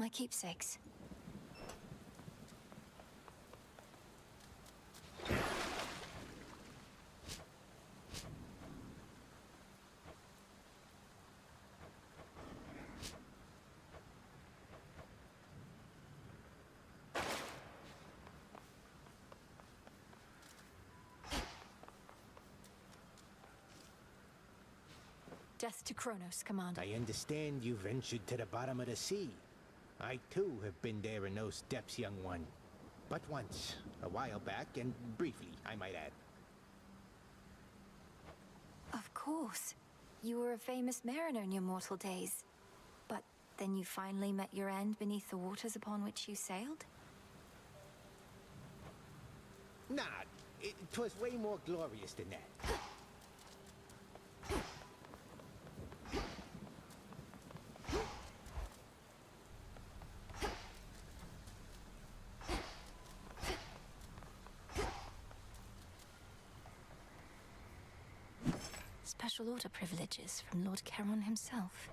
my keepsakes. Death to Kronos, Commander. I understand you ventured to the bottom of the sea. I too have been there in those depths, young one. But once, a while back, and briefly, I might add. Of course. You were a famous mariner in your mortal days. But then you finally met your end beneath the waters upon which you sailed? Nah, 'twas way more glorious than that. Special order privileges from Lord Charon himself.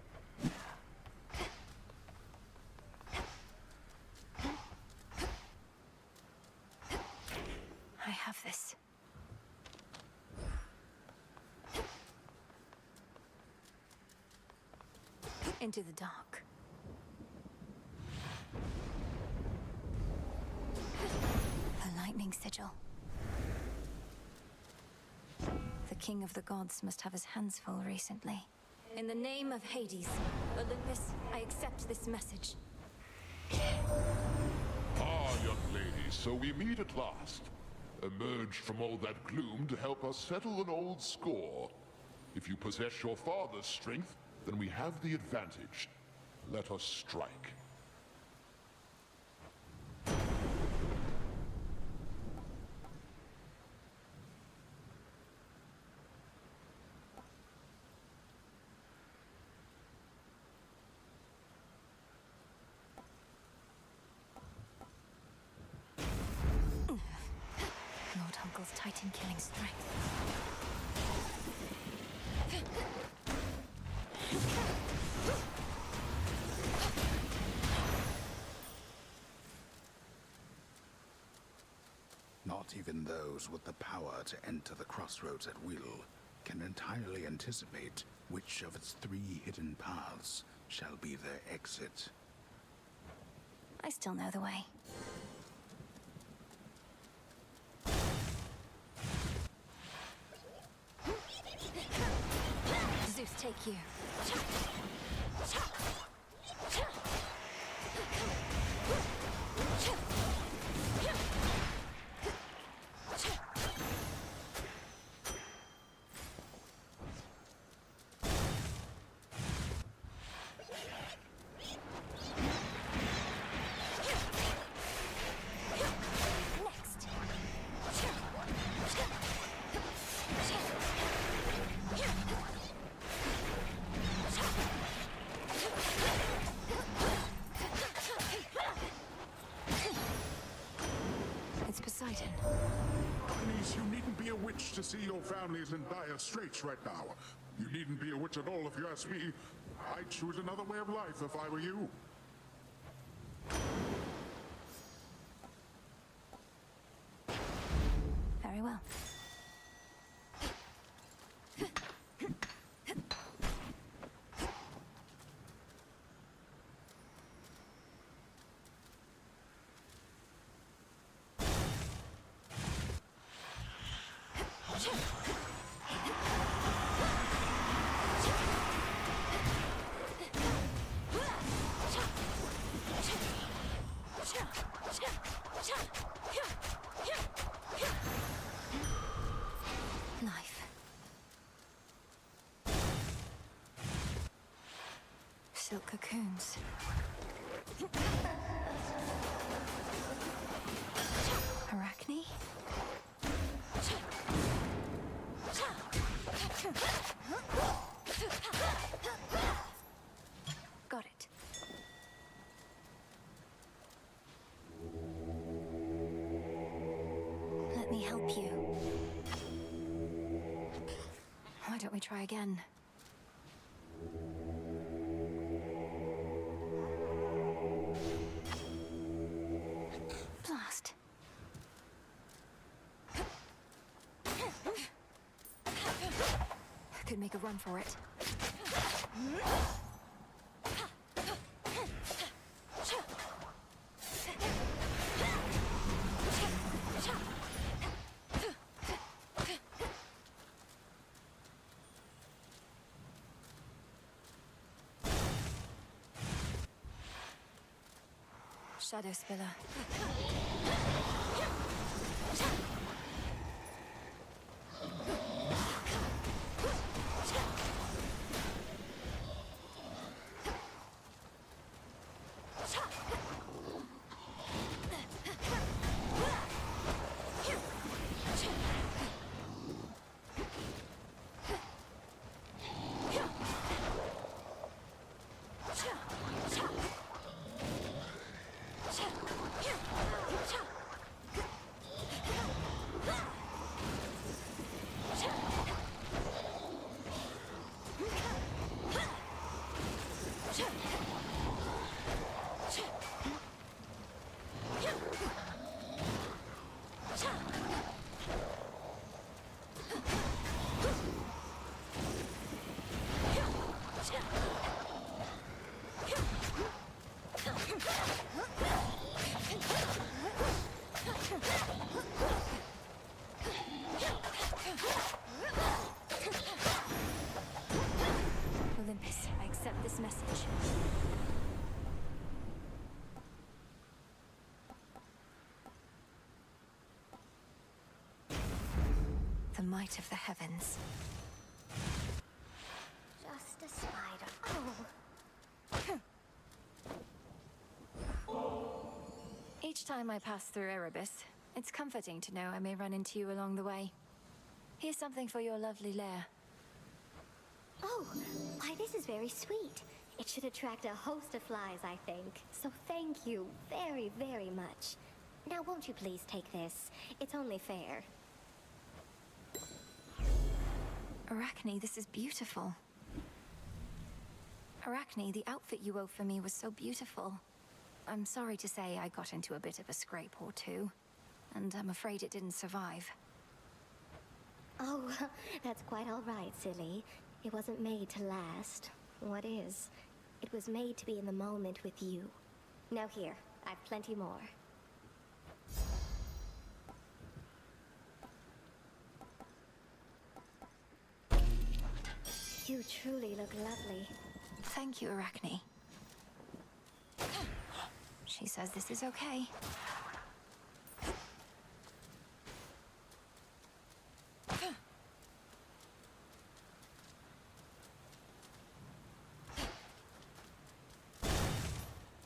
I have this. Into the dark. The lightning sigil. The king of the gods must have his hands full recently. In the name of Hades, Olympus, I accept this message. Ah, young lady, so we meet at last. Emerged from all that gloom to help us settle an old score. If you possess your father's strength, then we have the advantage. Let us strike. Lord Uncle's Titan-killing strength. Not even those with the power to enter the crossroads at will can entirely anticipate which of its 3 hidden paths shall be their exit. I still know the way. Zeus, take you. It's Poseidon. Denise, you needn't be a witch to see your family's in dire straits right now. You needn't be a witch at all if you ask me. I'd choose another way of life if I were you. Very well. Life. Silk cocoons. Arachne? Got it. Let me help you. Why don't we try again? make a run for it. Shadow Spiller. Olympus, I accept this message. The might of the heavens. Just a spider. Each time I pass through Erebus, it's comforting to know I may run into you along the way. Here's something for your lovely lair. Oh, why this is very sweet. It should attract a host of flies, I think. So thank you very, very much. Now won't you please take this? It's only fair. Arachne, this is beautiful. Arachne, the outfit you wove for me was so beautiful. I'm sorry to say I got into a bit of a scrape or two, and I'm afraid it didn't survive. Oh, that's quite all right, silly. It wasn't made to last. What is? It was made to be in the moment with you. Now here, I've plenty more. You truly look lovely. Thank you, Arachne. She says this is okay.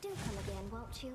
Do come again, won't you?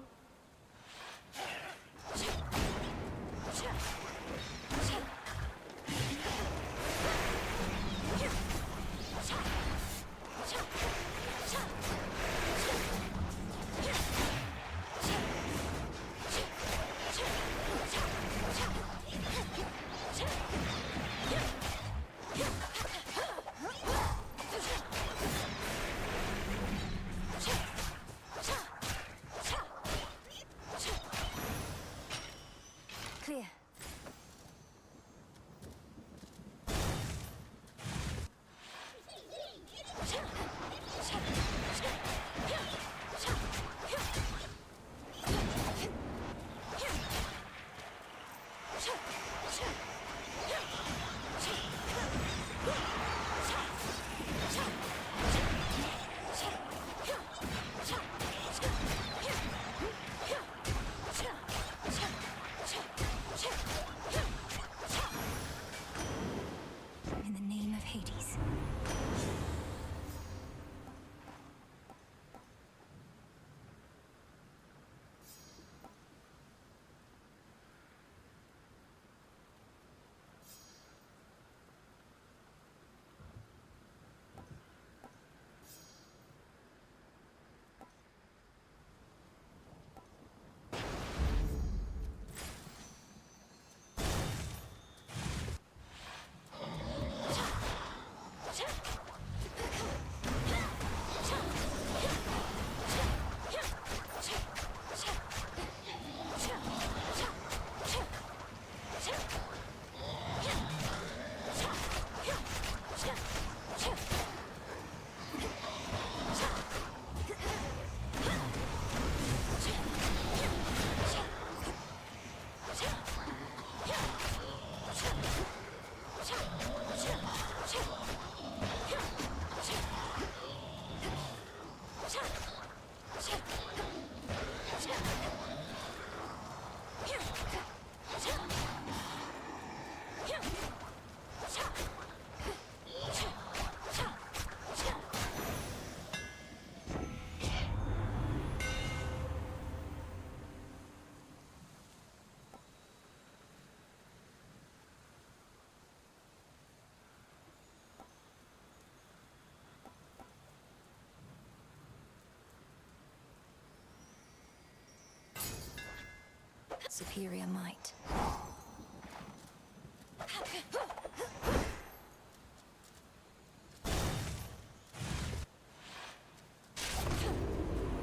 superior might.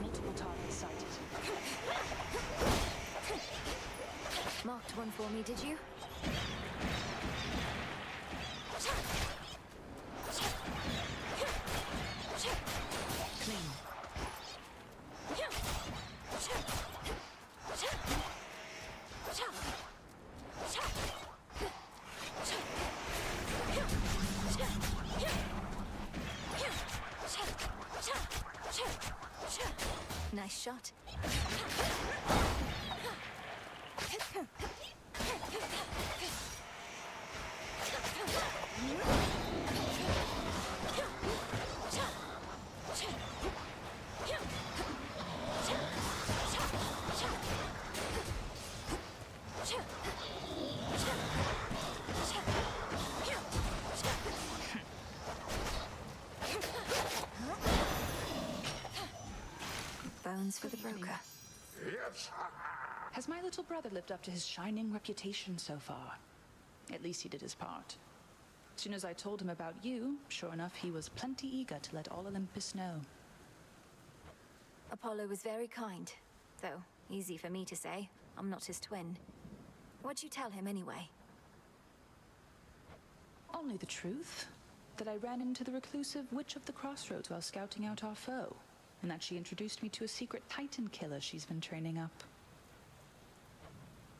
Multiple targets sighted. Marked one for me, did you? Clean. Nice shot. Bones for the broker. Yes. Has my little brother lived up to his shining reputation so far? At least he did his part. As soon as I told him about you, sure enough, he was plenty eager to let all Olympus know. Apollo was very kind, though easy for me to say. I'm not his twin. What'd you tell him anyway? Only the truth. That I ran into the reclusive Witch of the Crossroads while scouting out our foe, and that she introduced me to a secret Titan killer she's been training up.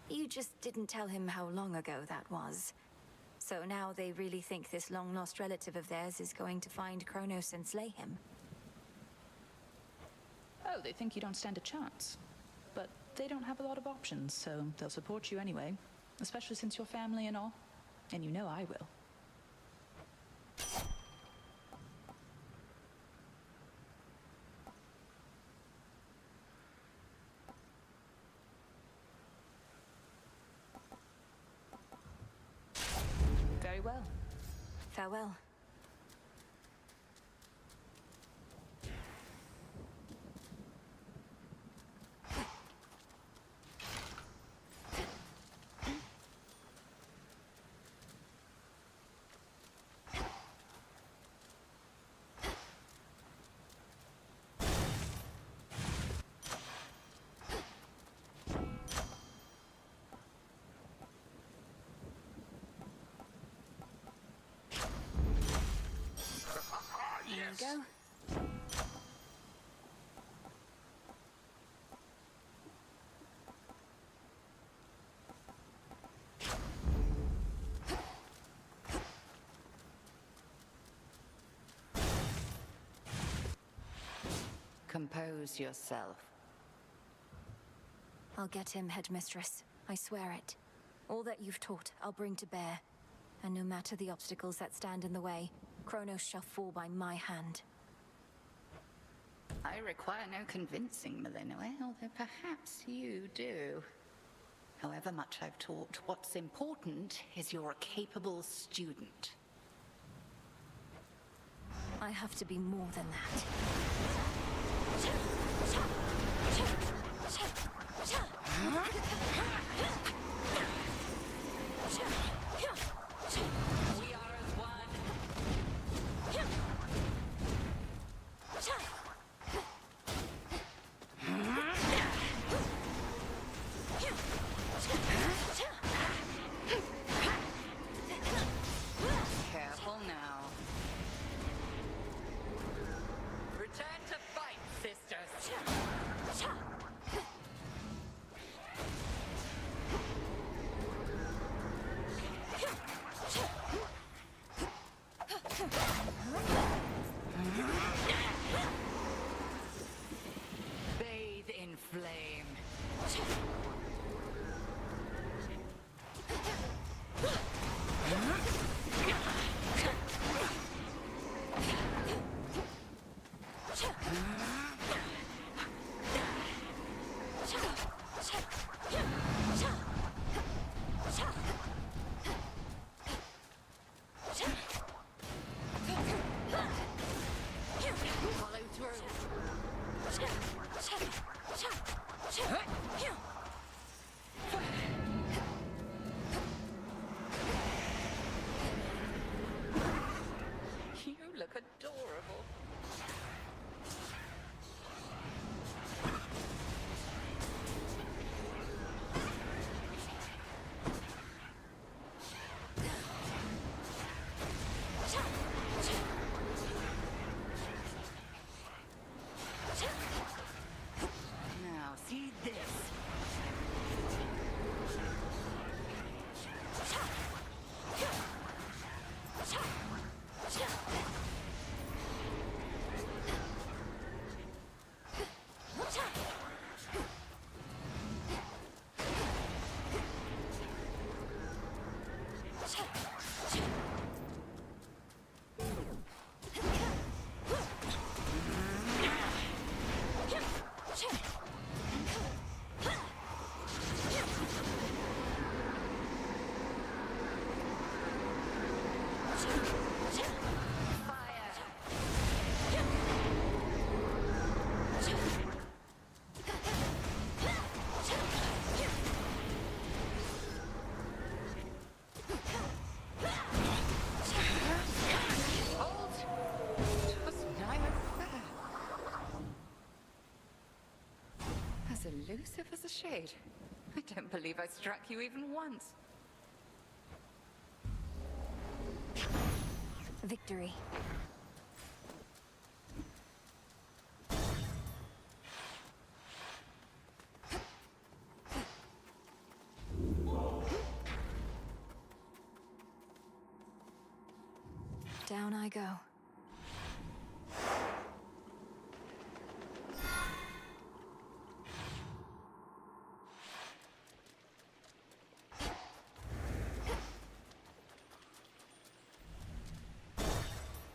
You just didn't tell him how long ago that was. So now they really think this long-lost relative of theirs is going to find Kronos and slay him. Oh, they think you don't stand a chance. But they don't have a lot of options, so they'll support you anyway. Especially since you're family and all. And you know I will. Very well. Farewell. There you go. Compose yourself. I'll get him, Headmistress. I swear it. All that you've taught, I'll bring to bear. And no matter the obstacles that stand in the way, Kronos shall fall by my hand. I require no convincing, Melinoë, although perhaps you do. However much I've taught, what's important is you're a capable student. I have to be more than that. We are as one. Careful now. Return to fight, sisters. Bathe in flame. Follow through. elusive as a shade. I don't believe I struck you even once. Victory. Down I go.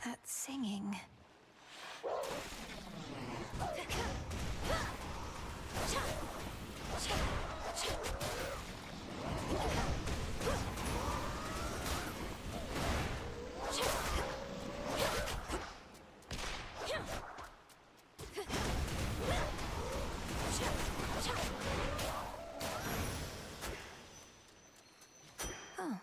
That singing. Oh.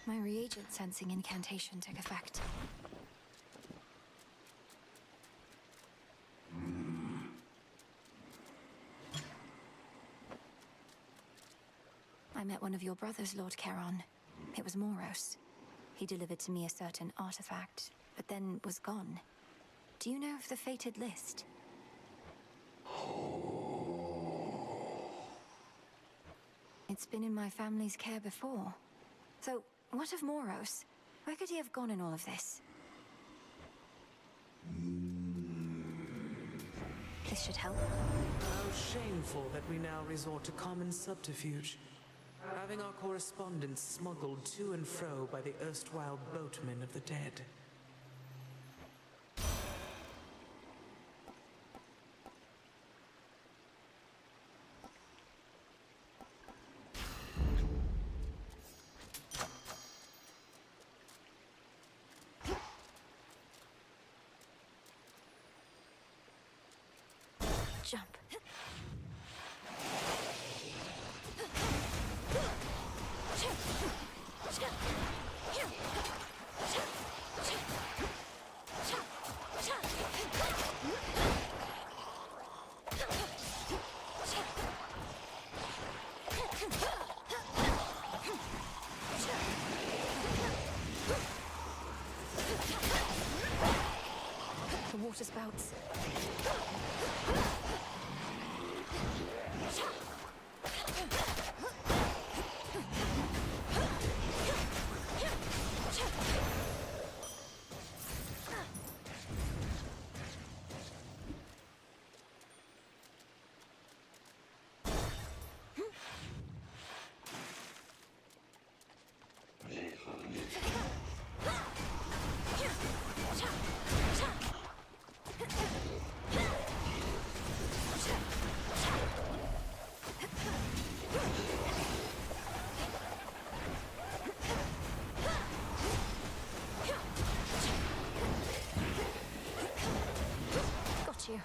My reagent sensing incantation took effect. I met one of your brothers, Lord Charon. It was Moros. He delivered to me a certain artifact, but then was gone. Do you know of the fated list? It's been in my family's care before. So, what of Moros? Where could he have gone in all of this? This should help. How shameful that we now resort to common subterfuge. Having our correspondence smuggled to and fro by the erstwhile boatmen of the dead. Jump. The water spouts. You.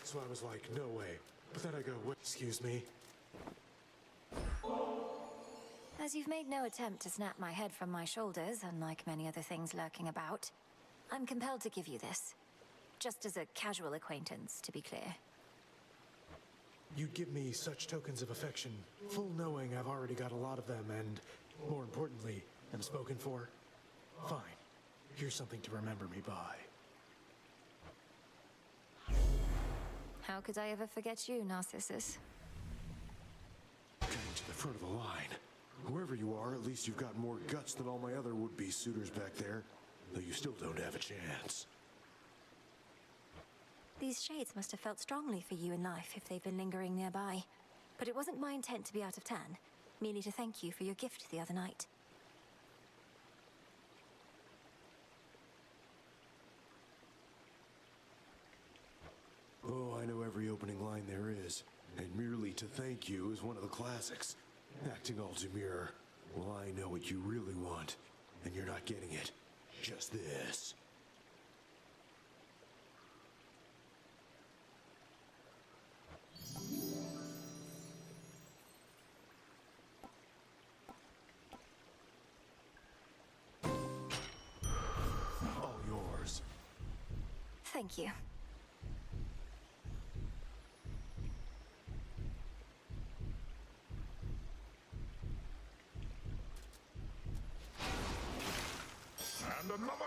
So I was like, no way. But then I go, what? Excuse me? As you've made no attempt to snap my head from my shoulders, unlike many other things lurking about, I'm compelled to give you this. Just as a casual acquaintance, to be clear. You give me such tokens of affection, full knowing I've already got a lot of them, and, more importantly, am spoken for. Fine. Here's something to remember me by. How could I ever forget you, Narcissus? Getting to the front of the line. Whoever you are, at least you've got more guts than all my other would-be suitors back there. Though you still don't have a chance. These shades must have felt strongly for you in life if they've been lingering nearby. But it wasn't my intent to be out of turn, merely to thank you for your gift the other night. Oh, I know every opening line there is, and merely to thank you is one of the classics. Acting all demure. Well, I know what you really want, and you're not getting it. Just this. All yours. Thank you. And another!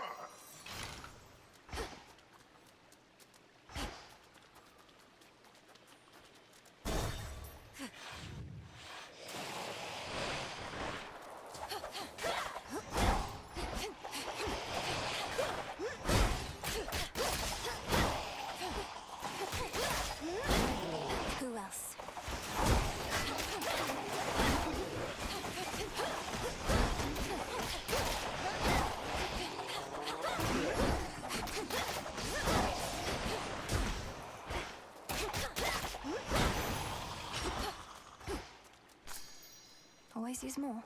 Who else? Always use more.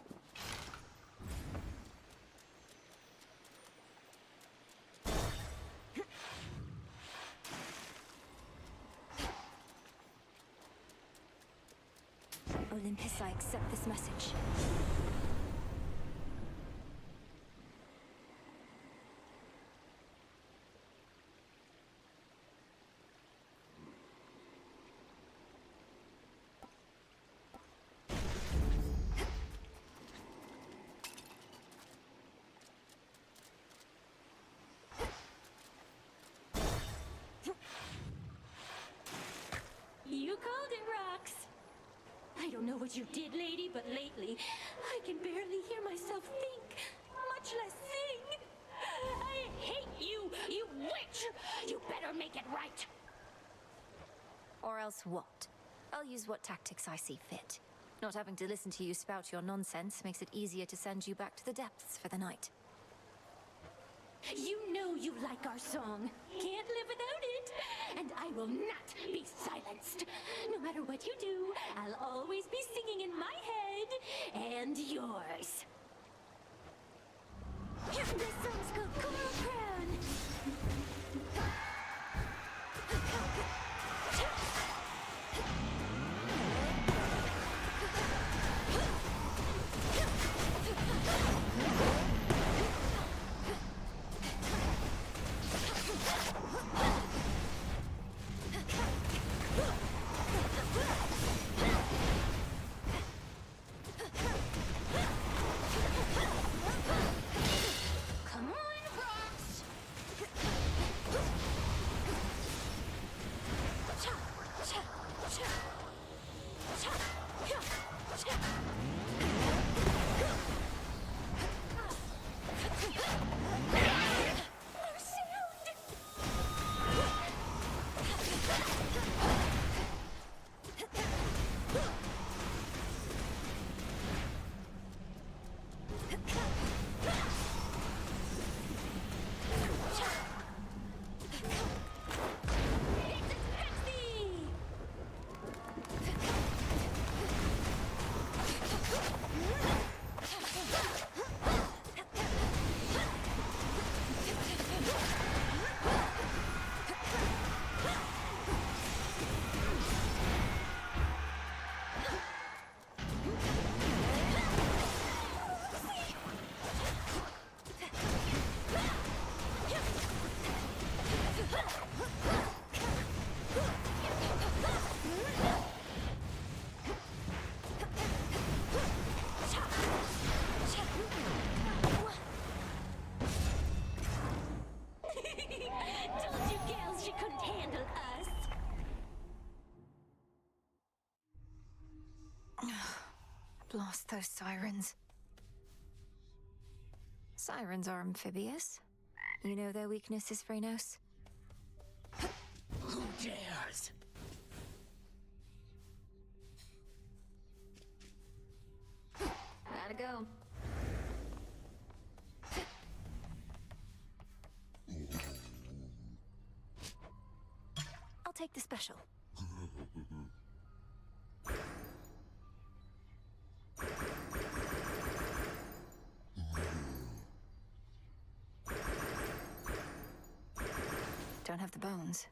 Olympus, I accept this message. You called it, Rox. I don't know what you did, lady, but lately, I can barely hear myself think, much less sing. I hate you, you witch! You better make it right! Or else what? I'll use what tactics I see fit. Not having to listen to you spout your nonsense makes it easier to send you back to the depths for the night. You know you like our song. Can't live without it. And I will not be silenced. No matter what you do, I'll always be singing in my head and yours. This song's called Coral Crown. Come Those sirens. Sirens are amphibious. You know their weaknesses, Phrenos? Who dares? Gotta go. I'll take the special. Don't have the bones.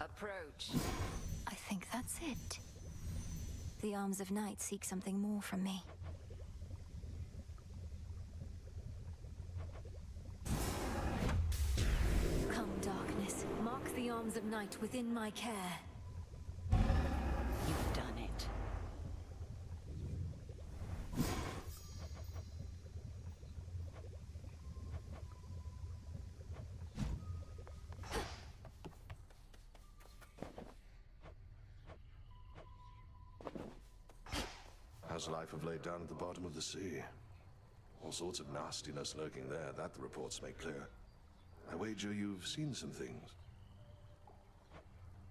Approach. I think that's it. The arms of night seek something more from me. Come, darkness. Mark the arms of night within my care. You've done it. How's life of late down at the bottom of the sea? All sorts of nastiness lurking there, that the reports make clear. I wager you've seen some things.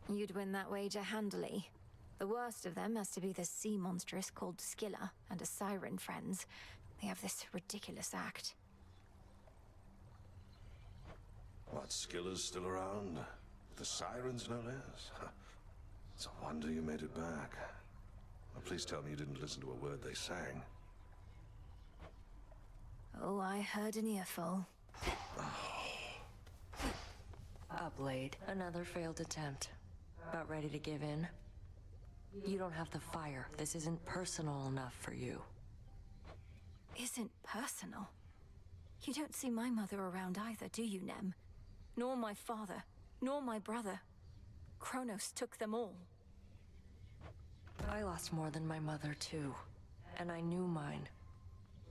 You'd win that wager handily. The worst of them has to be the sea monstrous called Skilla and a siren friends. They have this ridiculous act. What, Skilla's still around? The sirens, no less? It's a wonder you made it back. Well, please tell me you didn't listen to a word they sang. Oh, I heard an earful. Blade. Another failed attempt. About ready to give in? You don't have the fire. This isn't personal enough for you. Isn't personal? You don't see my mother around either, do you, Nem? Nor my father, nor my brother. Kronos took them all. I lost more than my mother, too. And I knew mine.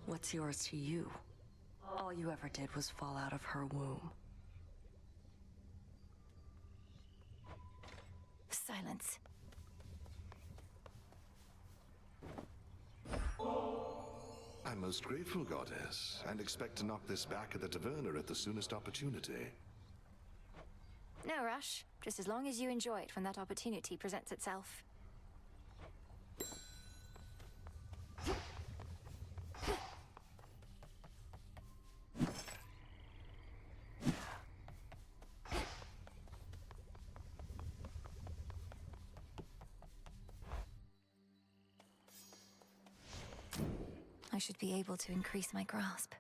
What's yours to you? All you ever did was fall out of her womb. Silence. I'm most grateful, Goddess, and expect to knock this back at the taverna at the soonest opportunity. No rush. Just as long as you enjoy it when that opportunity presents itself. I should be able to increase my grasp.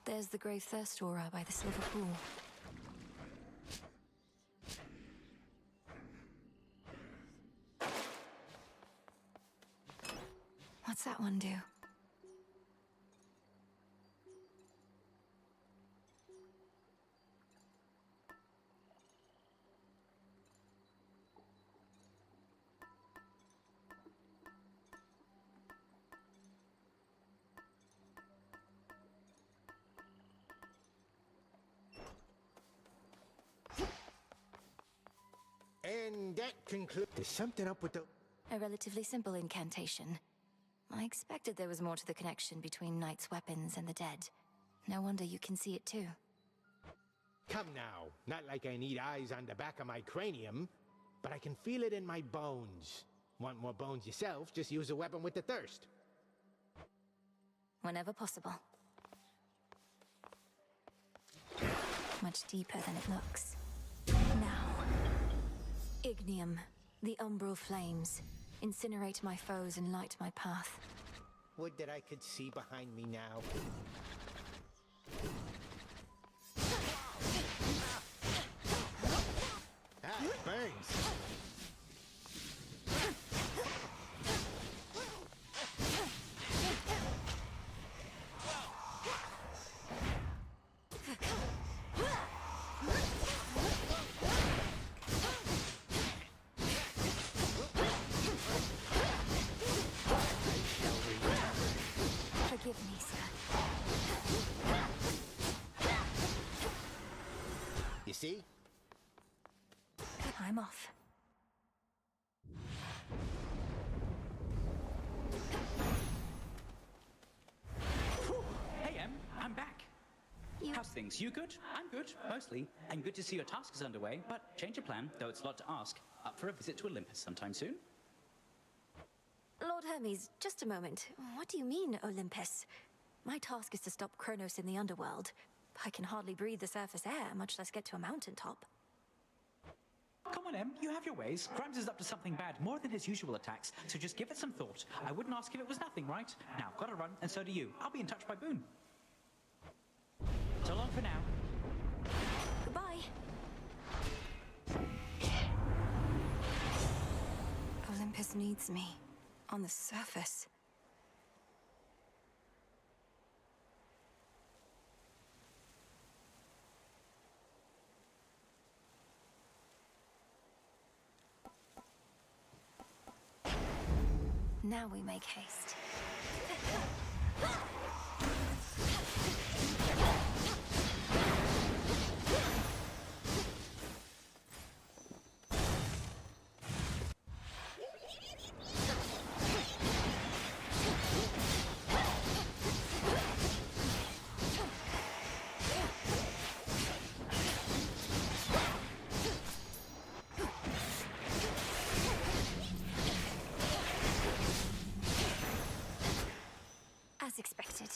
There's the Grave Thirst Aura by the Silver Pool. What's that one do? And that concludes. There's something up with the... A relatively simple incantation. I expected there was more to the connection between Knight's weapons and the dead. No wonder you can see it too. Come now. Not like I need eyes on the back of my cranium, but I can feel it in my bones. Want more bones yourself, just use a weapon with the thirst. Whenever possible. Much deeper than it looks. Now. Ignium, the umbral flames. Incinerate my foes and light my path. Would that I could see behind me now. Ah, it burns. Forgive me, sir. You see? I'm off. Hey, Em, I'm back. How's things? You good? I'm good, mostly. And good to see your task is underway, but change of plan, though it's a lot to ask. Up for a visit to Olympus sometime soon? Lord Hermes, just a moment. What do you mean, Olympus? My task is to stop Kronos in the Underworld. I can hardly breathe the surface air, much less get to a mountaintop. Come on, Em, you have your ways. Grimes is up to something bad, more than his usual attacks, so just give it some thought. I wouldn't ask if it was nothing, right? Now, gotta run, and so do you. I'll be in touch by Boon. So long for now. Goodbye. Olympus needs me. On the surface. Now we make haste. As expected.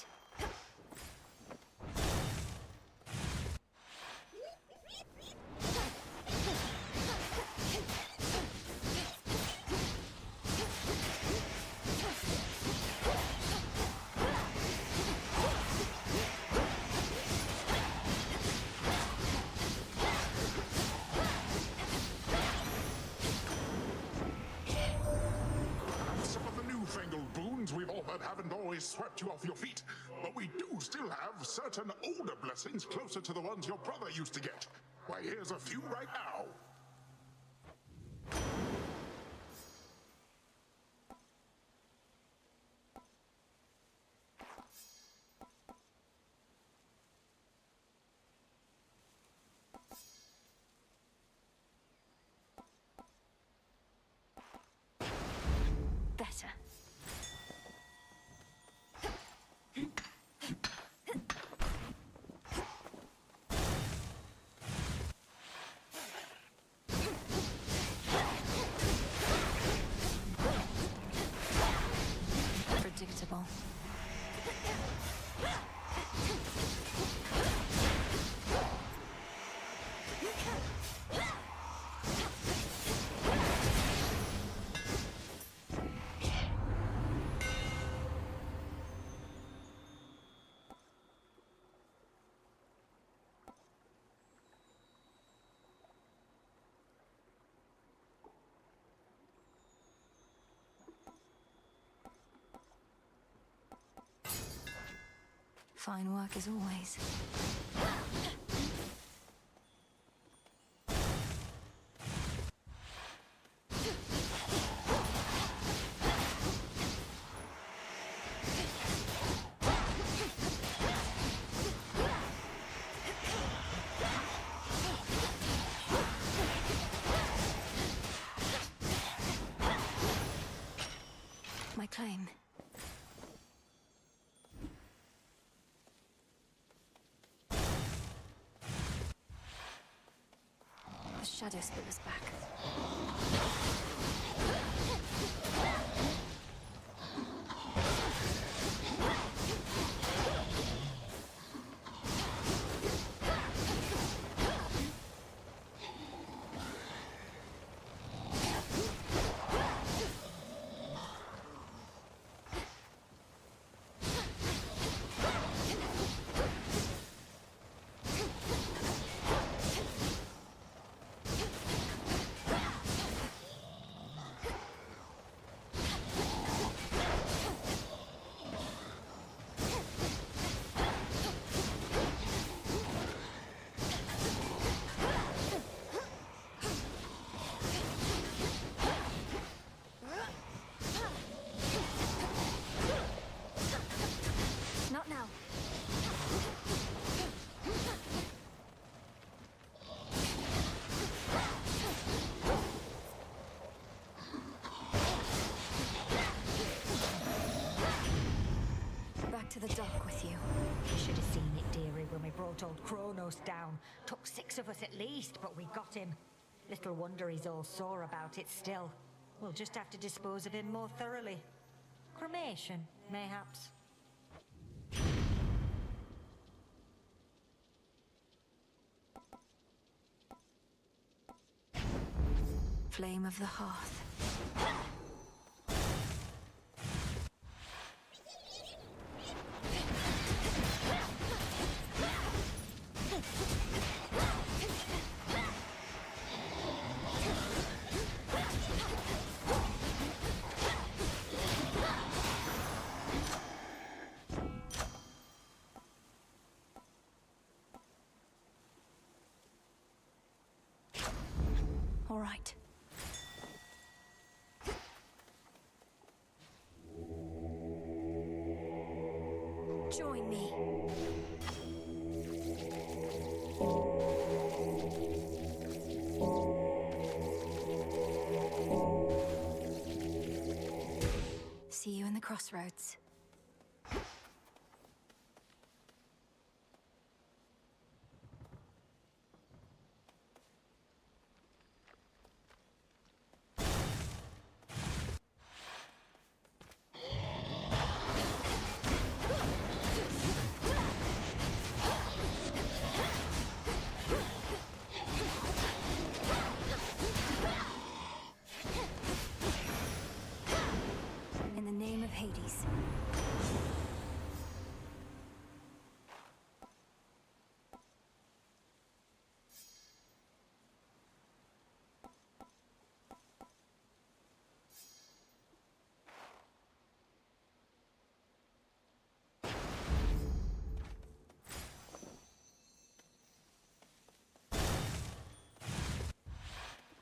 Some of the newfangled boons we've all heard haven't always swept you off your feet, but we do still have certain older blessings closer to the ones your brother used to get. Why, here's a few right now. Better. Predictable. Fine work as always. My claim. Shadow Split was back. brought old Kronos down. Took 6 of us at least, but we got him. Little wonder he's all sore about it still. We'll just have to dispose of him more thoroughly. Cremation, mayhaps. Flame of the hearth. All right. Join me. See you in the crossroads. In the name of Hades.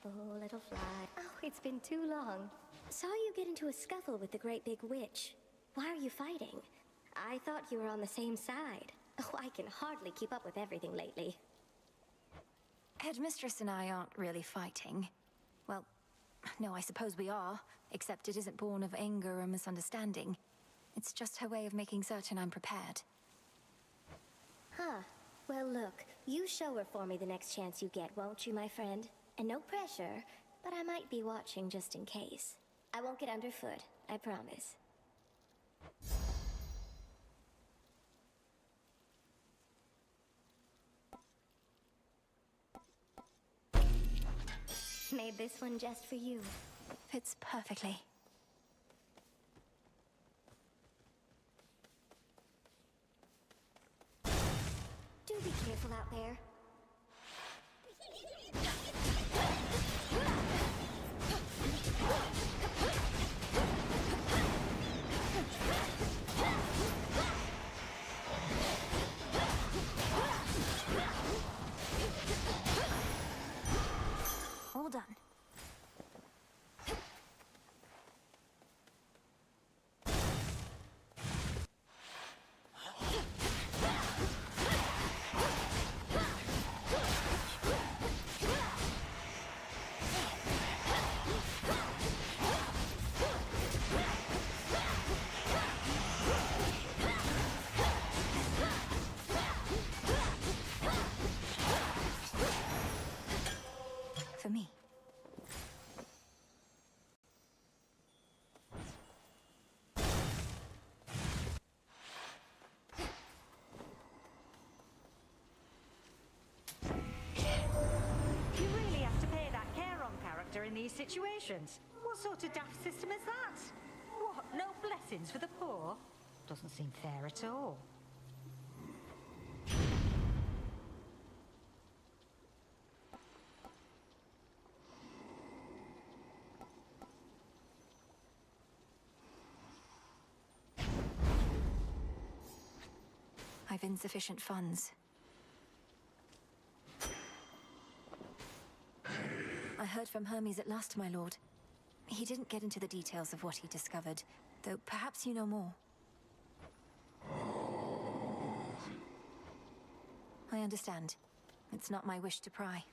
Oh, little fly. Oh, it's been too long. Saw you get into a scuffle with the great big witch. Why are you fighting? I thought you were on the same side. Oh, I can hardly keep up with everything lately. Headmistress and I aren't really fighting. Well, no, I suppose we are, except it isn't born of anger or misunderstanding. It's just her way of making certain I'm prepared. Huh. Well, look, you show her for me the next chance you get, won't you, my friend? And no pressure, but I might be watching just in case. I won't get underfoot, I promise. Made this one just for you. Fits perfectly. Do be careful out there. All done. For me. You really have to pay that Charon character in these situations. What sort of daft system is that? What, no blessings for the poor? Doesn't seem fair at all. I've insufficient funds. I heard from Hermes at last, my lord. He didn't get into the details of what he discovered, though perhaps you know more. I understand. It's not my wish to pry.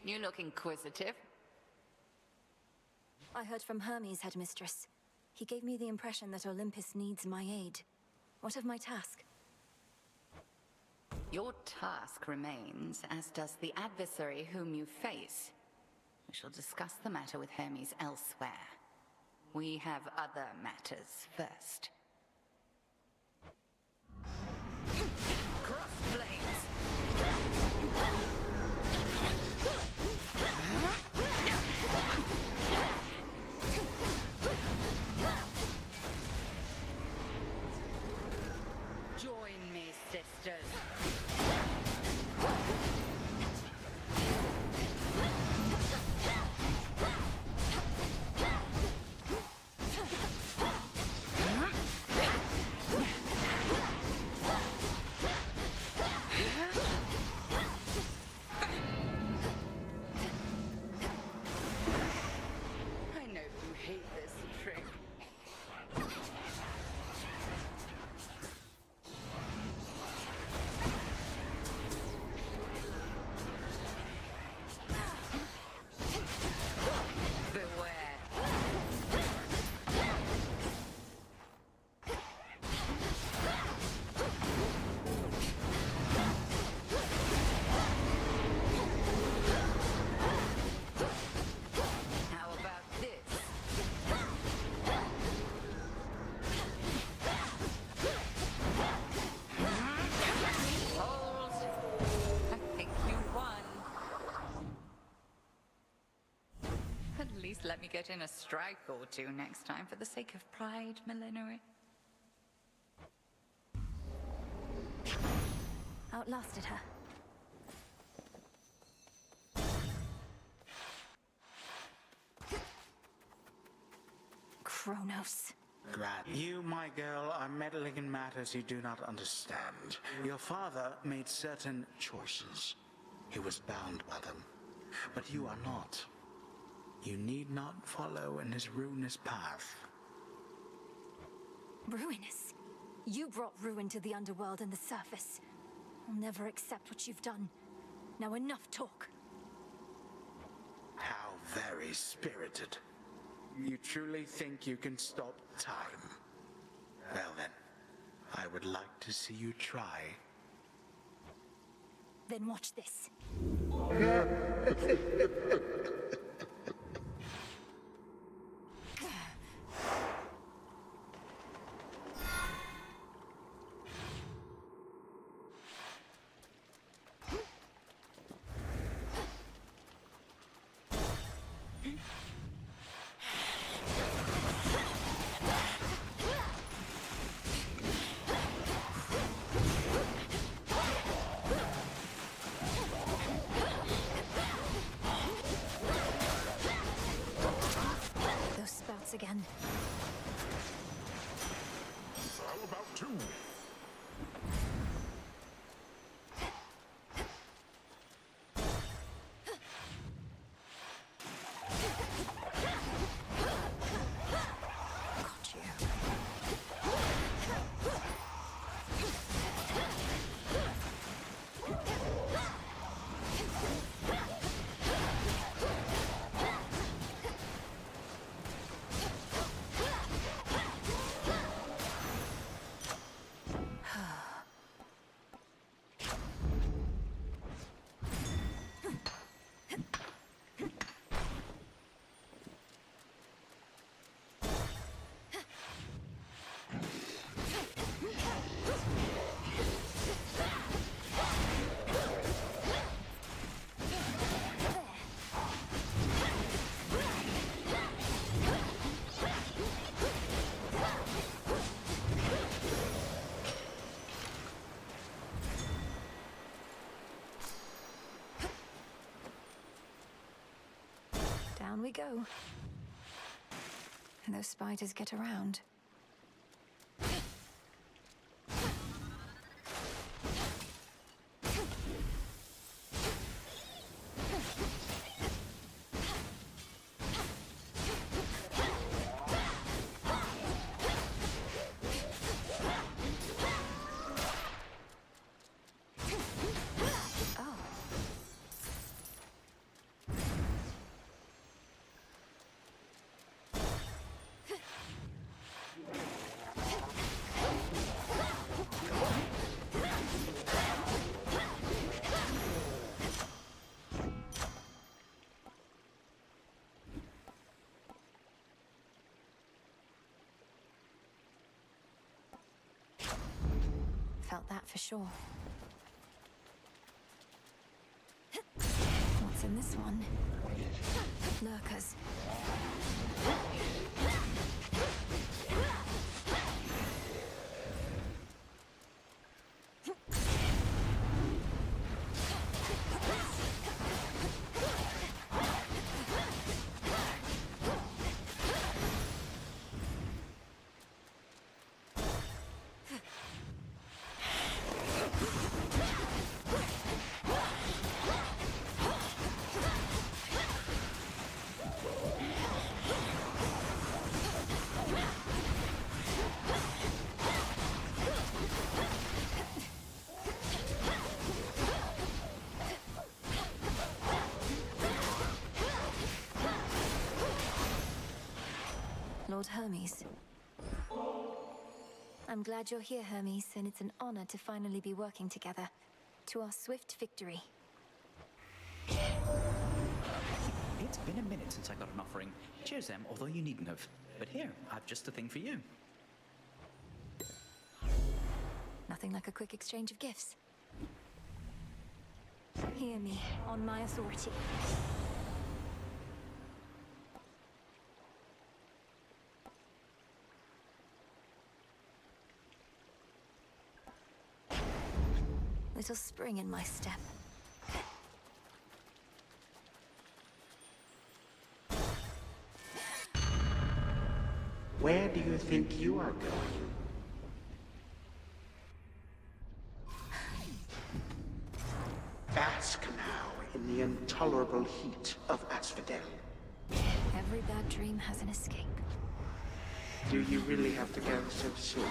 You look inquisitive. I heard from Hermes, headmistress. He gave me the impression that Olympus needs my aid. What of my task? Your task remains, as does the adversary whom you face. We shall discuss the matter with Hermes elsewhere. We have other matters first. Crossblades! Join me, sisters. I know you hate this trick. Beware. How about this? Hold. I think you won. At least let me get in a strike or two next time for the sake of pride, Melinoë. Outlasted her. Kronos. Glad you, my girl, are meddling in matters you do not understand. Your father made certain choices. He was bound by them. But you are not. You need not follow in his ruinous path. Ruinous? You brought ruin to the Underworld and the surface. I'll never accept what you've done. Now enough talk. How very spirited. You truly think you can stop time? Well then, I would like to see you try. Then watch this. Those spouts again. How about two? Got you. Down we go. And those spiders get around. felt that for sure. What's in this one? Lurkers. Lord Hermes. I'm glad you're here, Hermes, and it's an honor to finally be working together. To our swift victory. It's been a minute since I got an offering. Cheers, Em, although you needn't have. But here, I've just the thing for you. Nothing like a quick exchange of gifts. Hear me, on my authority. Little spring in my step. Where do you think you are going? Bask now in the intolerable heat of Asphodel. Every bad dream has an escape. Do you really have to go so soon?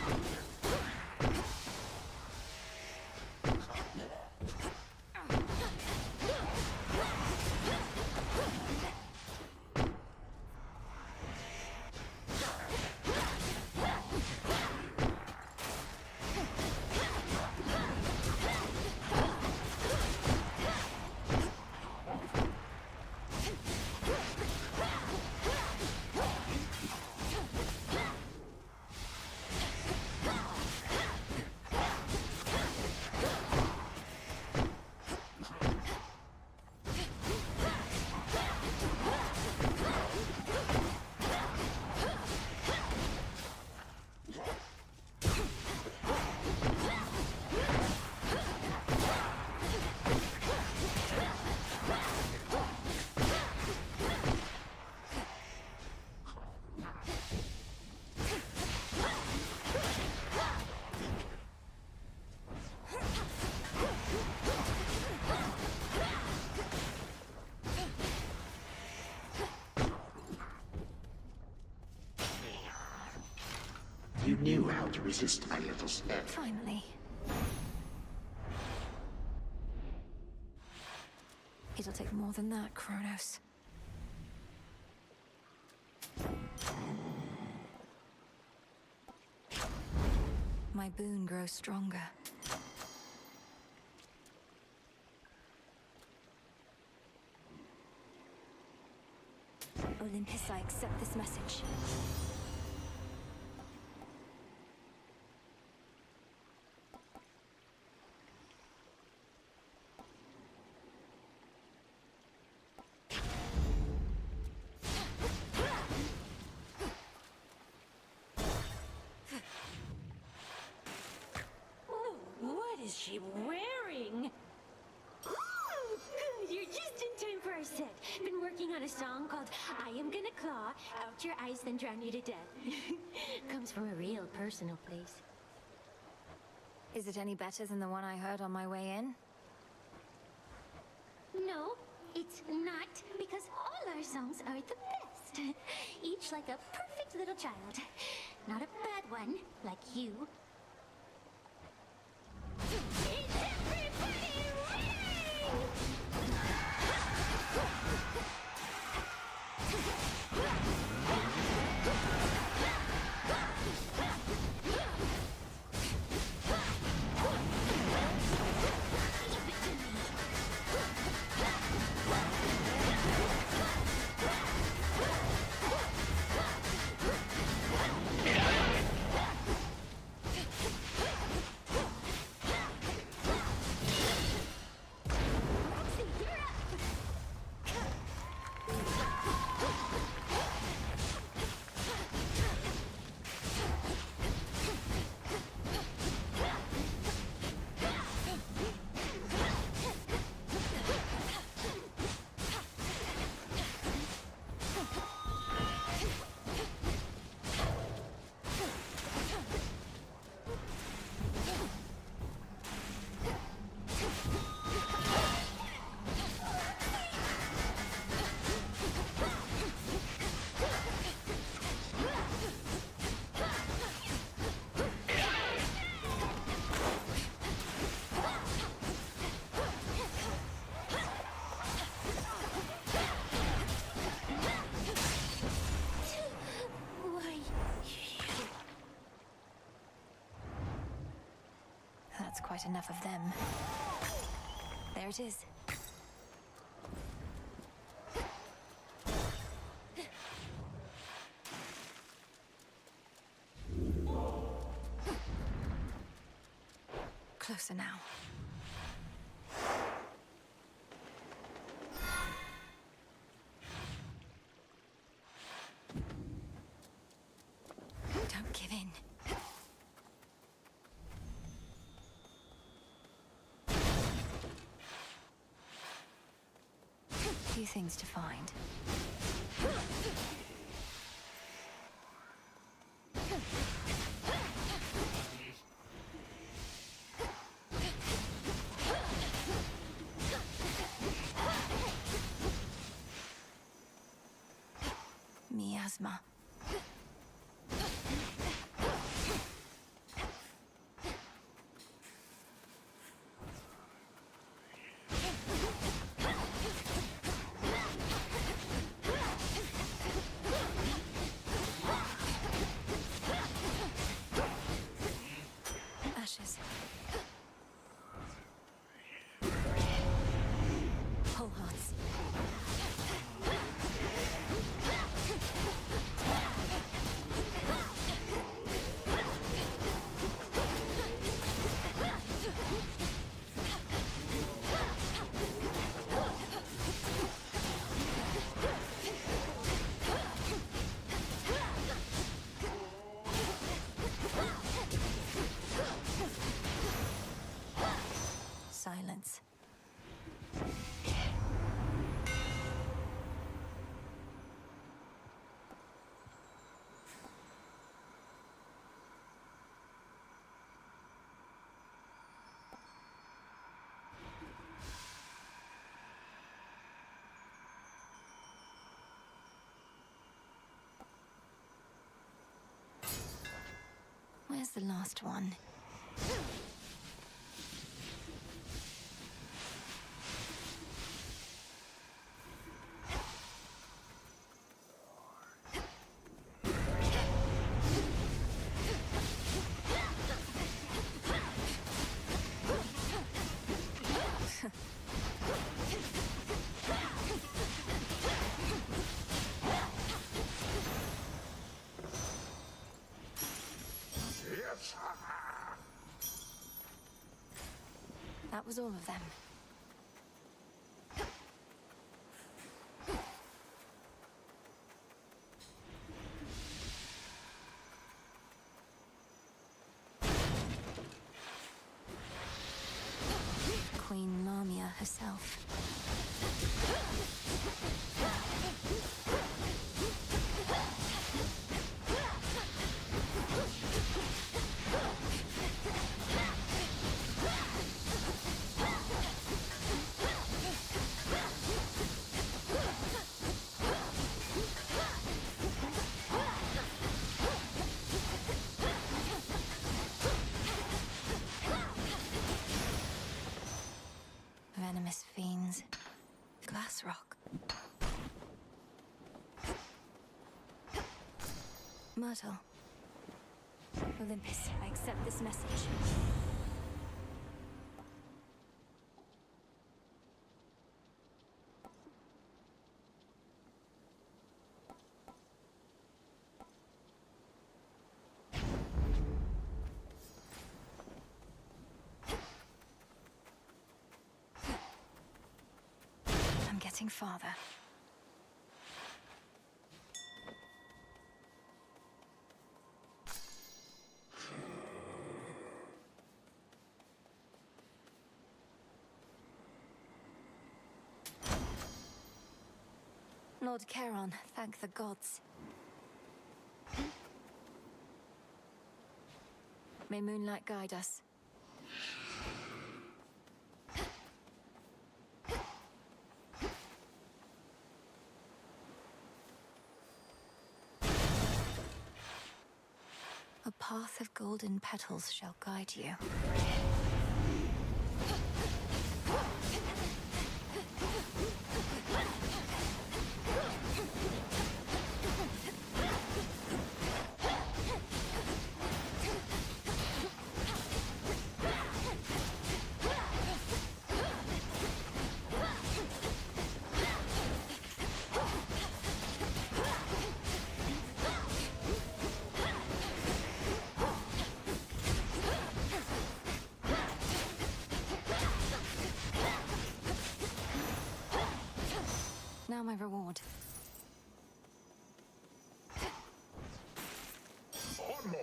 You knew how to resist my little step. Finally. It'll take more than that, Kronos. My boon grows stronger. Olympus, I accept this message. What is she wearing? Ooh, you're just in time for our set. Been working on a song called I Am Gonna Claw Out Your Eyes Then Drown You to Death. Comes from a real personal place. Is it any better than the one I heard on my way in? No, it's not, because all our songs are the best. Each like a perfect little child. Not a bad one, like you. It's everybody winning! get enough of them. There it is. Closer now. Don't give in. Few things to find. Miasma. Ashes. Whole hearts. Silence. Where's the last one? Yes. That was all of them. Queen Lamia herself. Venomous fiends. Glass rock. Myrtle. Olympus, I accept this message. I'm getting farther. Lord Charon, thank the gods. May moonlight guide us. A path of golden petals shall guide you. reward. One more.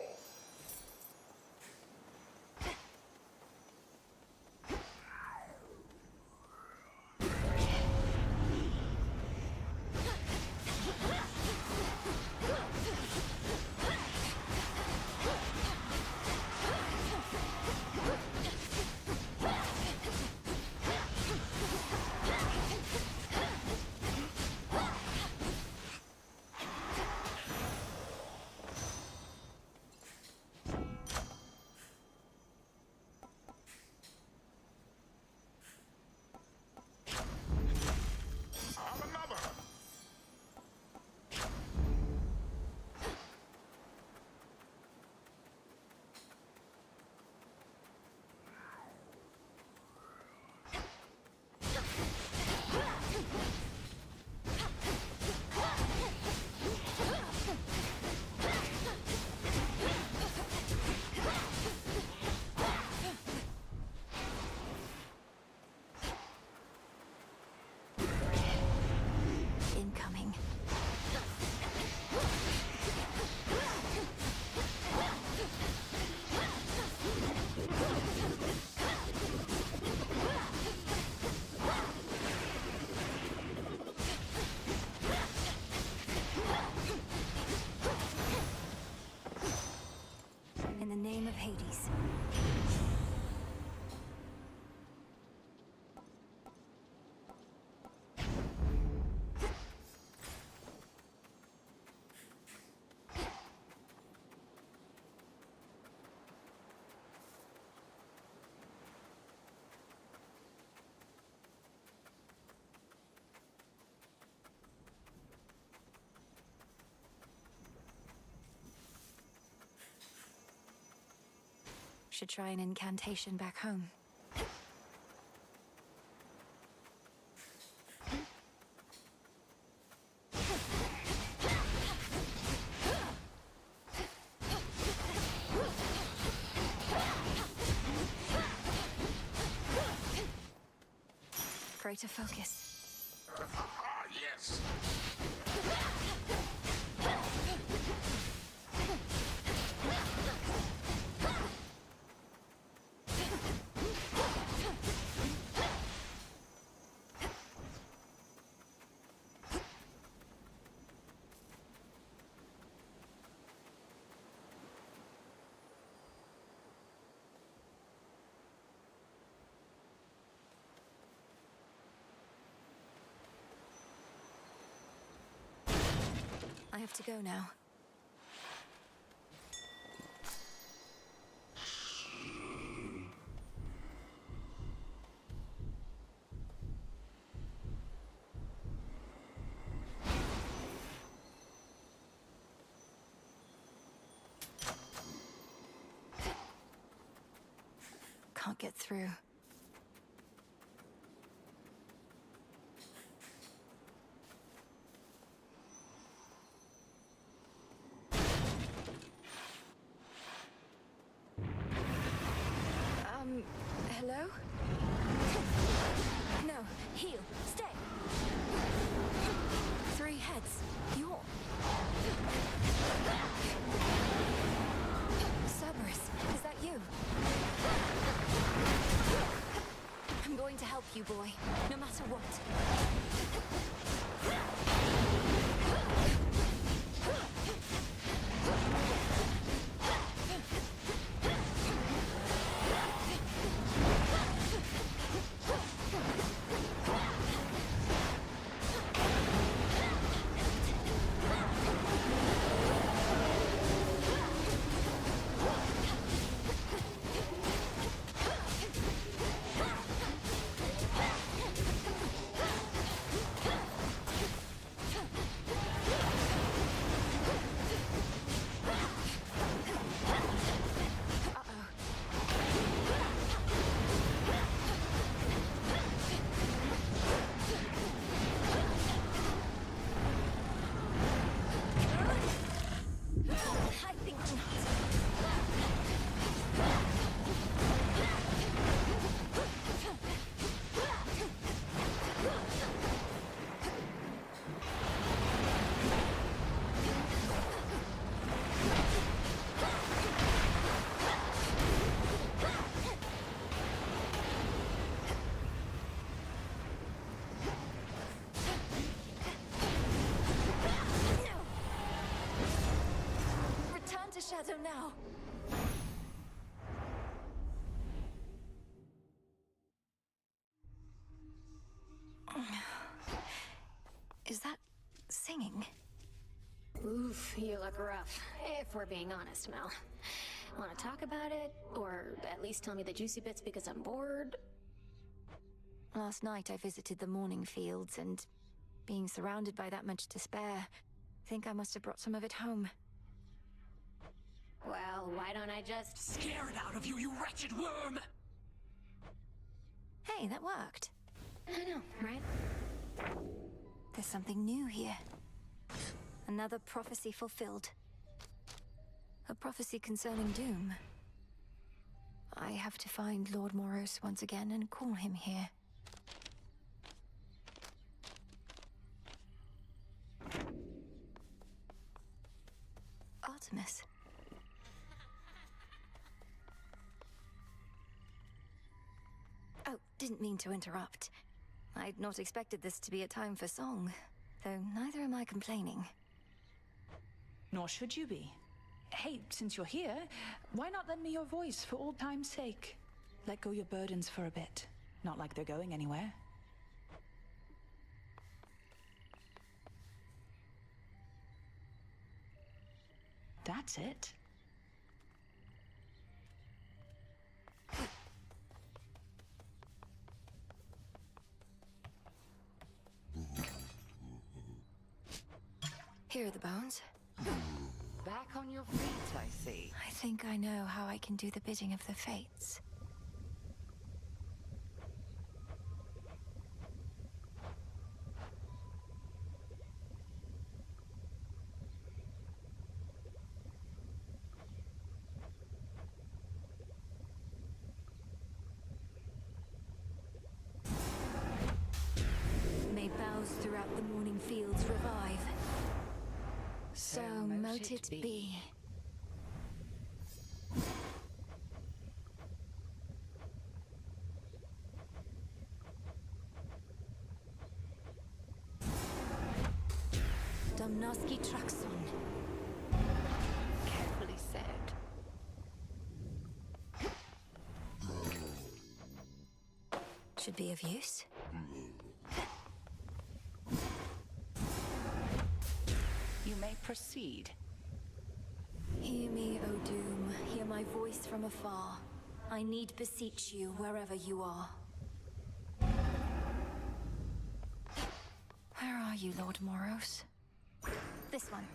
Incoming. In the name of Hades. Should try an incantation back home. Greater focus. Yes. I have to go now. Can't get through. Hello? No, heal, stay. 3 heads, you're... Cerberus, is that you? I'm going to help you, boy, no matter what. shadow now. Is that singing? Oof, you look rough, if we're being honest, Mel. Want to talk about it? Or at least tell me the juicy bits because I'm bored? Last night I visited the mourning fields, and being surrounded by that much despair, think I must have brought some of it home. Well, why don't I just scare it out of you, you wretched worm? Hey, that worked. I know, right? There's something new here. Another prophecy fulfilled. A prophecy concerning doom. I have to find Lord Moros once again and call him here. Artemis. Oh, didn't mean to interrupt. I'd not expected this to be a time for song, though neither am I complaining. Nor should you be. Hey, since you're here, why not lend me your voice for old time's sake? Let go your burdens for a bit. Not like they're going anywhere. That's it. Here are the bones. Back on your feet, I see. I think I know how I can do the bidding of the fates. May boughs throughout the morning fields revive. So mote it be. Domnoski Traxon. Carefully said. Should be of use. You may proceed. Hear me, O Doom. Hear my voice from afar. I need beseech you wherever you are. Where are you, Lord Moros? This one.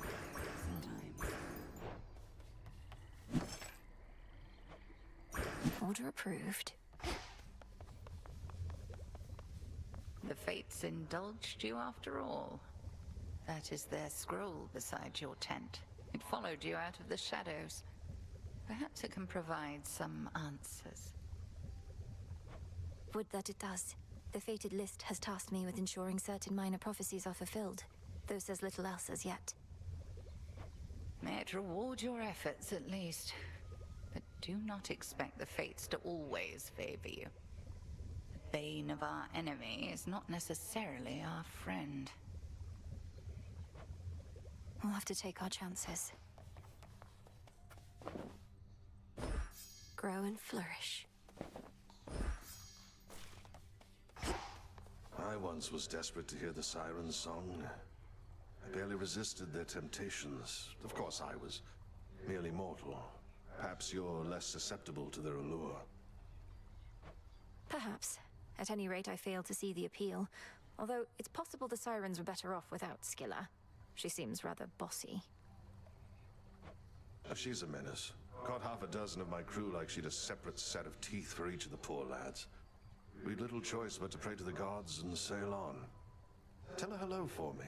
Order approved. The fates indulged you after all. That is their scroll beside your tent. It followed you out of the shadows. Perhaps it can provide some answers. Would that it does. The fated list has tasked me with ensuring certain minor prophecies are fulfilled, though says little else as yet. May it reward your efforts at least. But do not expect the fates to always favor you. The bane of our enemy is not necessarily our friend. We'll have to take our chances. Grow and flourish. I once was desperate to hear the siren's song. I barely resisted their temptations. Of course, I was merely mortal. Perhaps you're less susceptible to their allure. Perhaps. At any rate, I fail to see the appeal. Although, it's possible the sirens were better off without Skilla. She seems rather bossy. She's a menace. Caught half a dozen of my crew like she'd a separate set of teeth for each of the poor lads. We'd little choice but to pray to the gods and sail on. Tell her hello for me.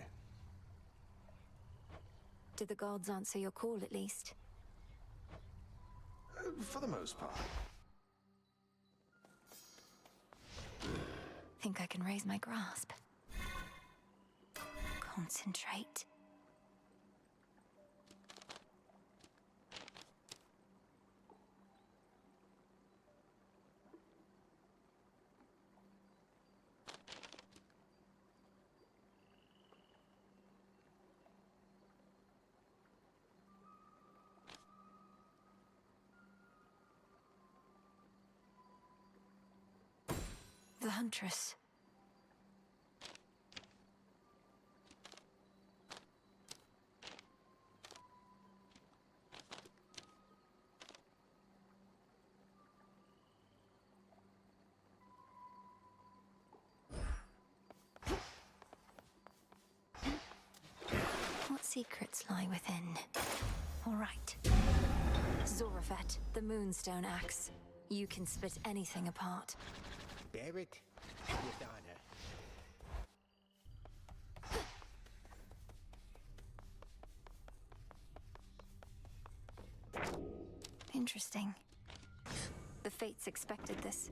Did the gods answer your call, at least? For the most part. Think I can raise my grasp. Concentrate. The Huntress. What secrets lie within? All right. Zorafet, the Moonstone Axe. You can split anything apart. Bear it with honor. Interesting. The Fates expected this.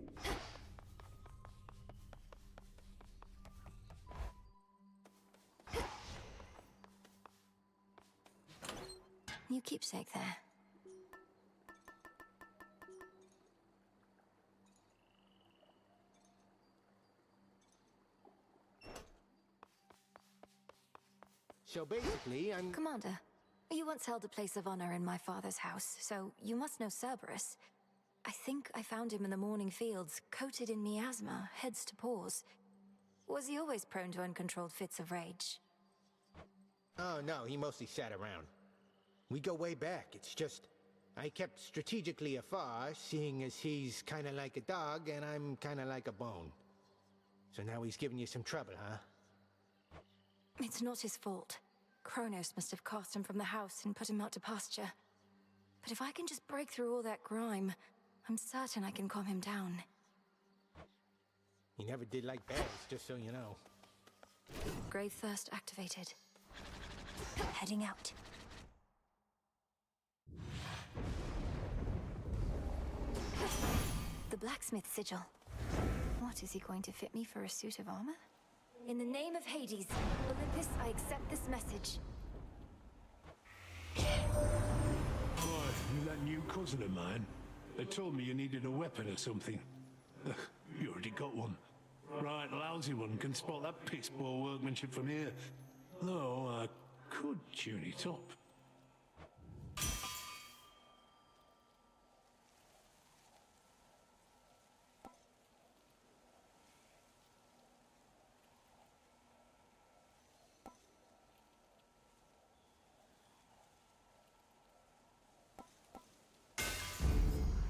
New keepsake there. So basically, I'm... Commander, you once held a place of honor in my father's house, so you must know Cerberus. I think I found him in the morning fields, coated in miasma, heads to paws. Was he always prone to uncontrolled fits of rage? Oh, no, he mostly sat around. We go way back, it's just... I kept strategically afar, seeing as he's kinda like a dog and I'm kinda like a bone. So now he's giving you some trouble, huh? It's not his fault. Kronos must have cast him from the house and put him out to pasture. But if I can just break through all that grime, I'm certain I can calm him down. He never did like bears, just so you know. Grave Thirst activated. Heading out. The blacksmith sigil. What, is he going to fit me for a suit of armor? In the name of Hades, Olympus, I accept this message. Boy, that new cousin of mine. They told me you needed a weapon or something. You already got one. Right, lousy one can spot that piss poor workmanship from here. Though I could tune it up.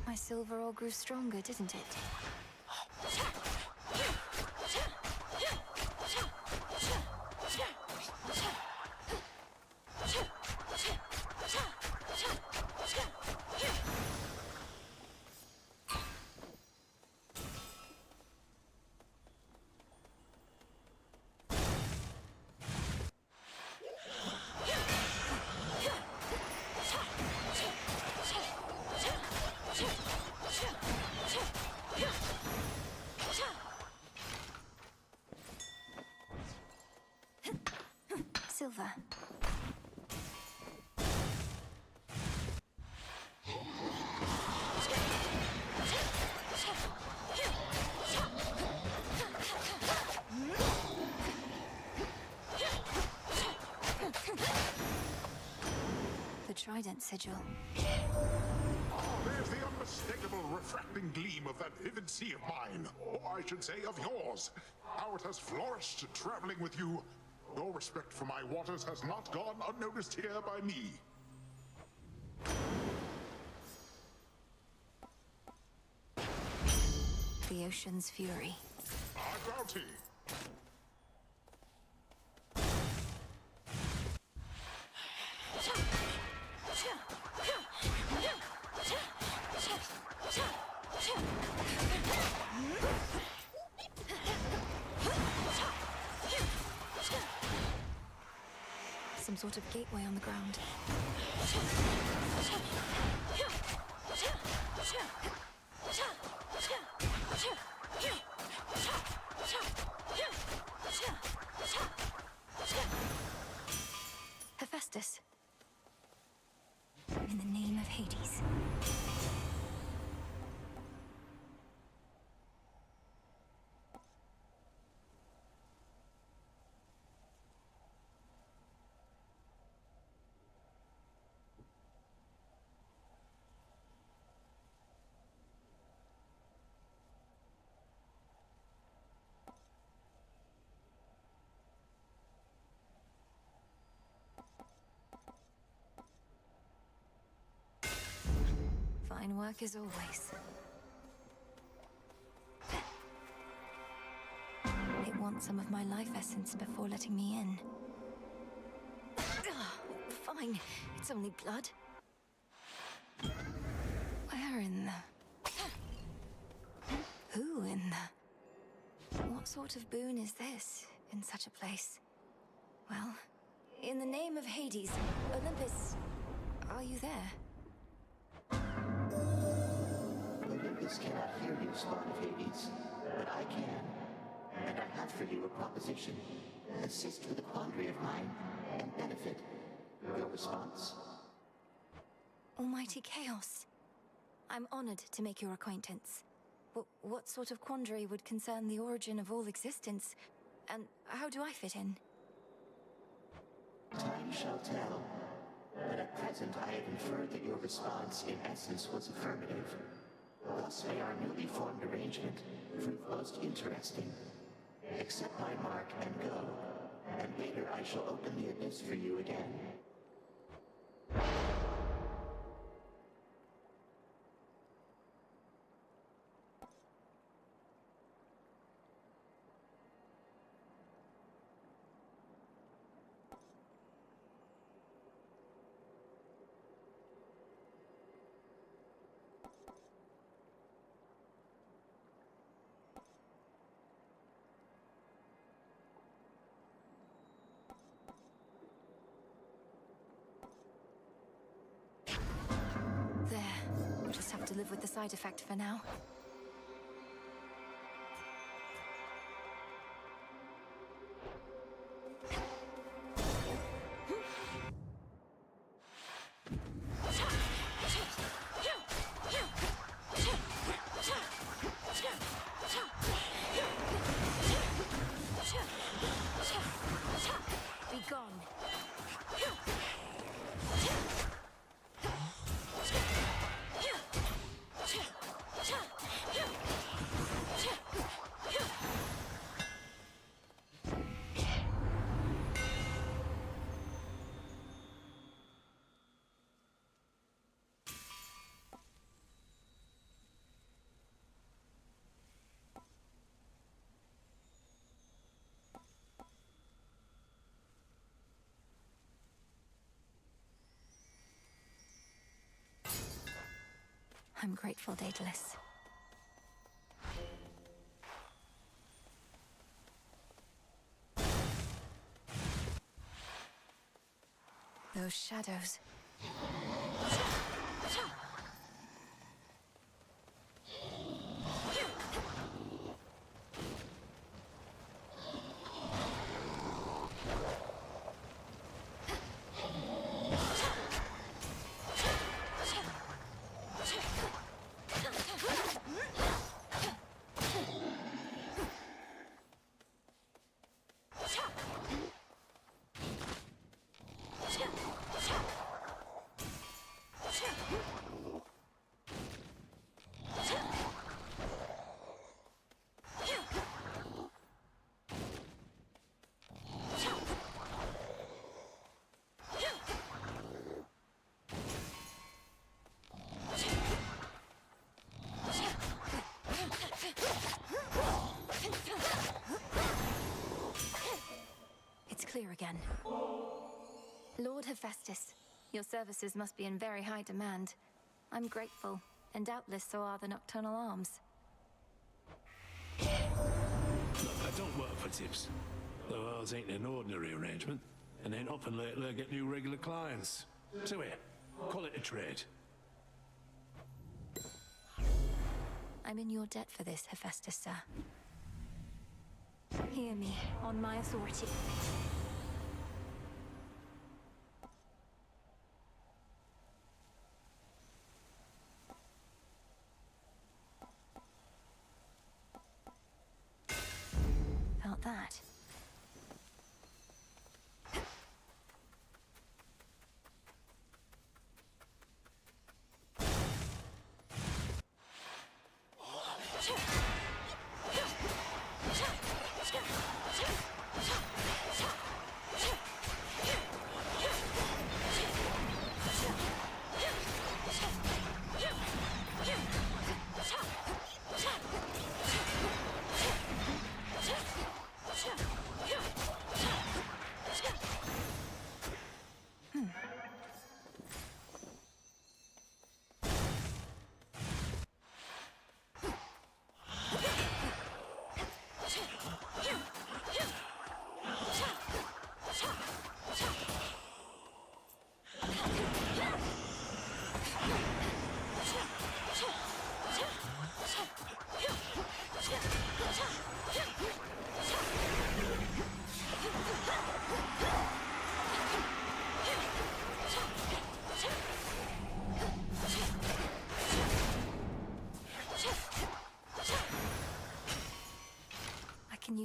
My silver all grew stronger, didn't it? Silver. The Trident sigil. There's the unmistakable refracting gleam of that vivid sea of mine, or I should say of yours. How it has flourished traveling with you. Your respect for my waters has not gone unnoticed here by me. The ocean's fury. Our bounty. Some sort of gateway on the ground. Hephaestus. In the name of Hades. Fine work as always. It wants some of my life essence before letting me in. Fine, it's only blood. Where in the... Who in the... What sort of boon is this, in such a place? Well, in the name of Hades, Olympus, are you there? Olympus cannot hear you, Spawn of Hades, but I can. And I have for you a proposition. Assist with a quandary of mine, and benefit. Your response? Almighty Chaos. I'm honored to make your acquaintance. What sort of quandary would concern the origin of all existence? And how do I fit in? Time shall tell. But at present I have inferred that your response in essence was affirmative. Thus may our newly formed arrangement prove most interesting. Accept my mark and go, and later I shall open the abyss for you again. There. We'll just have to live with the side effect for now. Be gone. I'm grateful, Daedalus. Those shadows. Clear again. Lord Hephaestus, your services must be in very high demand. I'm grateful, and doubtless so are the Nocturnal Arms. Look, I don't work for tips. Though ours ain't an ordinary arrangement, and ain't often lately I get new regular clients. So here, call it a trade. I'm in your debt for this, Hephaestus, sir. Hear me, on my authority. Felt that.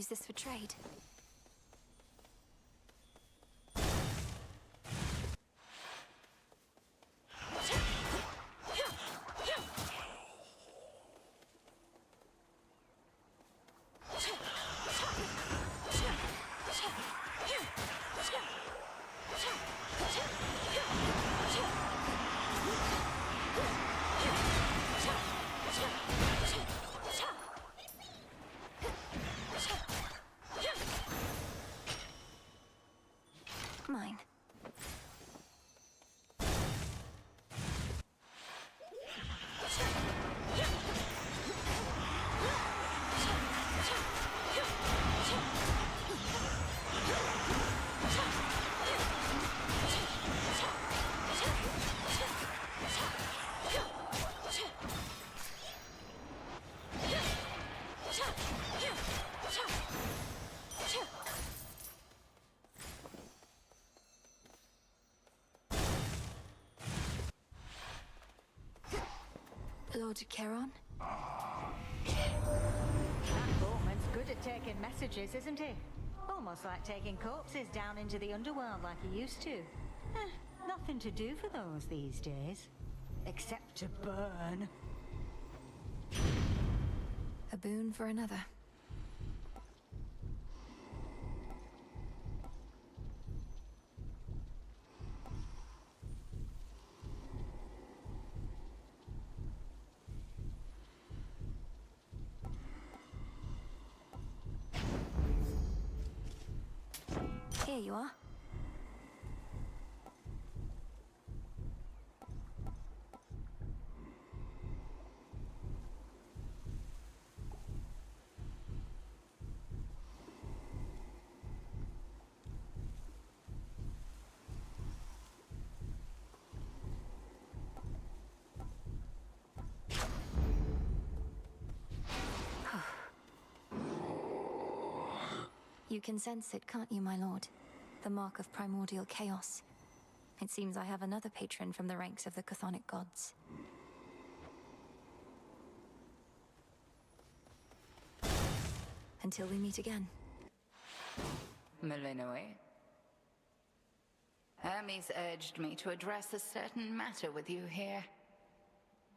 use this for trade. Mine. Lord Charon? That boatman's good at taking messages, isn't he? Almost like taking corpses down into the underworld like he used to. Nothing to do for those these days. Except to burn. A boon for another. Here you are. You can sense it, can't you, my lord? The mark of primordial chaos. It seems I have another patron from the ranks of the chthonic gods. Until we meet again. Melinoë. Hermes urged me to address a certain matter with you here.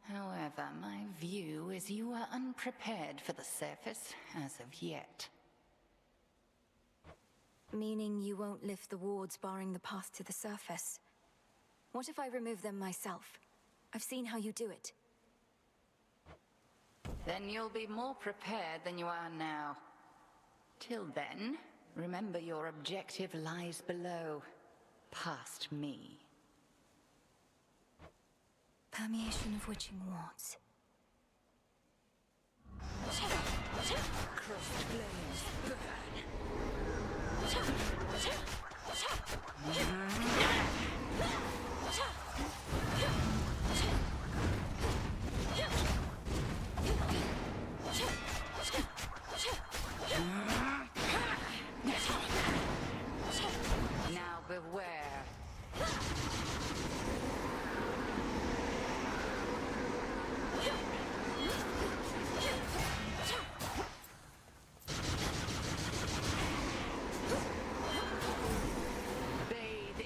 However, my view is you are unprepared for the surface as of yet. Meaning you won't lift the wards barring the path to the surface. What if I remove them myself? I've seen how you do it. Then you'll be more prepared than you are now. Till then, remember your objective lies below, past me. Permeation of witching wards. Crossed flames burn. Now beware. Bathe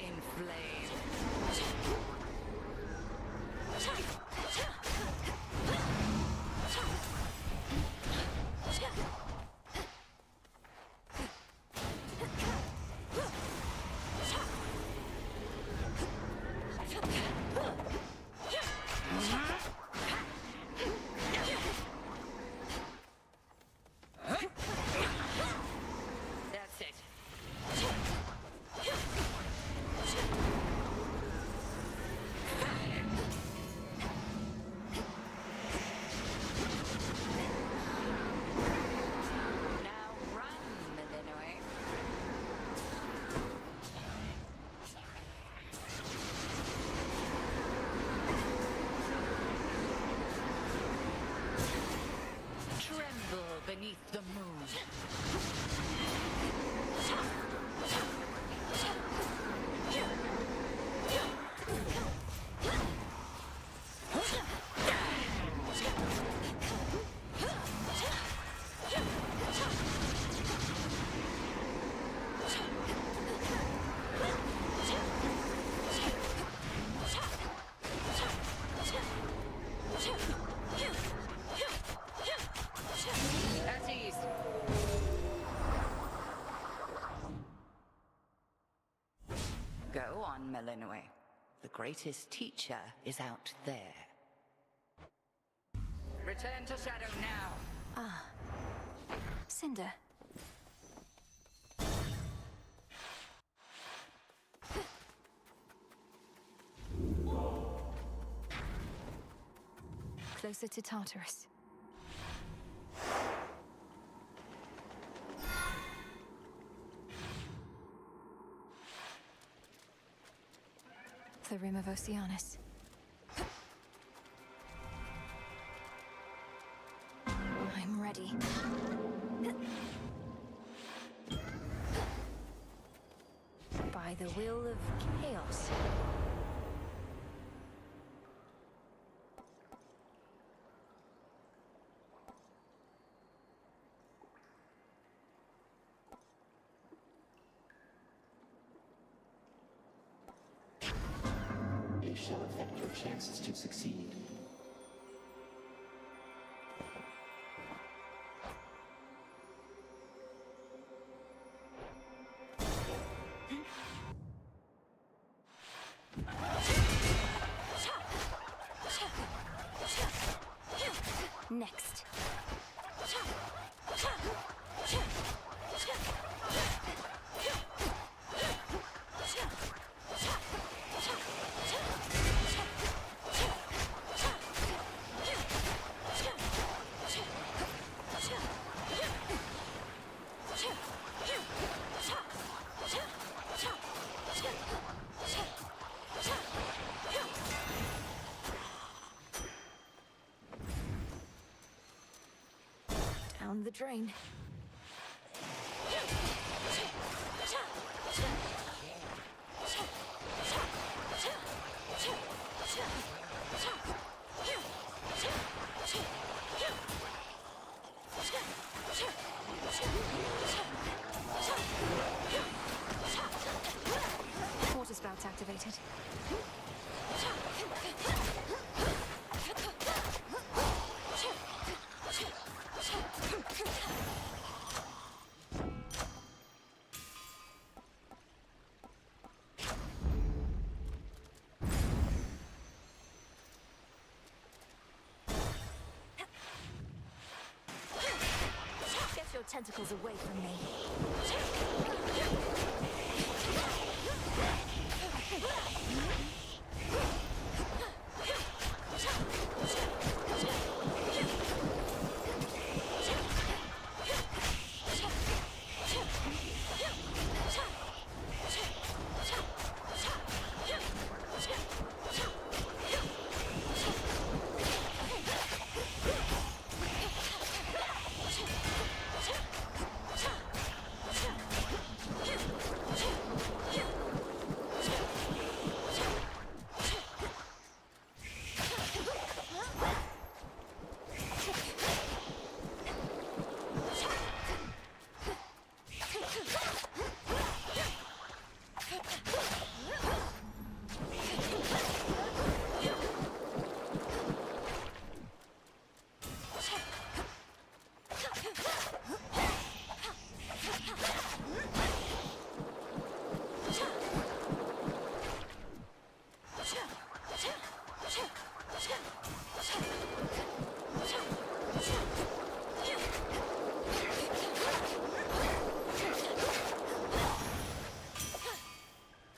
Go on, Melinoë. The greatest teacher is out there. Return to Shadow now! Ah. Cinder. Closer to Tartarus. The rim of Oceanus. I'm ready. By the will of chaos. This shall affect your chances to succeed. Next. Down the drain. Water spouts activated. Get your tentacles away from me.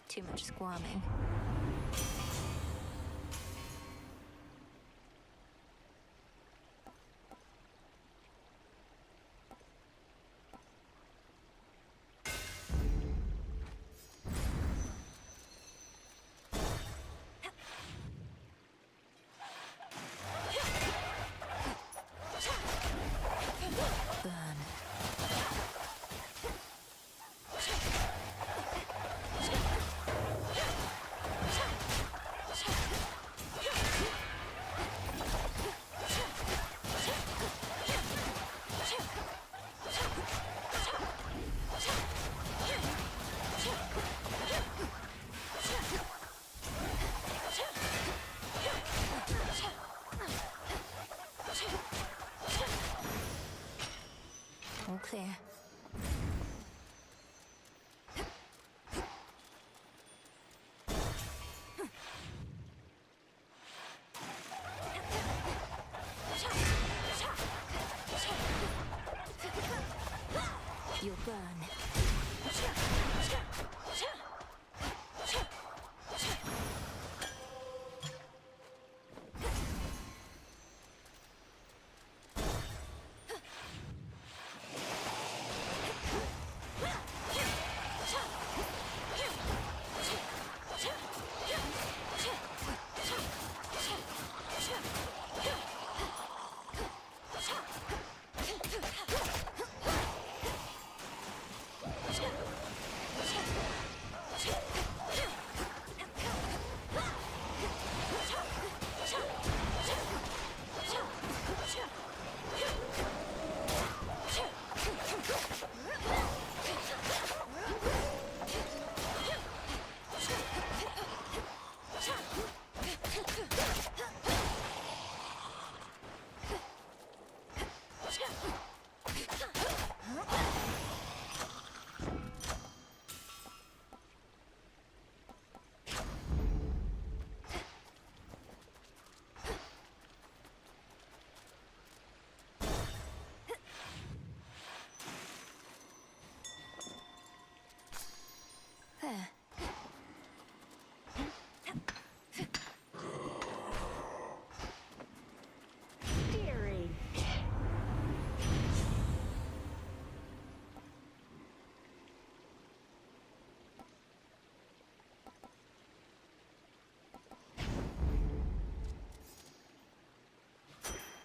Too much squirming.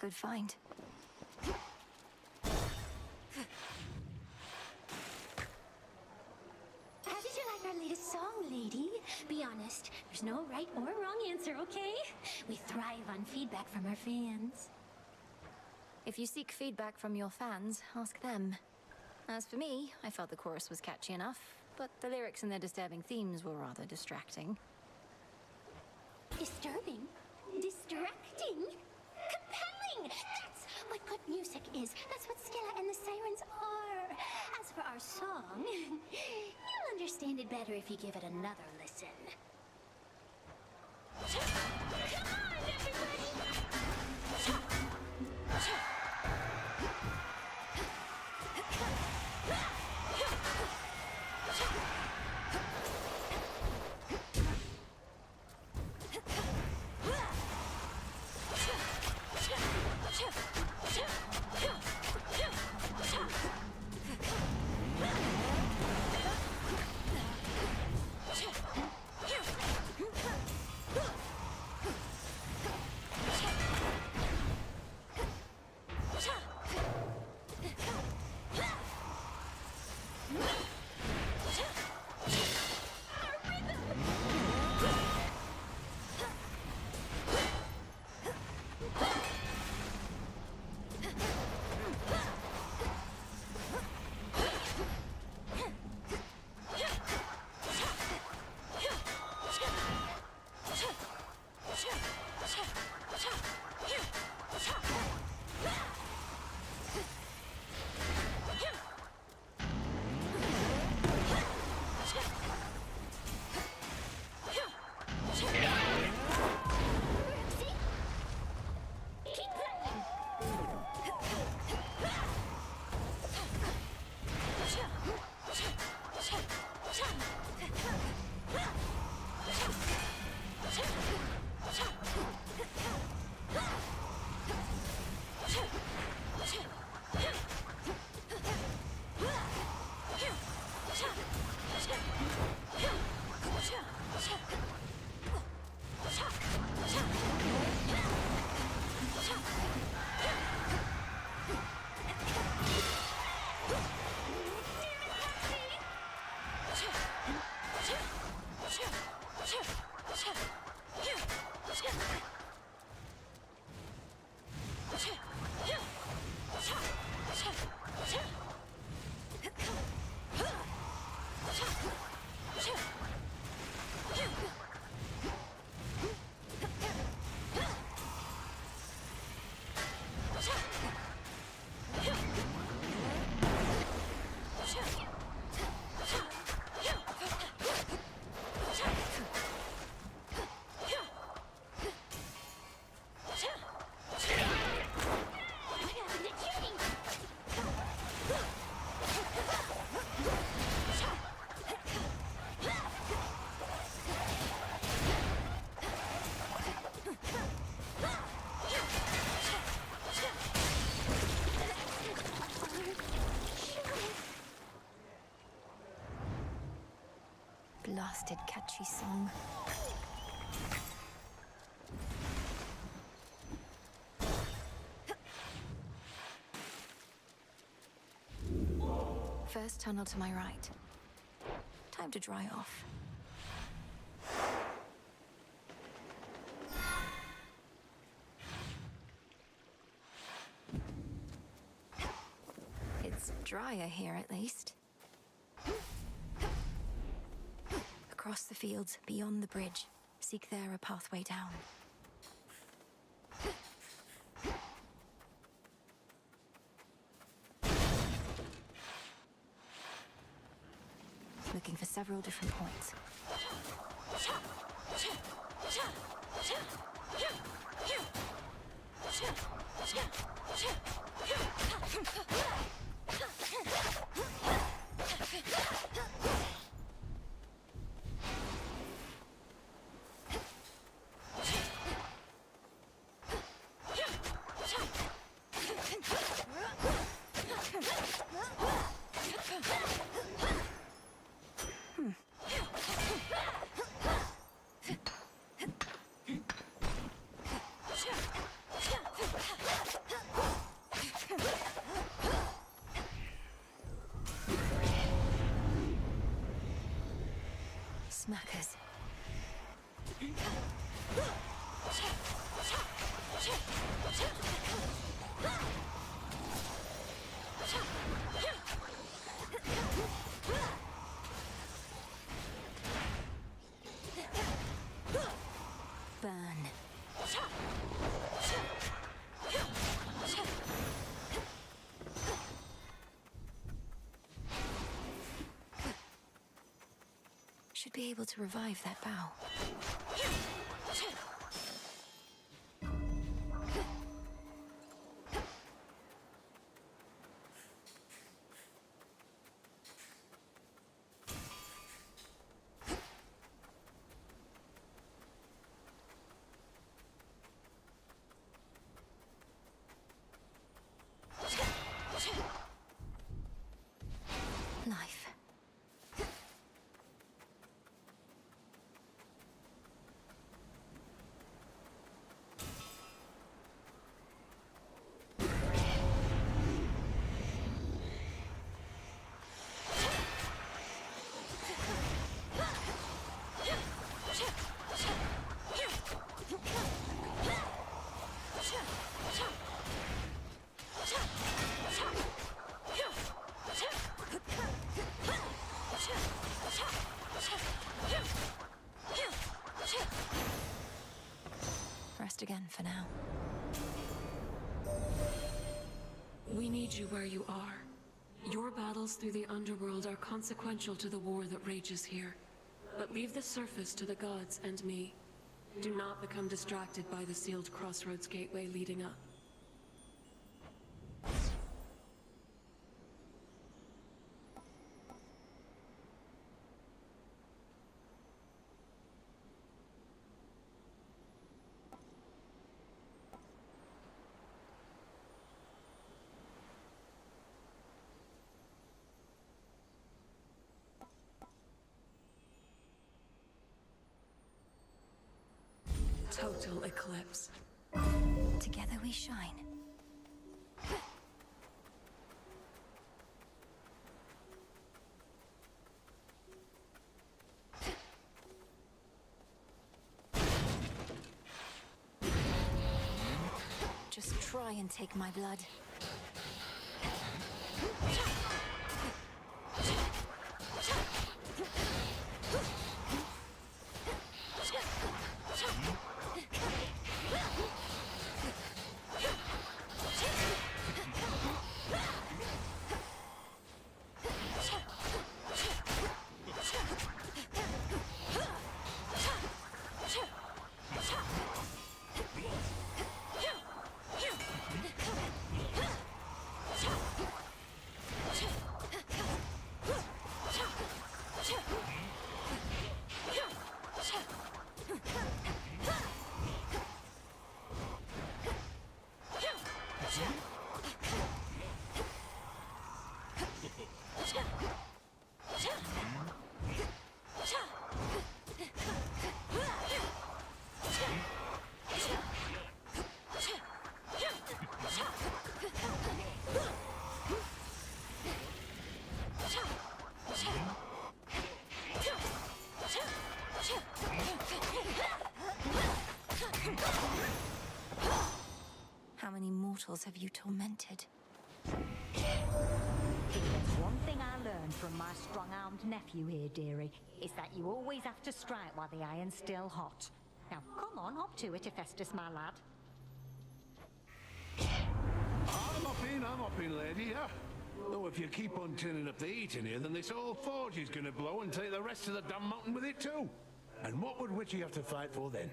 Good find. How did you like our latest song, lady? Be honest, there's no right or wrong answer, okay? We thrive on feedback from our fans. If you seek feedback from your fans, ask them. As for me, I felt the chorus was catchy enough, but the lyrics and their disturbing themes were rather distracting. Disturbing? Distracting? Compelling! That's what good music is. That's what Skilla and the Sirens are. As for our song, you'll understand it better if you give it another listen. Come on, everybody! Blasted catchy song. First tunnel to my right. Time to dry off. It's drier here, at least. Across the fields, beyond the bridge. Seek there a pathway down. Looking for several different points. Burn. Should be able to revive that bow. Life. Rest again for now. We need you where you are. Your battles through the Underworld are consequential to the war that rages here. But leave the surface to the gods and me. Do not become distracted by the sealed crossroads gateway leading up. Total eclipse. Together we shine. Just try and take my blood. How many mortals have you tormented? If there's one thing I learned from my strong-armed nephew here, dearie, is that you always have to strike while the iron's still hot. Now, come on, hop to it, Hephaestus, my lad. I'm up in, lady, yeah? Though if you keep on turning up the heat in here, then this whole forge is gonna blow and take the rest of the damn mountain with it too. And what would Witchy have to fight for then?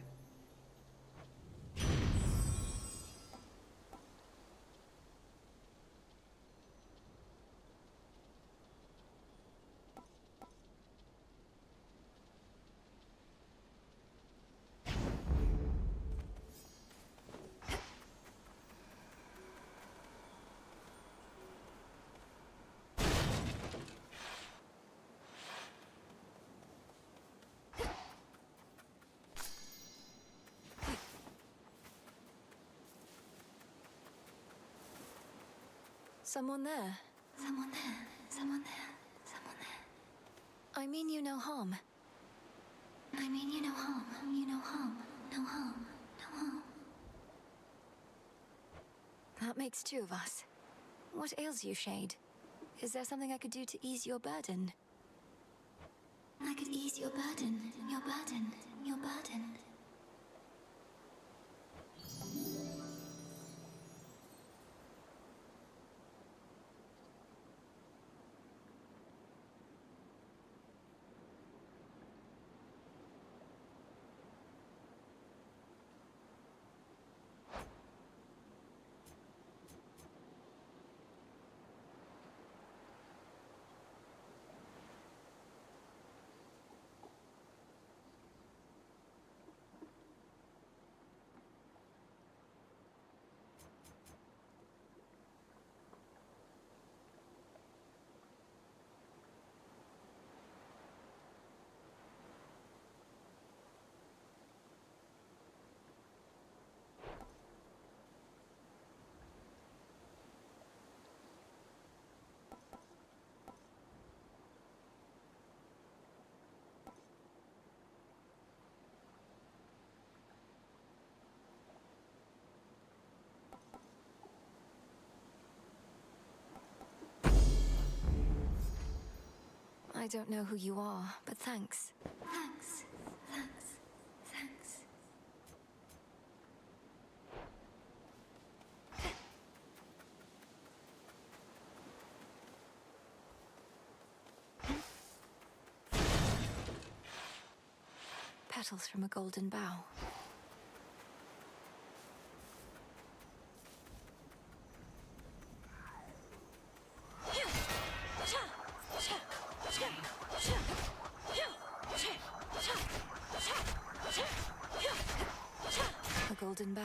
Someone there? Someone there. Someone there. Someone there. I mean you no harm. I mean you no harm. You no harm. No harm. No harm. That makes two of us. What ails you, Shade? Is there something I could do to ease your burden? I could ease your burden, your burden, your burden. I don't know who you are, but thanks. Thanks. Thanks. Thanks. Petals from a golden bough. A golden bough.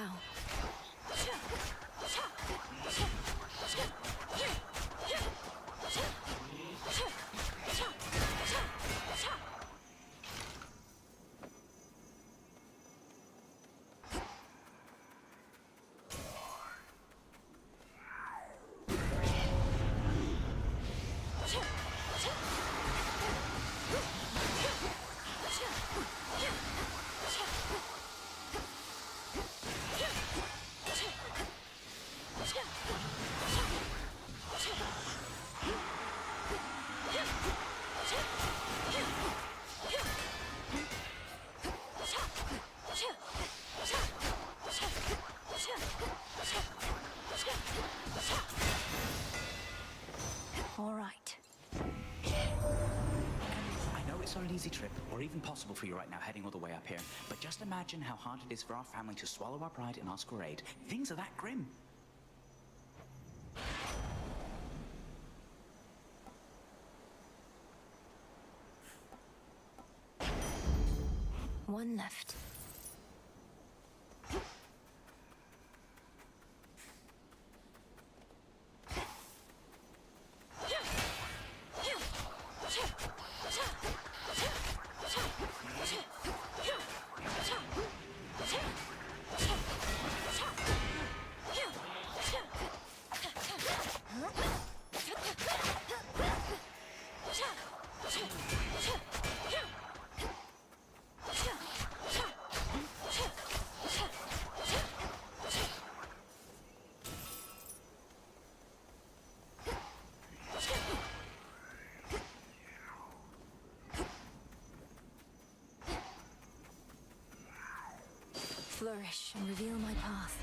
All right. I know it's not an easy trip, or even possible for you right now heading all the way up here, but just imagine how hard it is for our family to swallow our pride and ask for aid. Things are that grim. One left. Flourish and reveal my path.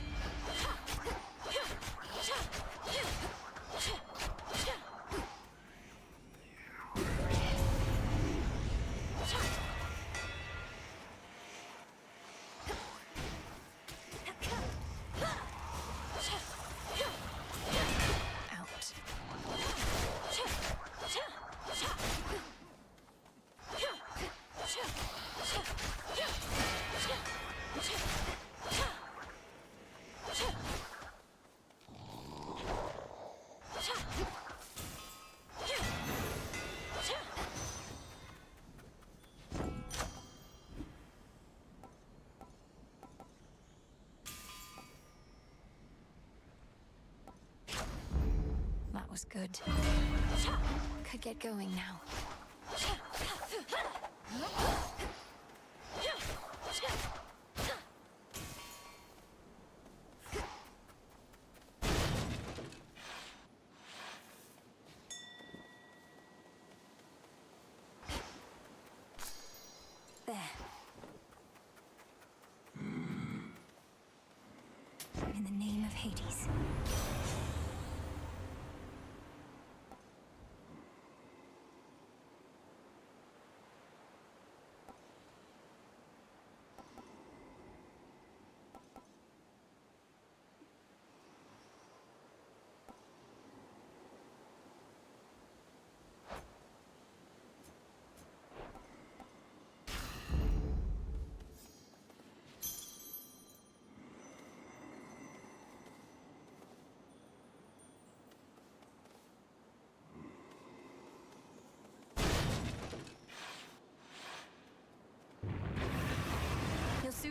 That was good. Could get going now.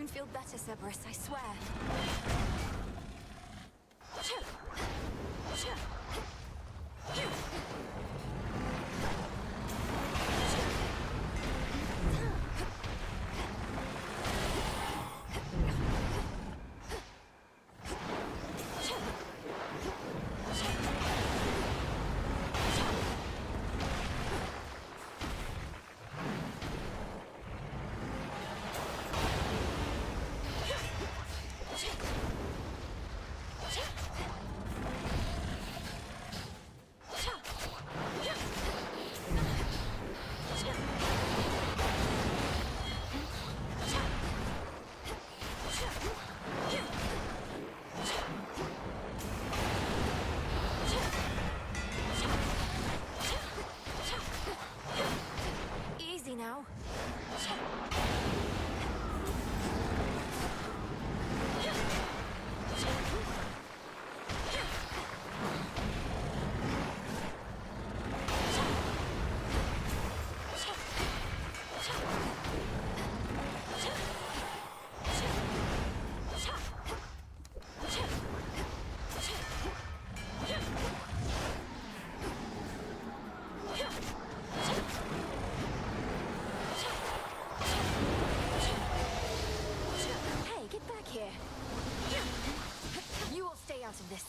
soon feel better, Zagreus, I swear. Easy now. Hey, get back here. You will stay out of this.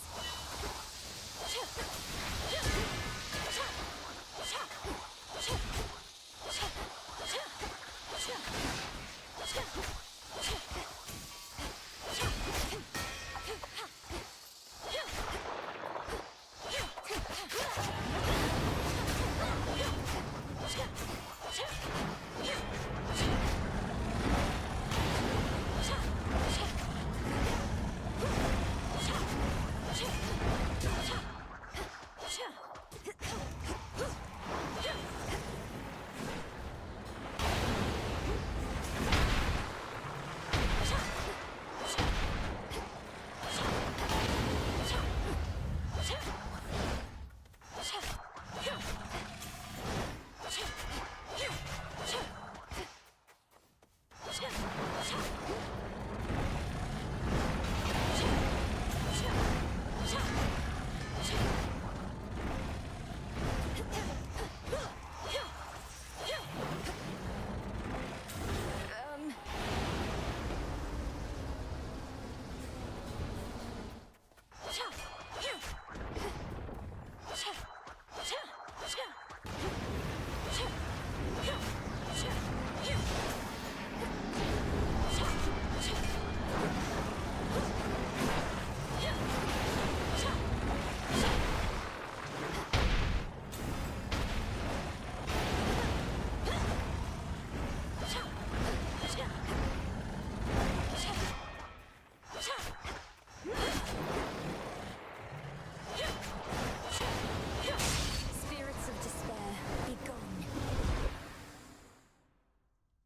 Spirits of despair, be gone.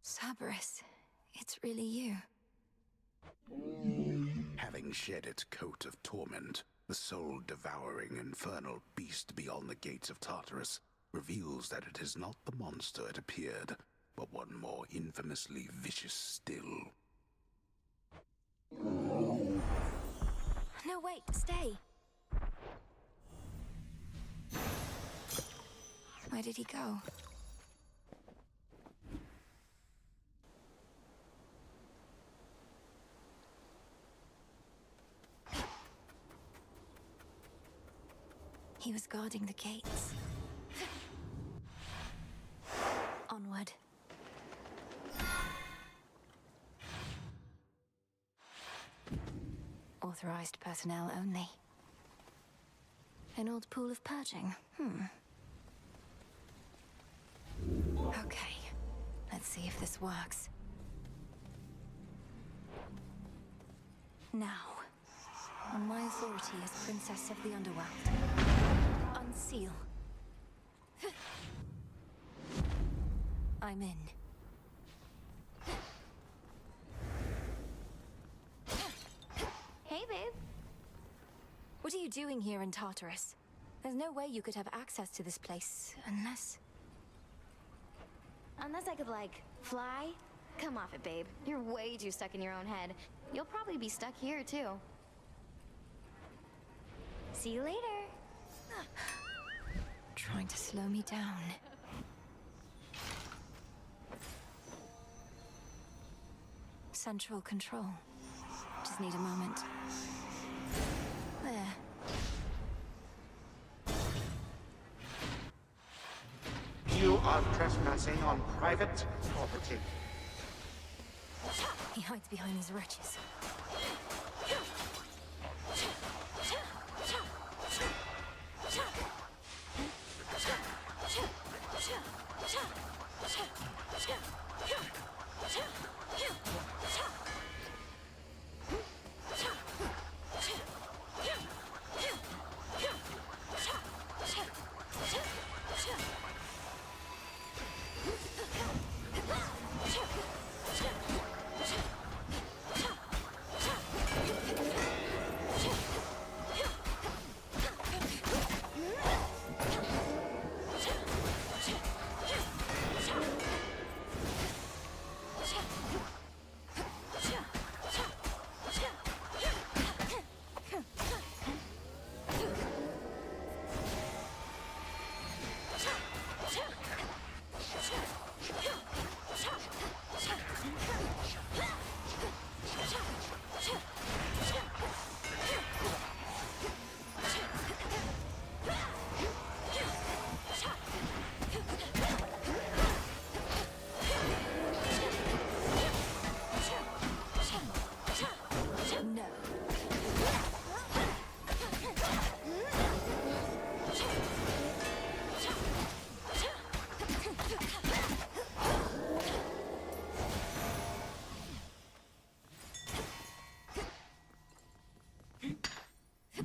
Zagreus, it's really you. Having shed its coat of torment, the soul-devouring infernal beast beyond the gates of Tartarus reveals that it is not the monster it appeared, but one more infamously vicious still. No, wait, stay. Where did he go? He was guarding the gates. Onward. Authorized personnel only. An old pool of purging. Okay. Let's see if this works. Now, on my authority as Princess of the Underworld, unseal. I'm in. Hey, babe. What are you doing here in Tartarus? There's no way you could have access to this place, unless... Unless I could, like, fly Come off it, babe. You're way too stuck in your own head. You'll probably be stuck here, too. See you later. Trying to slow me down. Central control. Just need a moment. There. You are trespassing on private property. He hides behind these wretches.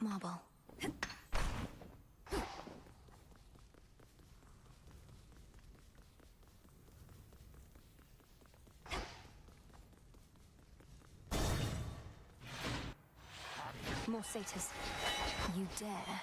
Marble. More satyrs. You dare.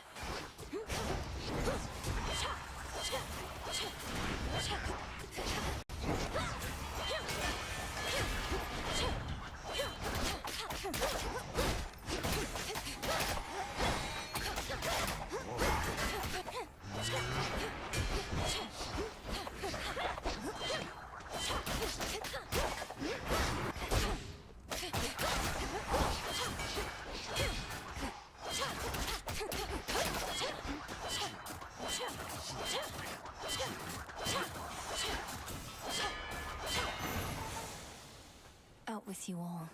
Out with you all.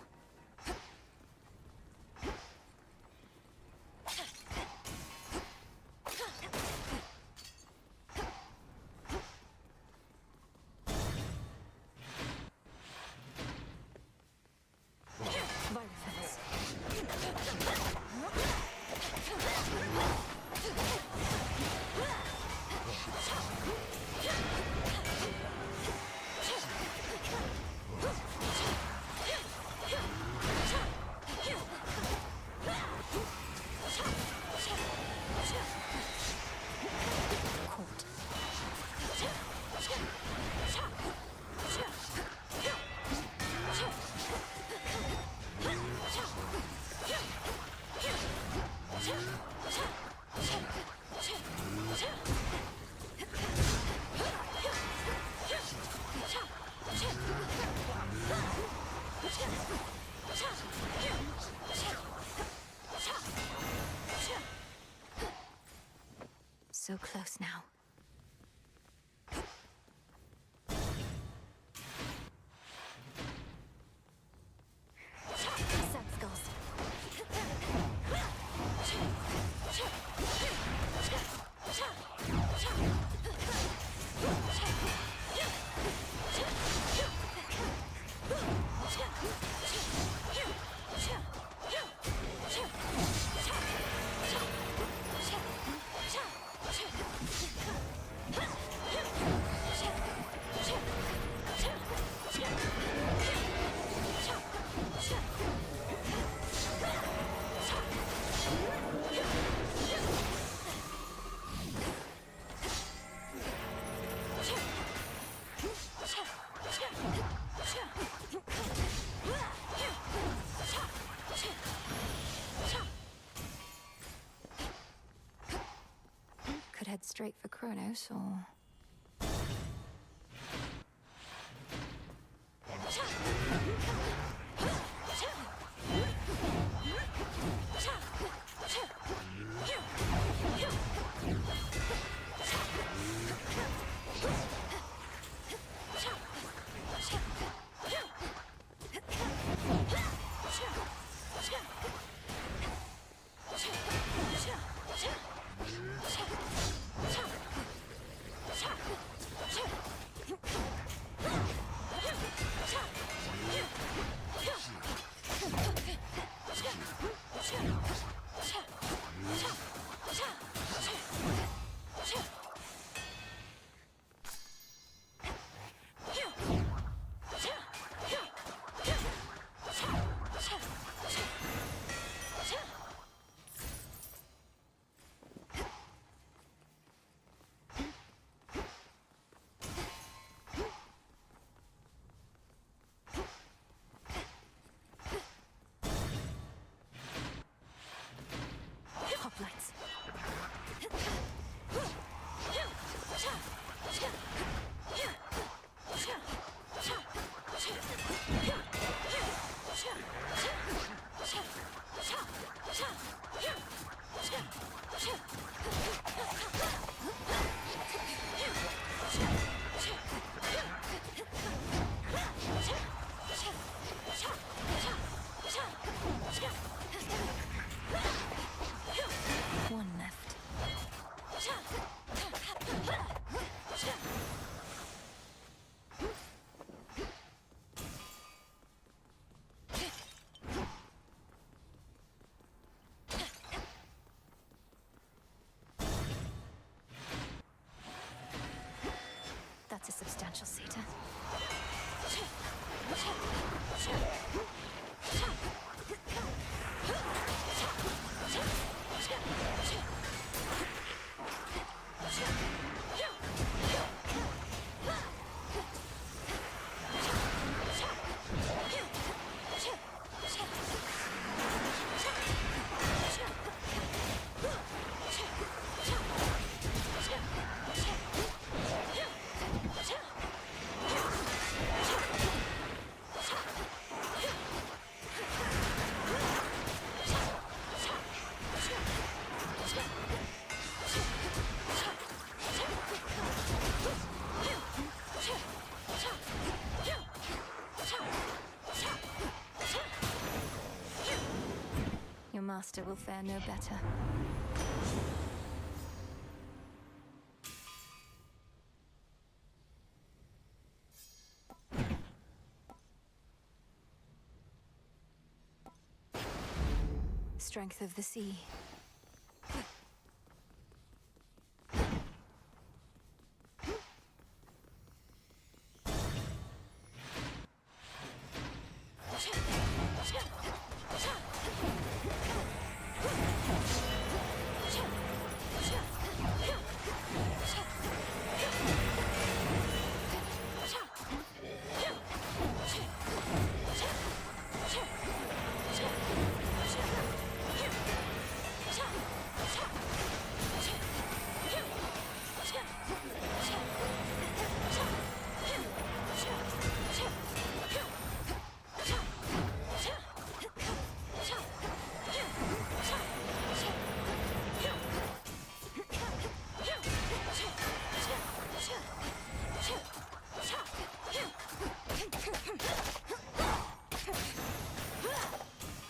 So close now. straight for Kronos, or... Hoplites. One left. That's a substantial Satan. Your master will fare no better. Strength of the sea.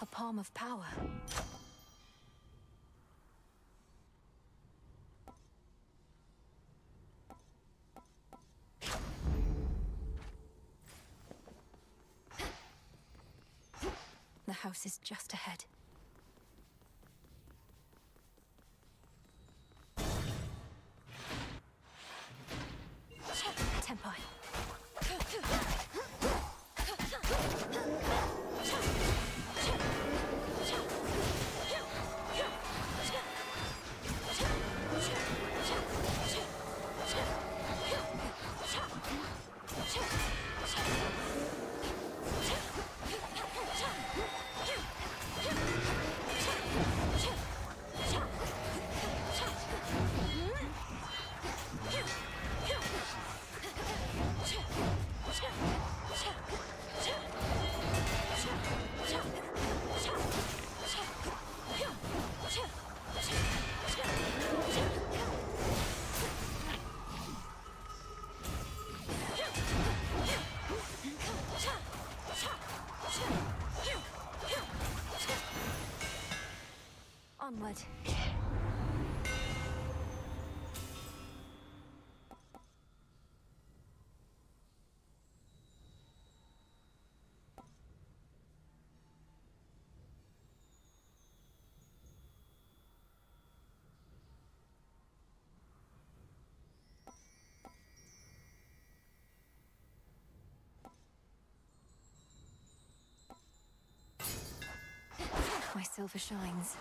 A palm of power. The house is just ahead. Tempi. blood. My silver shines.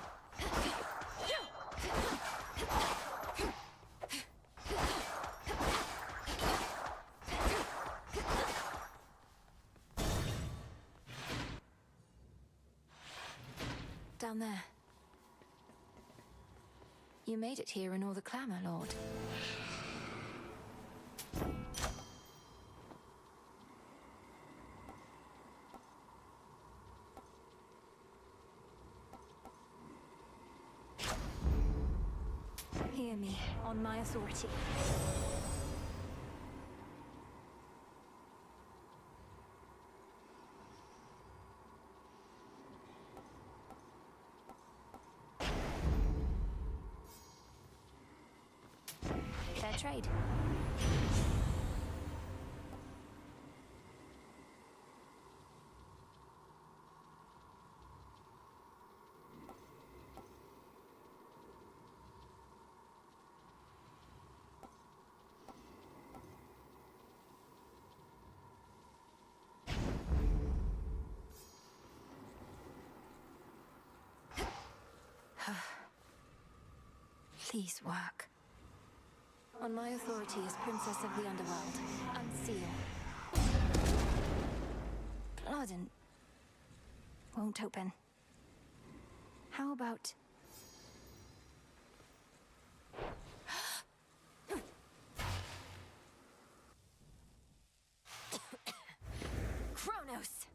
Down there. You made it here in all the clamor, Lord. Hear me, on my authority. Fair trade. Please work. On my authority as Princess of the Underworld, unseal. Blood and... won't open. How about... Kronos!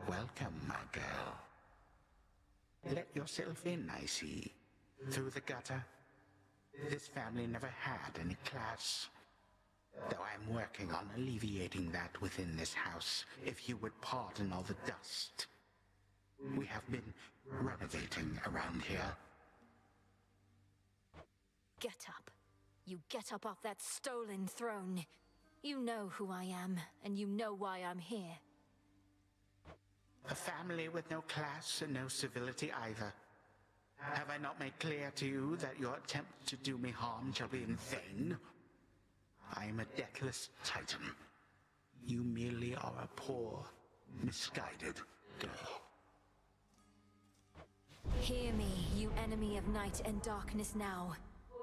Welcome, my girl. Let yourself in, I see. Through the gutter. This family never had any class. Though I'm working on alleviating that within this house, if you would pardon all the dust. We have been renovating around here. Get up. You get up off that stolen throne. You know who I am, and you know why I'm here. A family with no class and no civility either. Have I not made clear to you that your attempt to do me harm shall be in vain? I am a deathless titan. You merely are a poor, misguided girl. Hear me, you enemy of night and darkness now.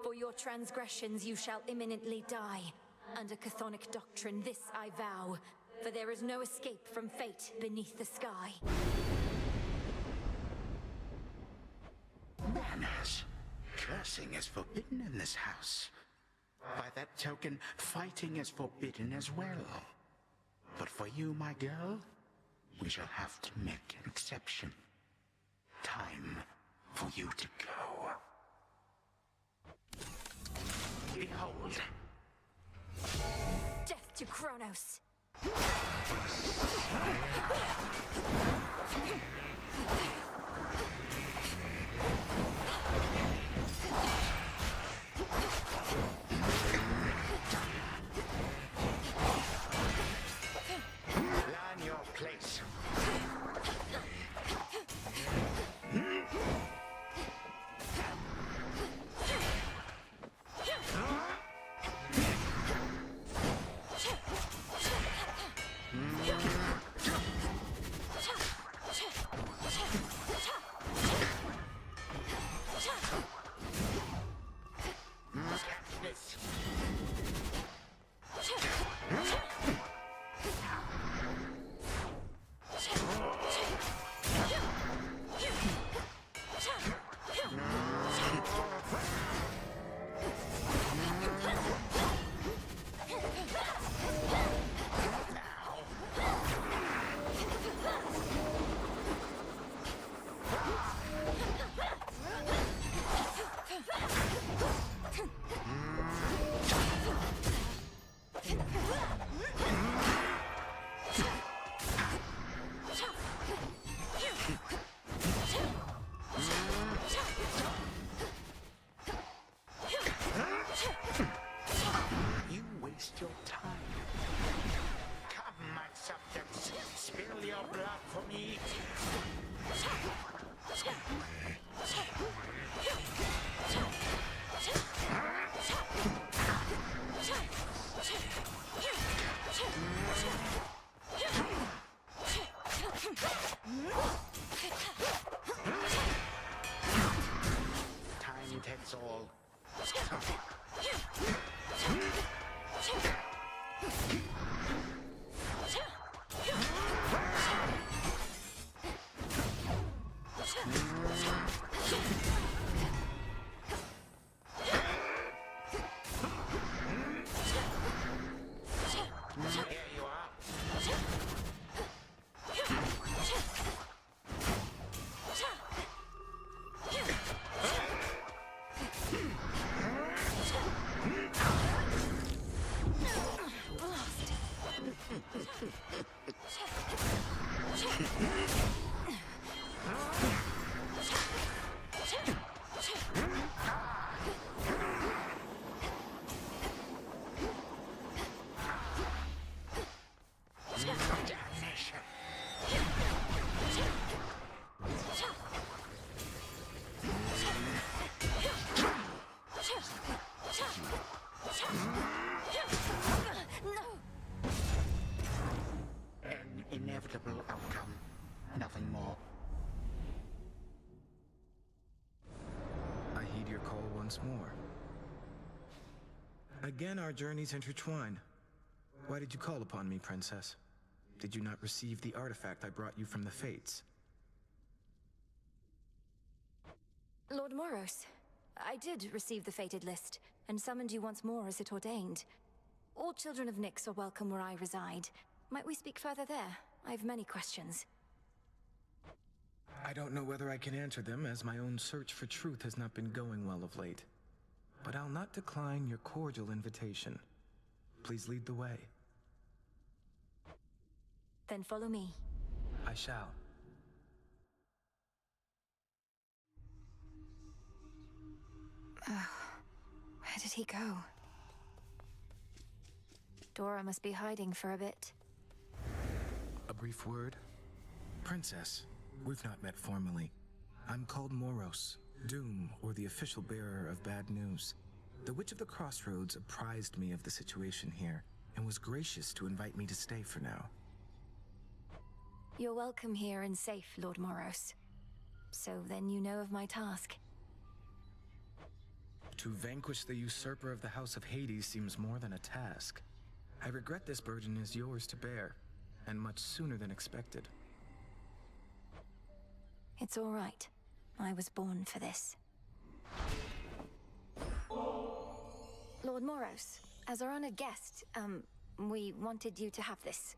For your transgressions you shall imminently die. Under chthonic doctrine this I vow. For there is no escape from fate beneath the sky. Manners. Cursing is forbidden in this house. By that token, fighting is forbidden as well. But for you, my girl, we shall have to make an exception. Time for you to go. Behold. Death to Kronos! Learn your place. An inevitable outcome. Nothing more. I heed your call once more. Again, our journeys intertwine. Why did you call upon me, Princess? Did you not receive the artifact I brought you from the Fates? Lord Moros, I did receive the fated list, and summoned you once more as it ordained. All children of Nyx are welcome where I reside. Might we speak further there? I have many questions. I don't know whether I can answer them, as my own search for truth has not been going well of late. But I'll not decline your cordial invitation. Please lead the way. Then follow me. I shall. Oh, where did he go? Dora must be hiding for a bit. A brief word? Princess, we've not met formally. I'm called Moros, Doom, or the official bearer of bad news. The Witch of the Crossroads apprised me of the situation here, and was gracious to invite me to stay for now. You're welcome here and safe, Lord Moros. So then you know of my task. To vanquish the usurper of the House of Hades seems more than a task. I regret this burden is yours to bear, and much sooner than expected. It's all right. I was born for this. Lord Moros, as our honored guest, we wanted you to have this,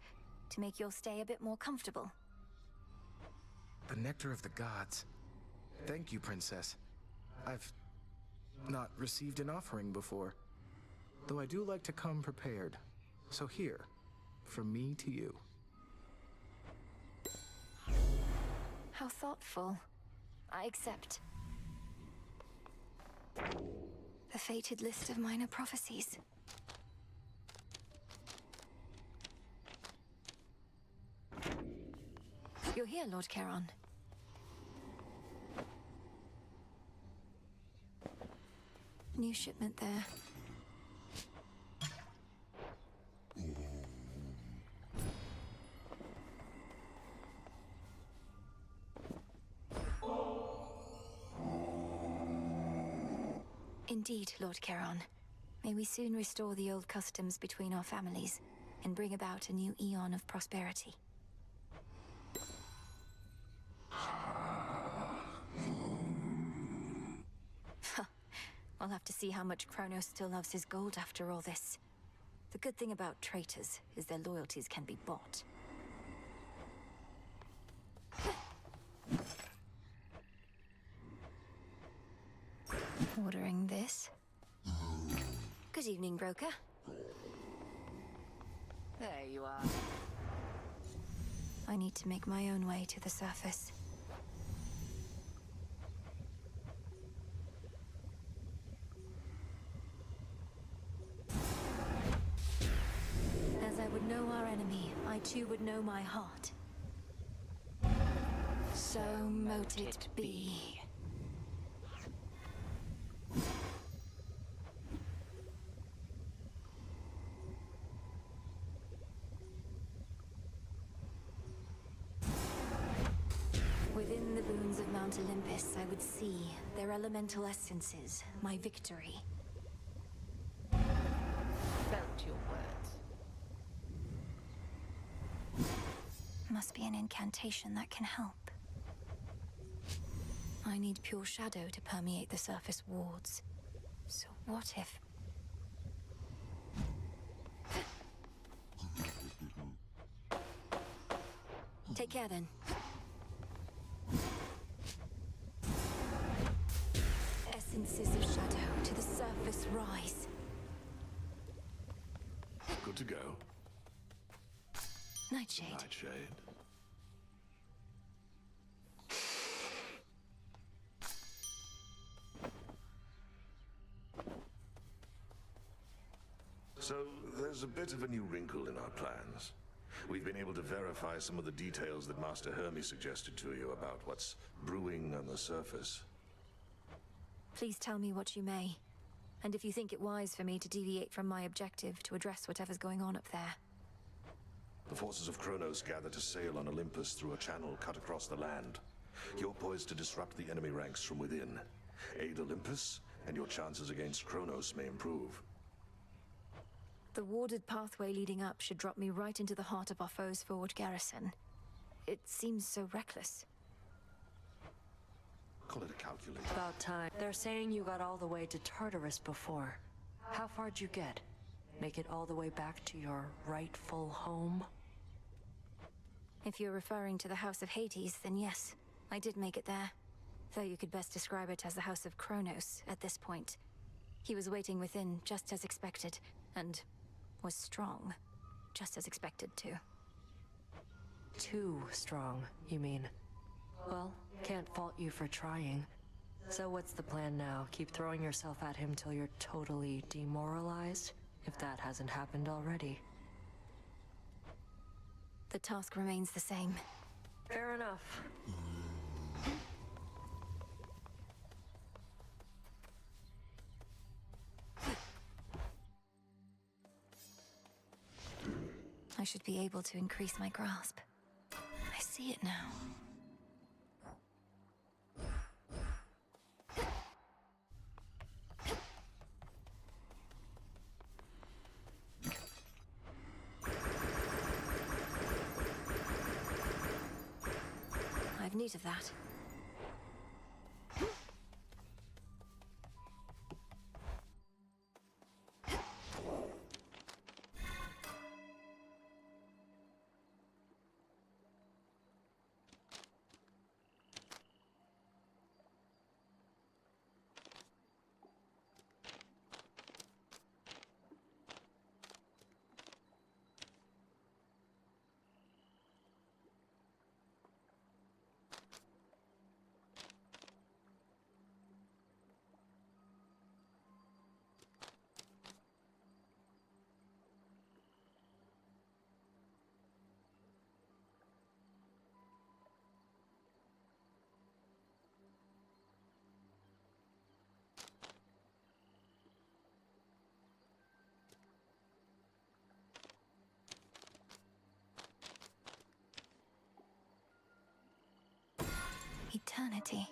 to make your stay a bit more comfortable. The nectar of the gods. Thank you, Princess. I've not received an offering before, though I do like to come prepared. So here, from me to you. How thoughtful. I accept. The fated list of minor prophecies. You're here, Lord Charon. New shipment there. Indeed, Lord Charon. May we soon restore the old customs between our families, and bring about a new eon of prosperity. I'll have to see how much Kronos still loves his gold after all this. The good thing about traitors is their loyalties can be bought. Ordering this. Good evening, broker. There you are. I need to make my own way to the surface. As I would know our enemy, I too would know my heart. So mote it be. Within the boons of Mount Olympus, I would see their elemental essences, my victory. Felt your words. Must be an incantation that can help. I need pure shadow to permeate the surface wards. So what if... Take care then. Essences of shadow to the surface rise. Good to go. Nightshade. Nightshade. So, there's a bit of a new wrinkle in our plans. We've been able to verify some of the details that Master Hermes suggested to you about what's brewing on the surface. Please tell me what you may. And if you think it wise for me to deviate from my objective to address whatever's going on up there. The forces of Kronos gather to sail on Olympus through a channel cut across the land. You're poised to disrupt the enemy ranks from within. Aid Olympus, and your chances against Kronos may improve. The warded pathway leading up should drop me right into the heart of our foe's forward garrison. It seems so reckless. Call it a calculator. About time. They're saying you got all the way to Tartarus before. How far'd you get? Make it all the way back to your rightful home? If you're referring to the House of Hades, then yes, I did make it there. Though you could best describe it as the House of Kronos at this point. He was waiting within, just as expected, and was strong, just as expected too. Too strong, you mean? Well, can't fault you for trying. So what's the plan now? Keep throwing yourself at him till you're totally demoralized? If that hasn't happened already. The task remains the same. Fair enough. I should be able to increase my grasp. I see it now. I've need of that. Eternity.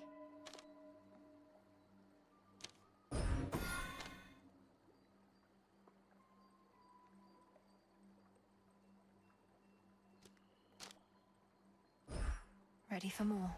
Ready for more.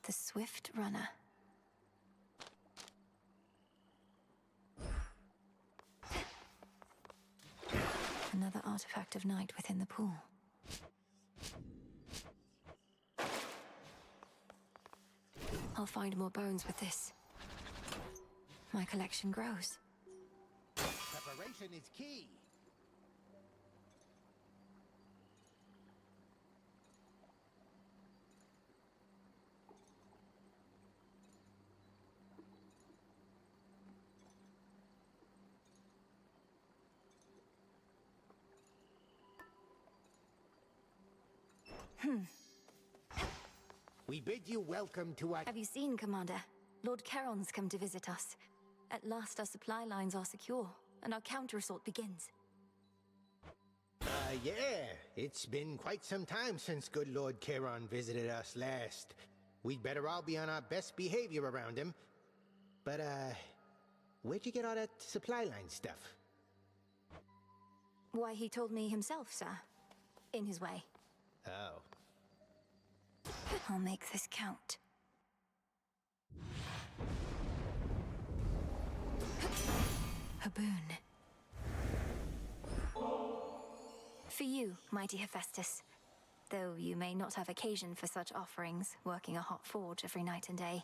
The Swift Runner. Another artifact of night within the pool. I'll find more bones with this. My collection grows. Preparation is key. We bid you welcome to our... Have you seen, Commander? Lord Charon's come to visit us. At last our supply lines are secure, and our counter-assault begins. Yeah. It's been quite some time since good Lord Charon visited us last. we'd better all be on our best behavior around him. But, where'd you get all that supply line stuff? Why, he told me himself, sir. In his way. Oh. I'll make this count. A boon. For you, mighty Hephaestus. Though you may not have occasion for such offerings, working a hot forge every night and day.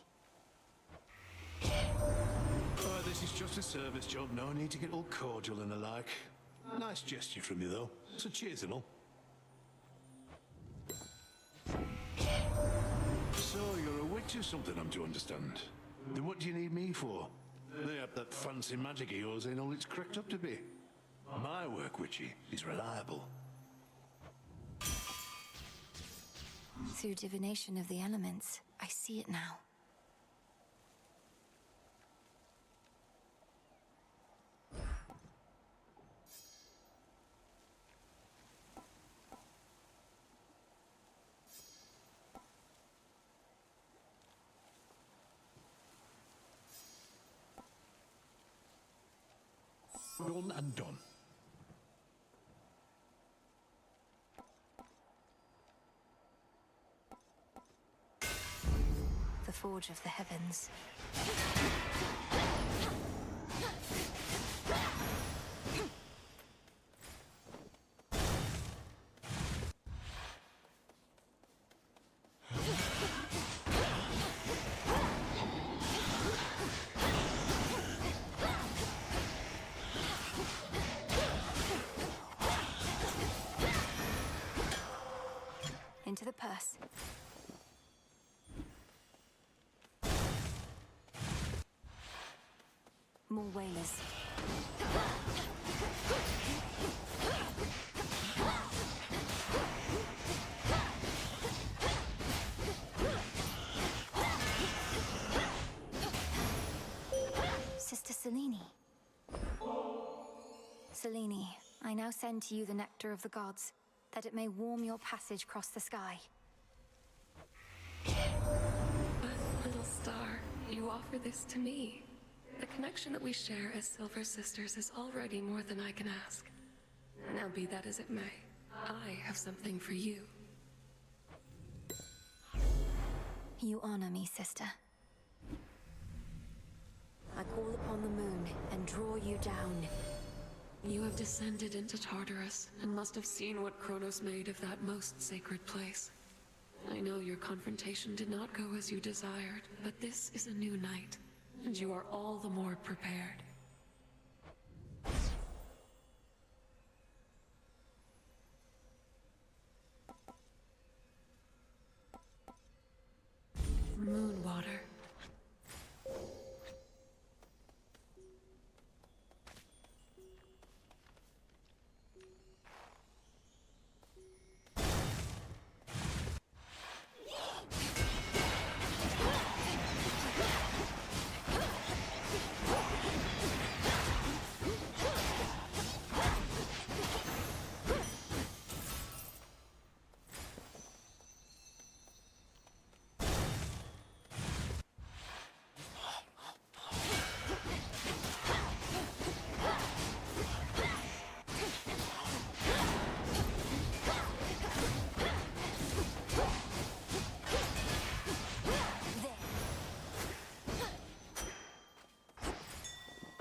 Oh, this is just a service job, no need to get all cordial and the like. Nice gesture from you, though. So cheers and all. So, you're a witch or something, I'm to understand. Then what do you need me for? They up that fancy magic of yours ain't all it's cracked up to be. My work, witchy, is reliable. Through divination of the elements, I see it now. Done and done. The forge of the heavens. Into the purse. More whalers. Sister Selene. Selene, I now send to you the nectar of the gods, that it may warm your passage across the sky. But, little star, you offer this to me. The connection that we share as Silver Sisters is already more than I can ask. Now be that as it may, I have something for you. You honor me, sister. I call upon the moon and draw you down. You have descended into Tartarus and must have seen what Kronos made of that most sacred place. I know your confrontation did not go as you desired, but this is a new night, and you are all the more prepared. Moonwater.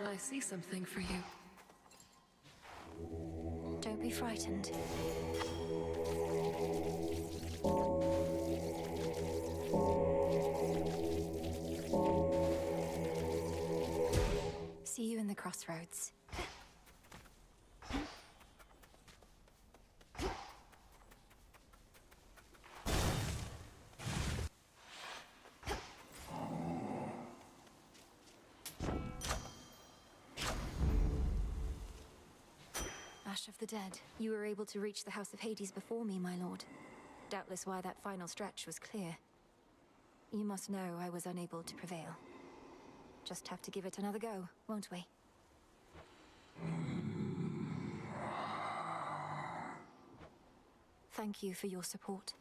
I see something for you. Don't be frightened. See you in the crossroads. Ash of the dead, you were able to reach the House of Hades before me, my lord. Doubtless why that final stretch was clear. You must know I was unable to prevail. Just have to give it another go, won't we? Thank you for your support.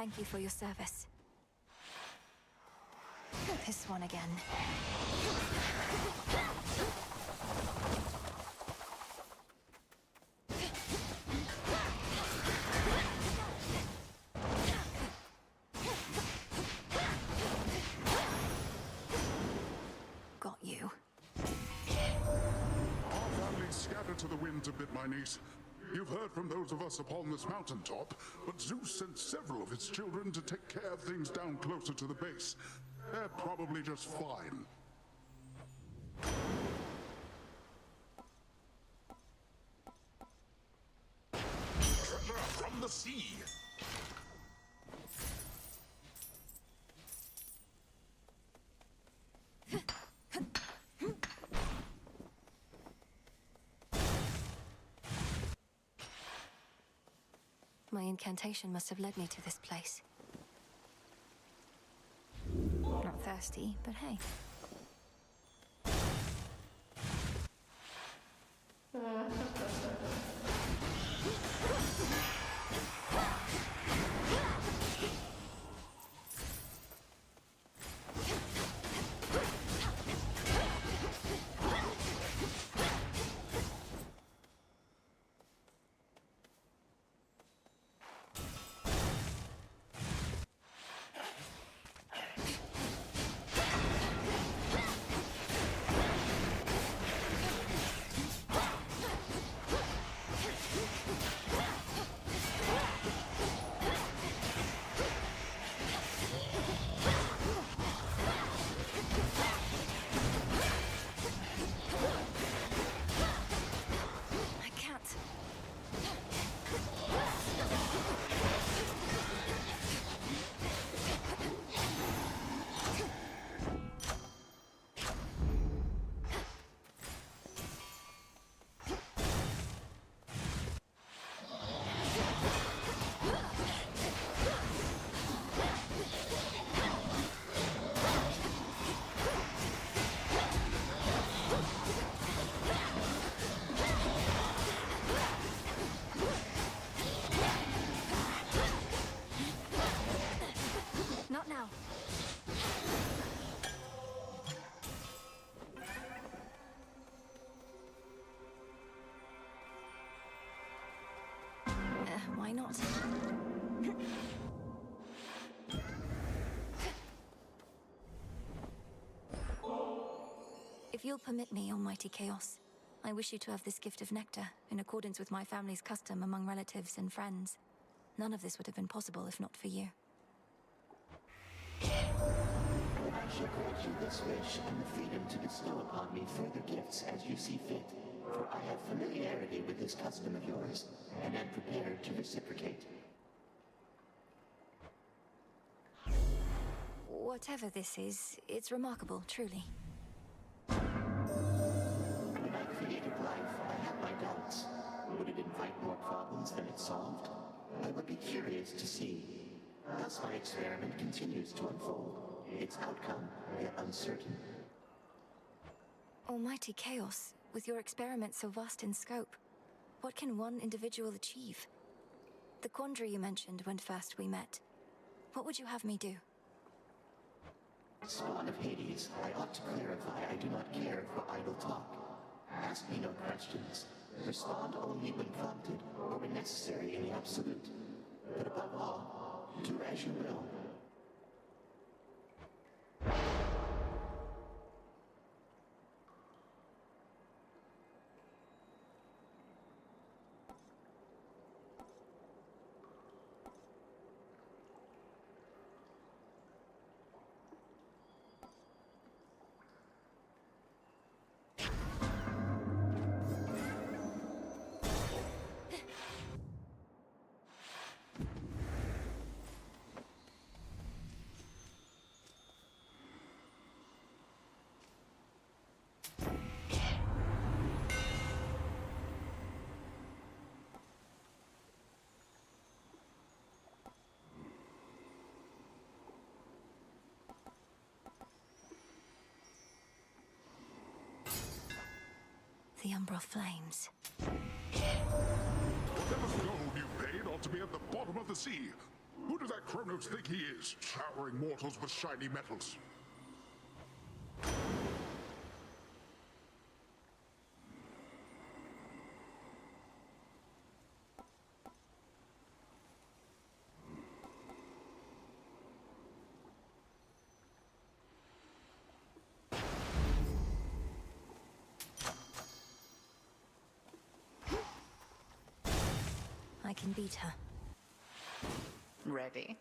Thank you for your service. This one again. Got you. Our families scattered to the winds a bit, my niece. You've heard from those of us upon this mountaintop, but Zeus sent several of his children to take care of things down closer to the base. They're probably just fine. Treasure from the sea! My incantation must have led me to this place. Not thirsty, but hey. Not now. Why not? If you'll permit me, Almighty Chaos, I wish you to have this gift of nectar, in accordance with my family's custom among relatives and friends. None of this would have been possible if not for you. I shall grant you this wish and the freedom to bestow upon me further gifts as you see fit, for I have familiarity with this custom of yours, and am prepared to reciprocate. Whatever this is, it's remarkable, truly. When I created life, I had my doubts. Would it invite more problems than it solved? I would be curious to see. Thus my experiment continues to unfold, its outcome yet uncertain. Almighty Chaos, with your experiment so vast in scope, what can one individual achieve? The quandary you mentioned when first we met. What would you have me do? Spawn of Hades, I ought to clarify I do not care for idle talk. Ask me no questions. Respond only when prompted, or when necessary in the absolute. But above all, do as you will. The Umbral Flames. Whatever gold you paid ought to be at the bottom of the sea. Who does that Kronos think he is, showering mortals with shiny metals? I can beat her. Ready?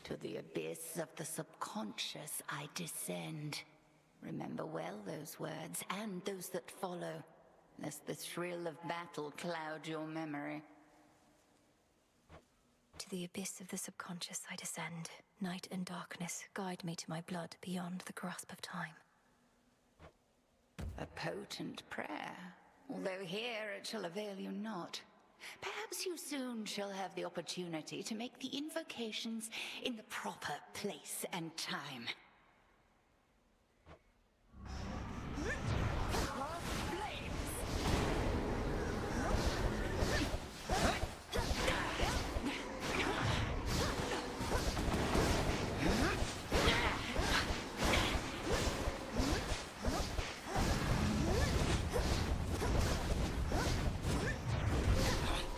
To the abyss of the subconscious I descend. Remember well those words, and those that follow, lest the thrill of battle cloud your memory. To the abyss of the subconscious I descend. Night and darkness guide me to my blood beyond the grasp of time. A potent prayer, although here it shall avail you not. Perhaps you soon shall have the opportunity to make the invocations in the proper place and time.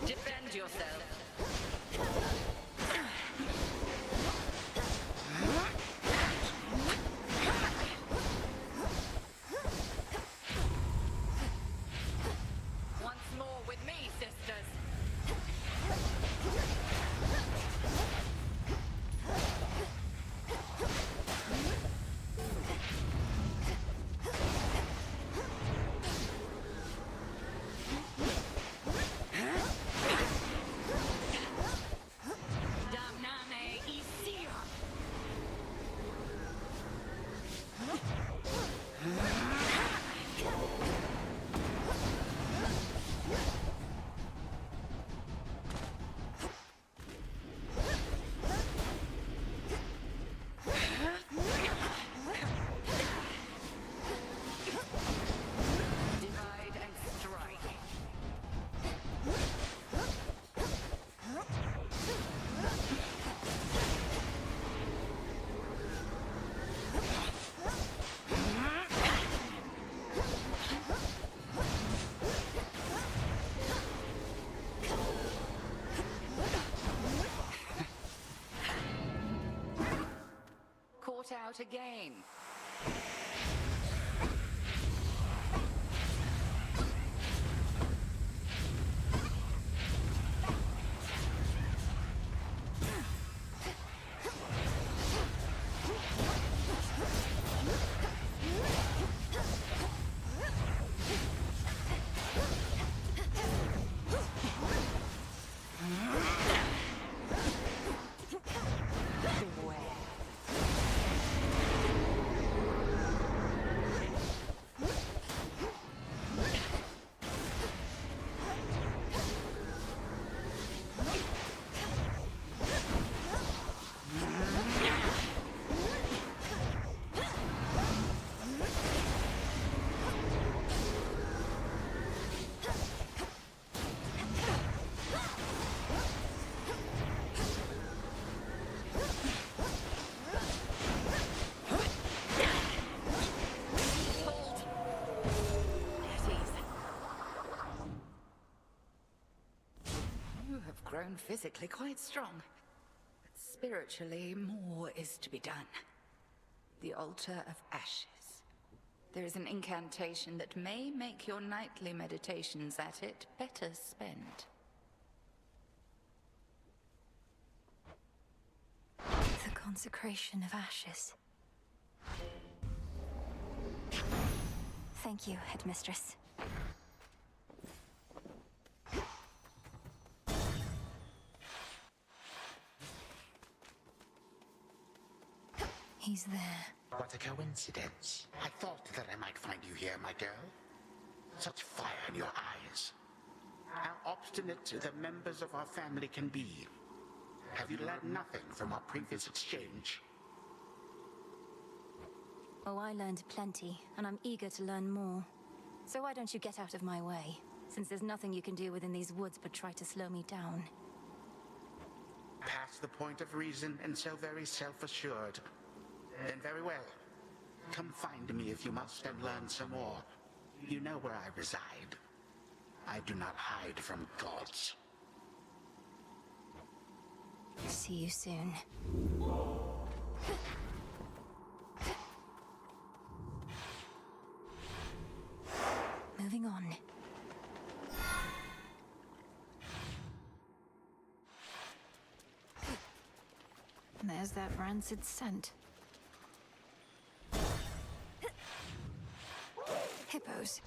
Defend yourself. Once more with me, sisters. Damname Isia. Divide and strike. Caught out again. You have grown physically quite strong, but spiritually more is to be done. The altar of ashes. There is an incantation that may make your nightly meditations at it better spent. The consecration of ashes. Thank you, Headmistress. He's there. What a coincidence. I thought that I might find you here, my girl. Such fire in your eyes. How obstinate the members of our family can be. Have you learned nothing from our previous exchange? Oh, I learned plenty, and I'm eager to learn more. So why don't you get out of my way? Since there's nothing you can do within these woods but try to slow me down. Past the point of reason and so very self-assured. Then very well. Come find me if you must and learn some more. You know where I reside. I do not hide from gods. See you soon. Moving on. There's that rancid scent. Hippos.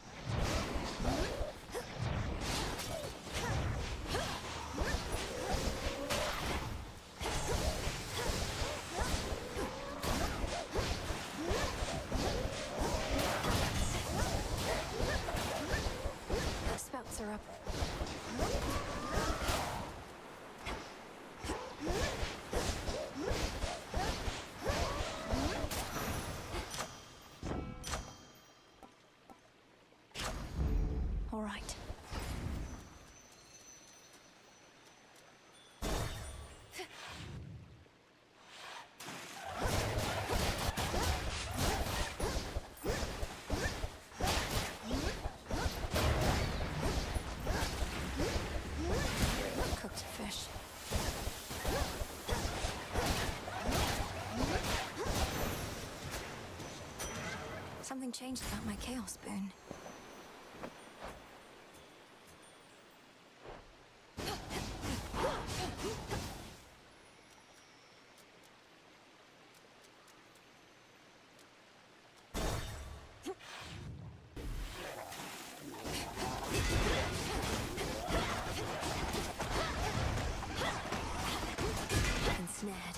The spouts are up. All right. Cooked fish. Something changed about my chaos boon. Ensnared.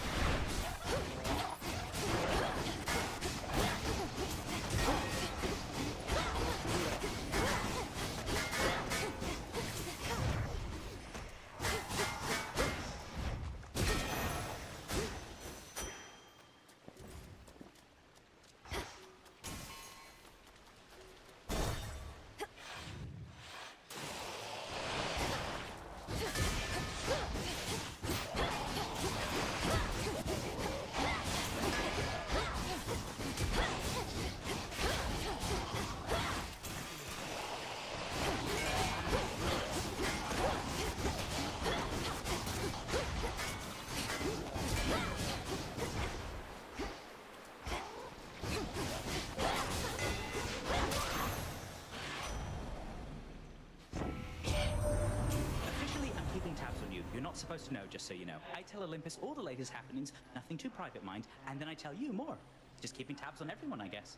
You're not supposed to know, just so you know. I tell Olympus all the latest happenings, nothing too private, mind, and then I tell you more. Just keeping tabs on everyone, I guess.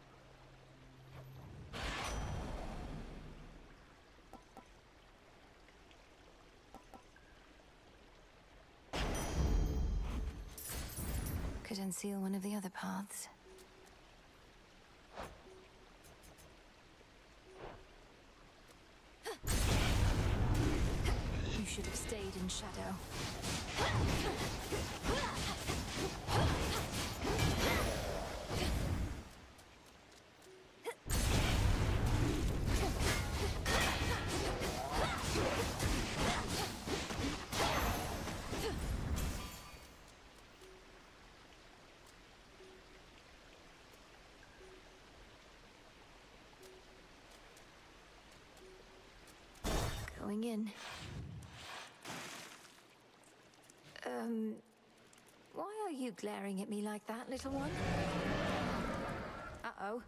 Could unseal one of the other paths. You should have stayed in shadow. Going in. Why are you glaring at me like that, little one? Uh-oh.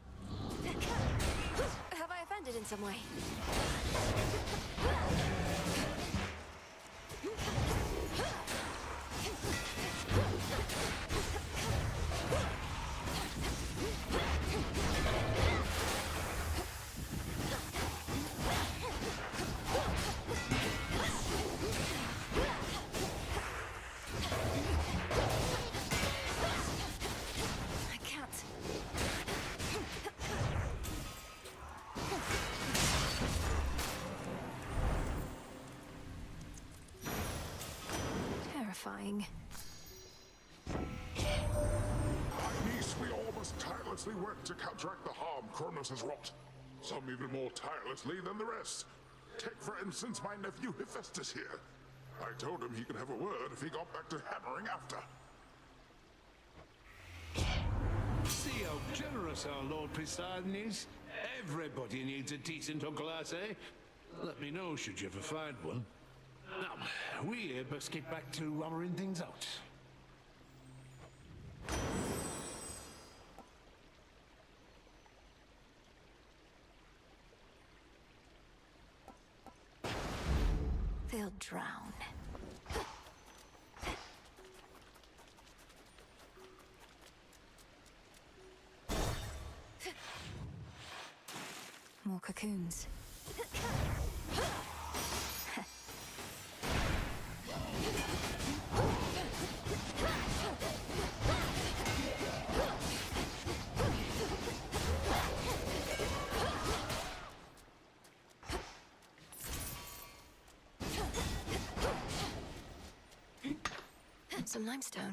Have I offended in some way? Terrifying. My niece, we all must tirelessly work to counteract the harm Kronos has wrought. Some even more tirelessly than the rest. Take, for instance, my nephew Hephaestus here. I told him he could have a word if he got back to hammering after. See how generous our Lord Poseidon is? Everybody needs a decent Uncle Ass, eh? Let me know should you ever find one. Now, we best get back to hammering things out. They'll drown. More cocoons. Some limestone.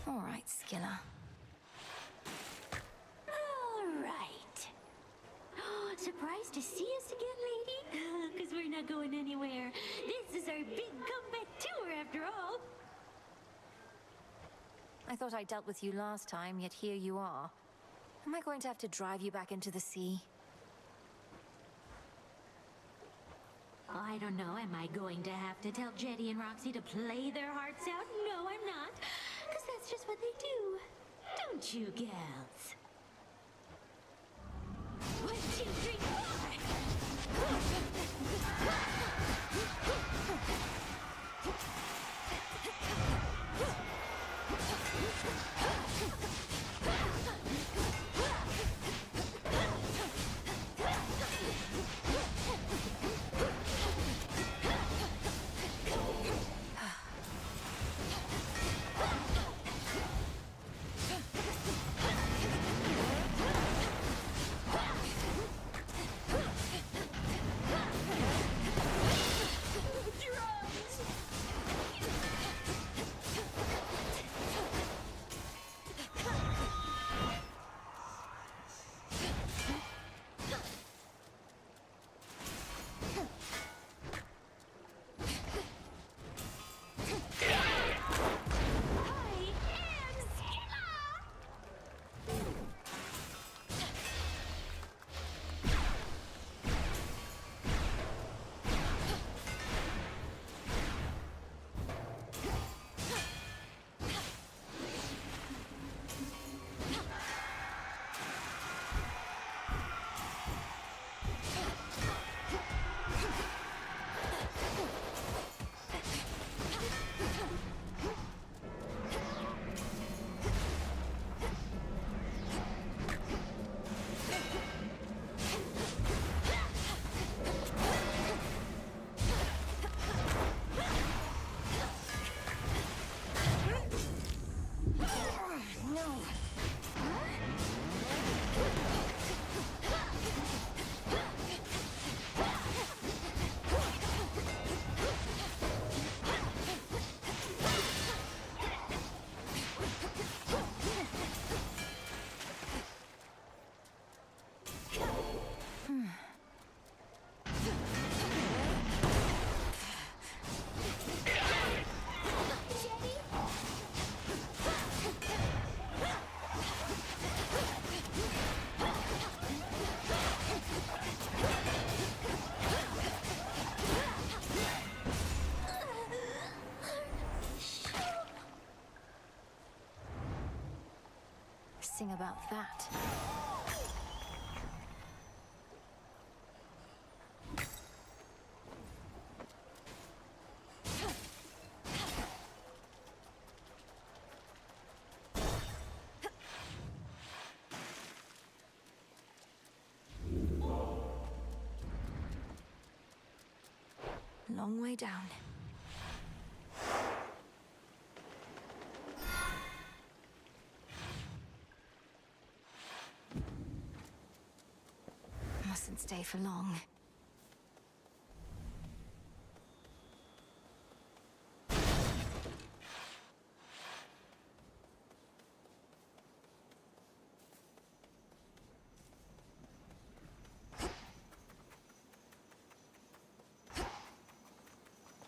All right, Skilla. All right. Surprised to see us again, lady? Because we're not going anywhere. This is our big comeback tour, after all. I thought I dealt with you last time, yet here you are. Am I going to have to drive you back into the sea? I don't know. Am I going to have to tell Jetty and Roxy to play their hearts out? No, I'm not. Because that's just what they do. Don't you, gals? 1, 2, 3, 4. sing about that. Long way down. Mustn't stay for long.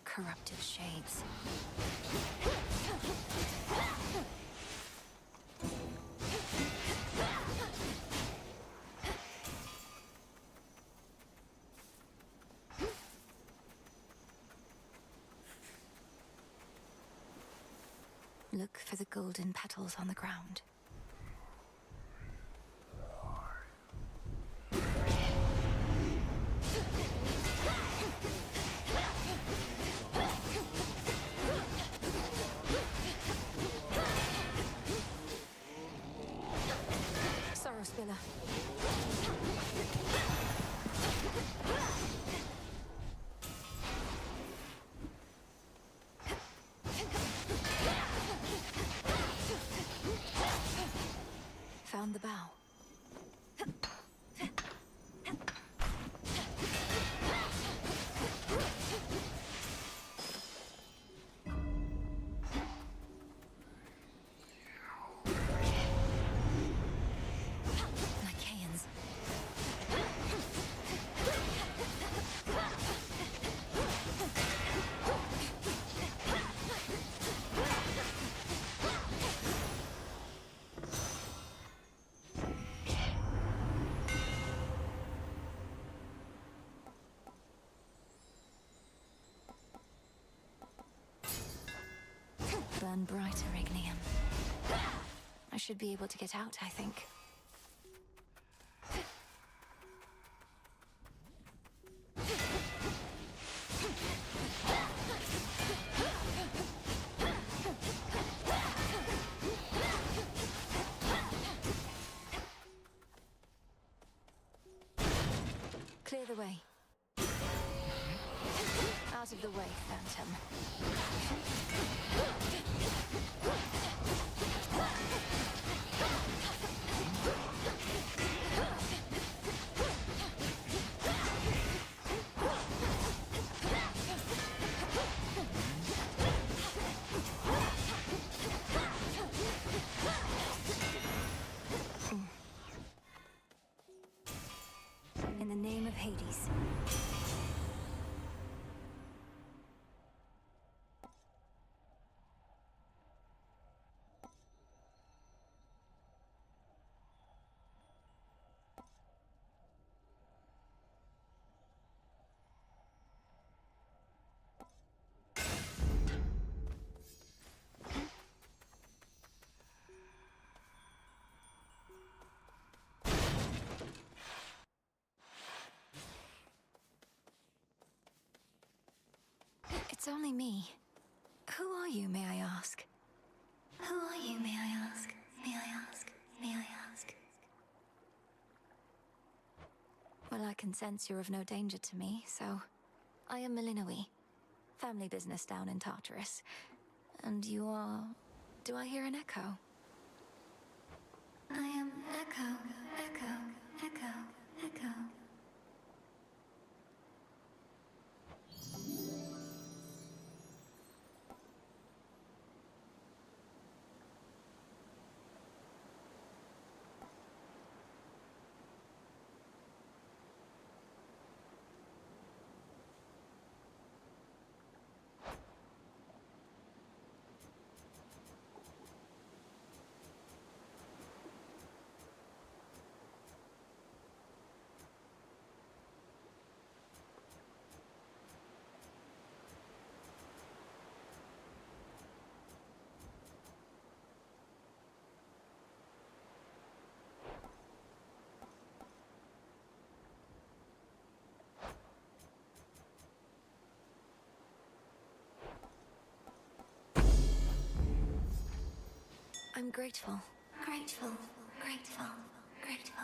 Corrupted shades. Look for the golden petals on the ground. Spiller. Found the bow. Burn brighter, Ignium. I should be able to get out, I think. Clear the way. Out of the way, Phantom. In the name of Hades. It's only me. Who are you, may I ask? Who are you, may I ask? May I ask? May I ask? Well, I can sense you're of no danger to me, so... I am Melinoë. Family business down in Tartarus. And you are... Do I hear an echo? I am Echo, Echo, Echo, Echo. I'm grateful. Grateful, grateful, grateful.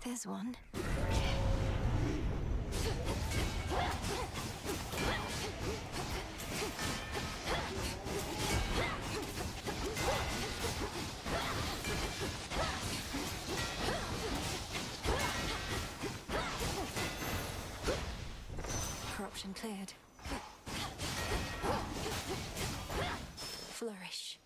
There's one. Corruption cleared. Flourish.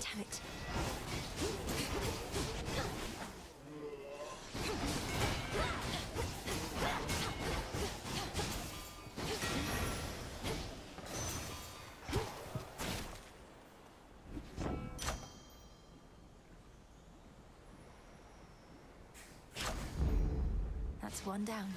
Damn it. That's one down.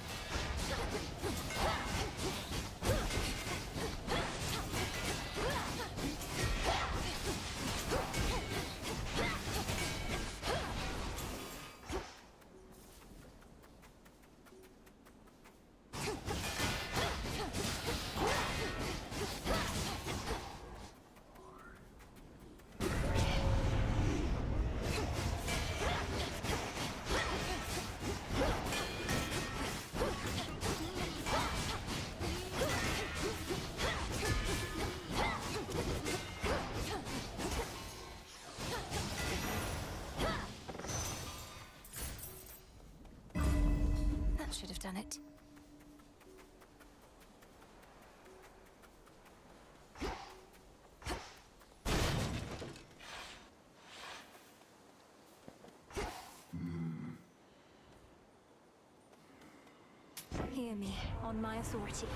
That should have done it. Hear me, on my authority.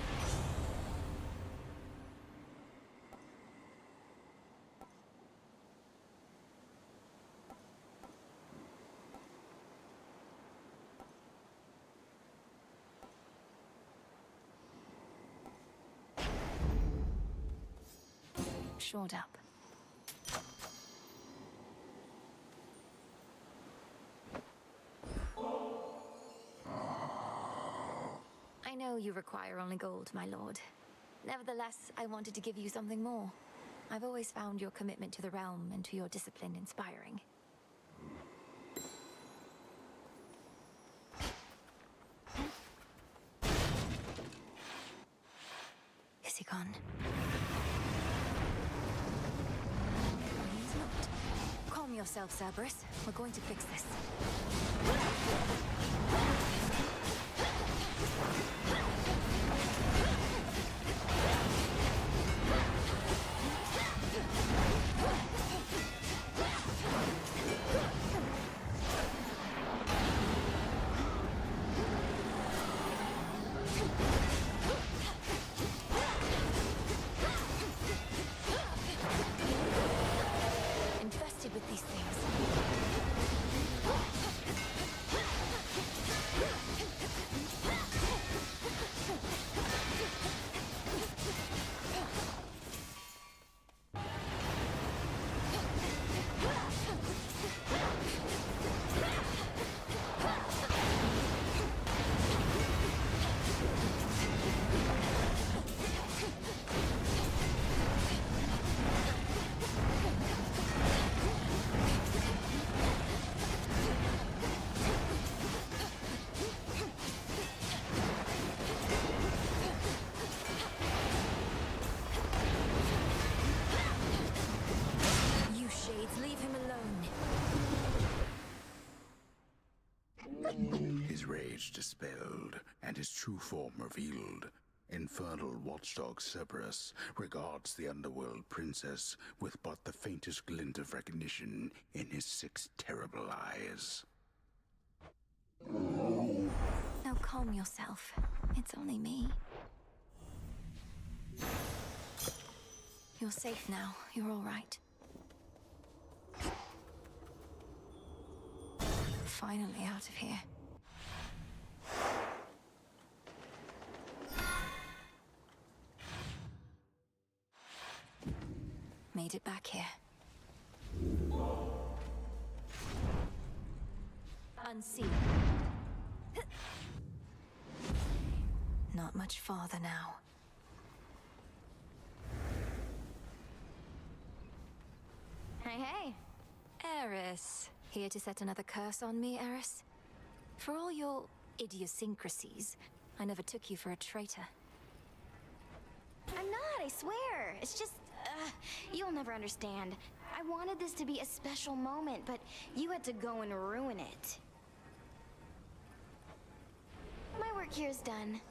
Shored up. I know you require only gold, my lord. Nevertheless, I wanted to give you something more. I've always found your commitment to the realm and to your discipline inspiring. Is he gone? He's not. Calm yourself, Zagreus. We're going to fix this. Infested with these things. His rage dispelled, and his true form revealed. Infernal watchdog Cerberus regards the Underworld princess with but the faintest glint of recognition in his 6 terrible eyes. Now calm yourself. It's only me. You're safe now. You're all right. Finally out of here. Made it back here. Unseen. Not much farther now. Hey, hey. Eris. Here to set another curse on me, Eris? For all your idiosyncrasies, I never took you for a traitor. I'm not, I swear. It's just, you'll never understand. I wanted this to be a special moment, but you had to go and ruin it. My work here is done.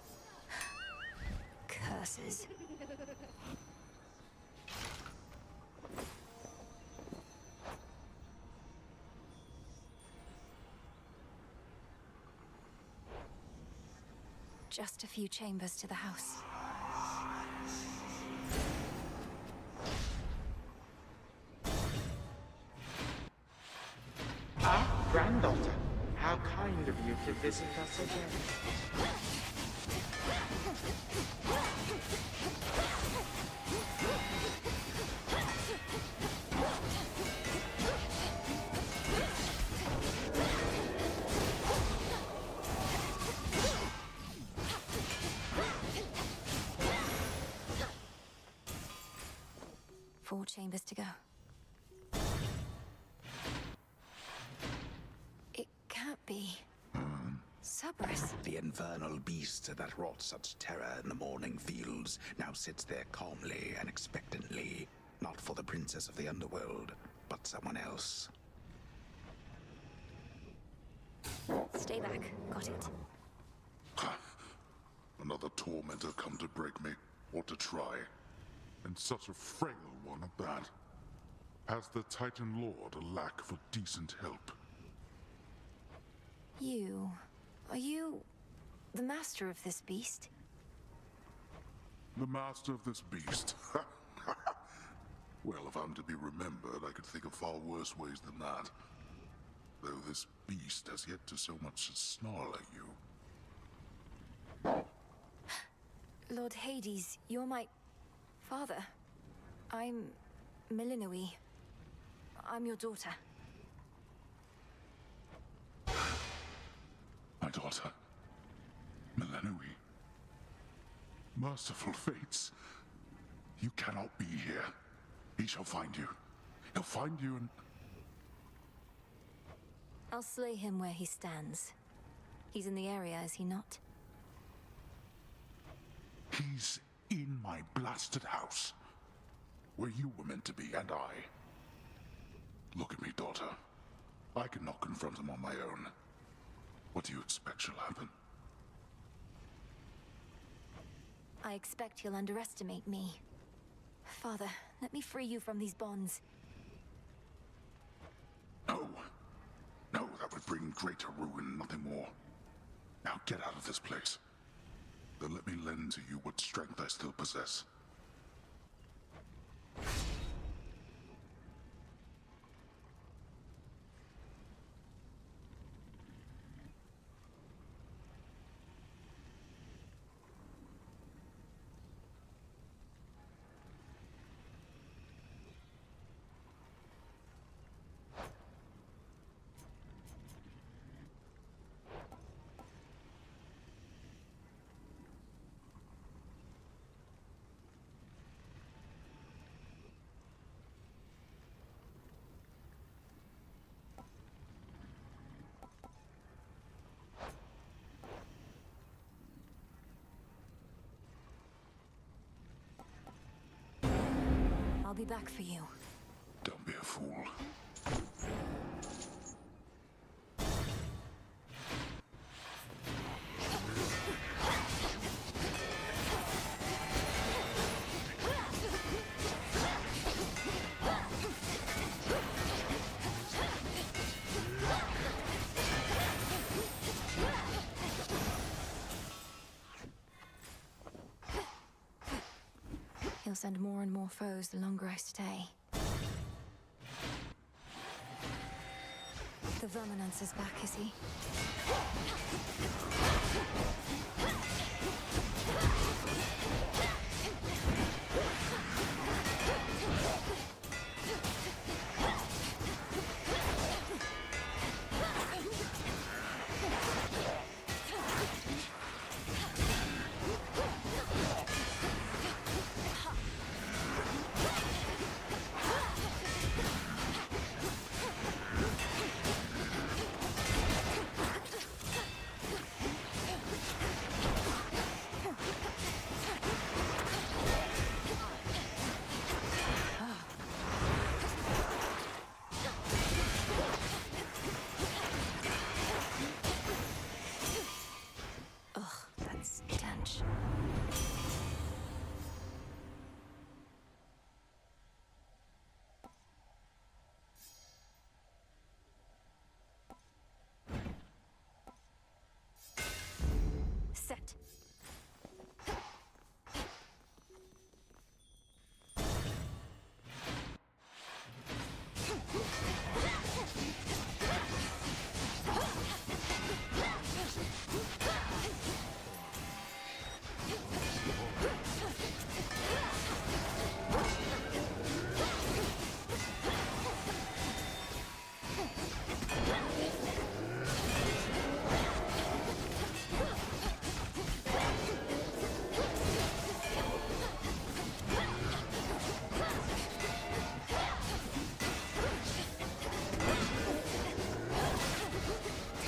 Curses. Just a few chambers to the house. Ah, granddaughter, how kind of you to visit us again. Four chambers to go. It can't be. Zagreus. The infernal beast that wrought such terror in the morning fields now sits there calmly and expectantly, not for the princess of the Underworld, but someone else. Stay back. Got it. Another tormentor come to break me, or to try. And such a frail one at that. Has the Titan Lord a lack for decent help? You... Are you... the master of this beast? The master of this beast? Well, if I'm to be remembered, I could think of far worse ways than that. Though this beast has yet to so much as snarl at you. Lord Hades, you're my... father. I'm... Melinoë. I'm your daughter. My daughter, Melinoë. Merciful fates. You cannot be here. He shall find you. He'll find you and... I'll slay him where he stands. He's in the area, is he not? He's in my blasted house. Where you were meant to be, and I. Look at me, daughter. I cannot confront him on my own. What do you expect shall happen? I expect he'll underestimate me. Father, let me free you from these bonds. No. No, that would bring greater ruin, nothing more. Now get out of this place. Then let me lend to you what strength I still possess. I'll be back for you. Don't be a fool. He'll send more and more foes the longer I stay. The Verminancer's back, is he? Set.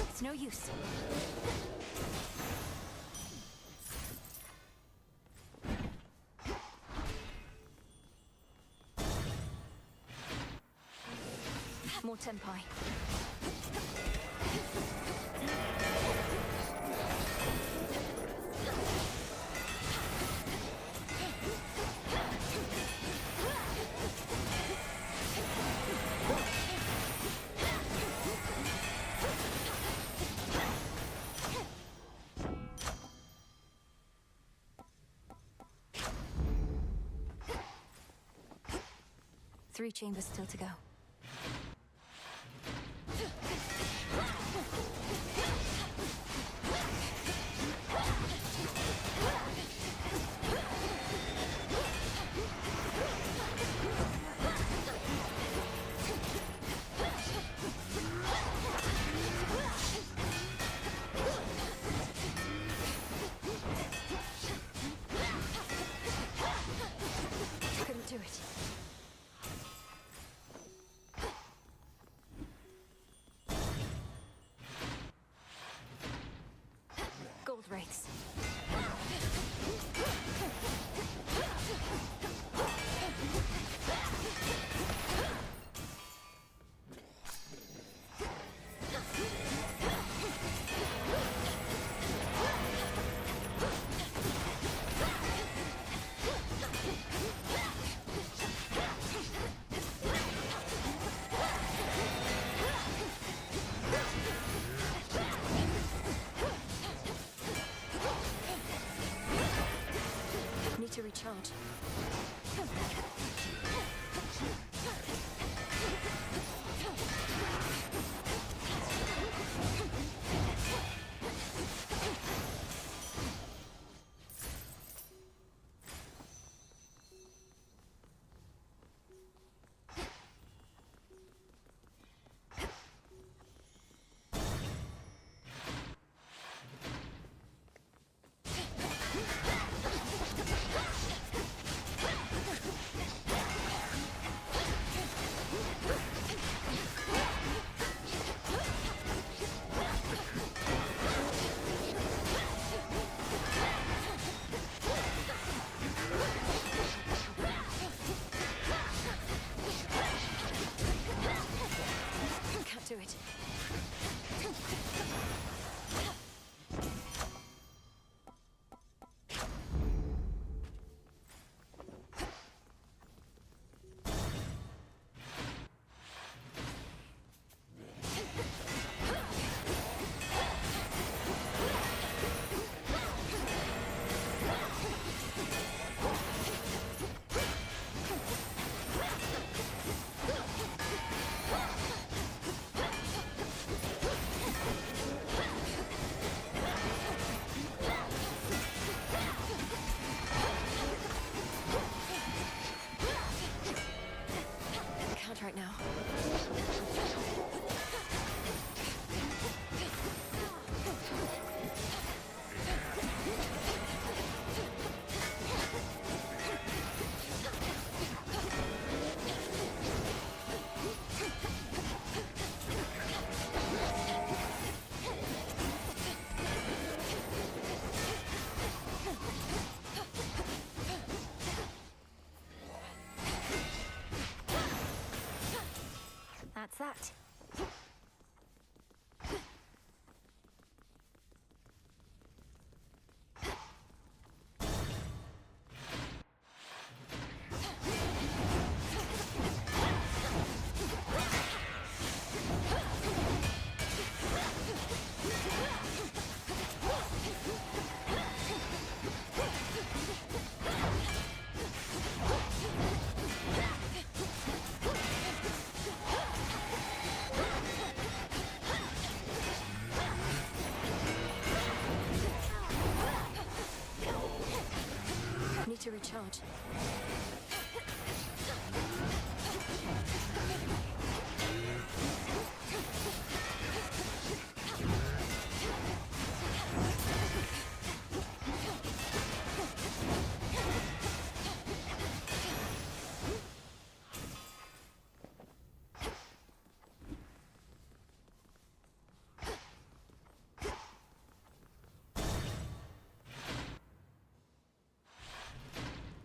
It's no use. More tempi. Three chambers still to go. Couldn't do it. Gold wraiths. Need to recharge. to recharge.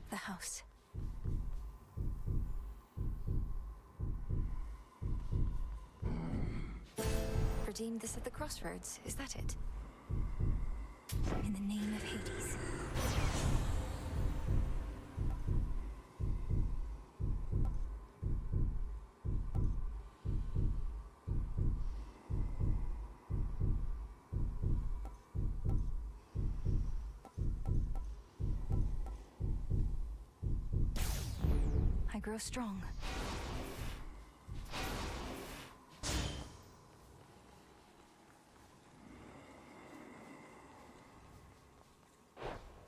The house. Redeemed this at the crossroads, is that it? In the name of Hades. I grow strong.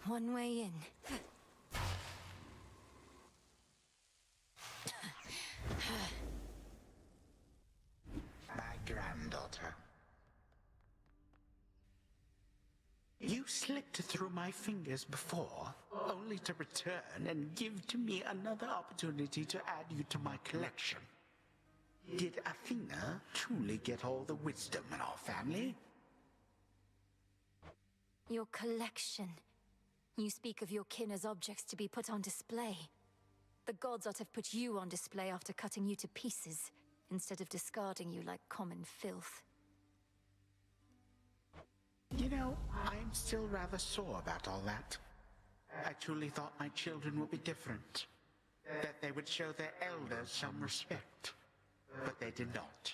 One way in. My granddaughter. You slipped through my fingers before, only to return and give to me another opportunity to add you to my collection. Did Athena truly get all the wisdom in our family? Your collection. You speak of your kin as objects to be put on display. The gods ought to have put you on display after cutting you to pieces, instead of discarding you like common filth. You know, I'm still rather sore about all that. I truly thought my children would be different. That they would show their elders some respect. But they did not.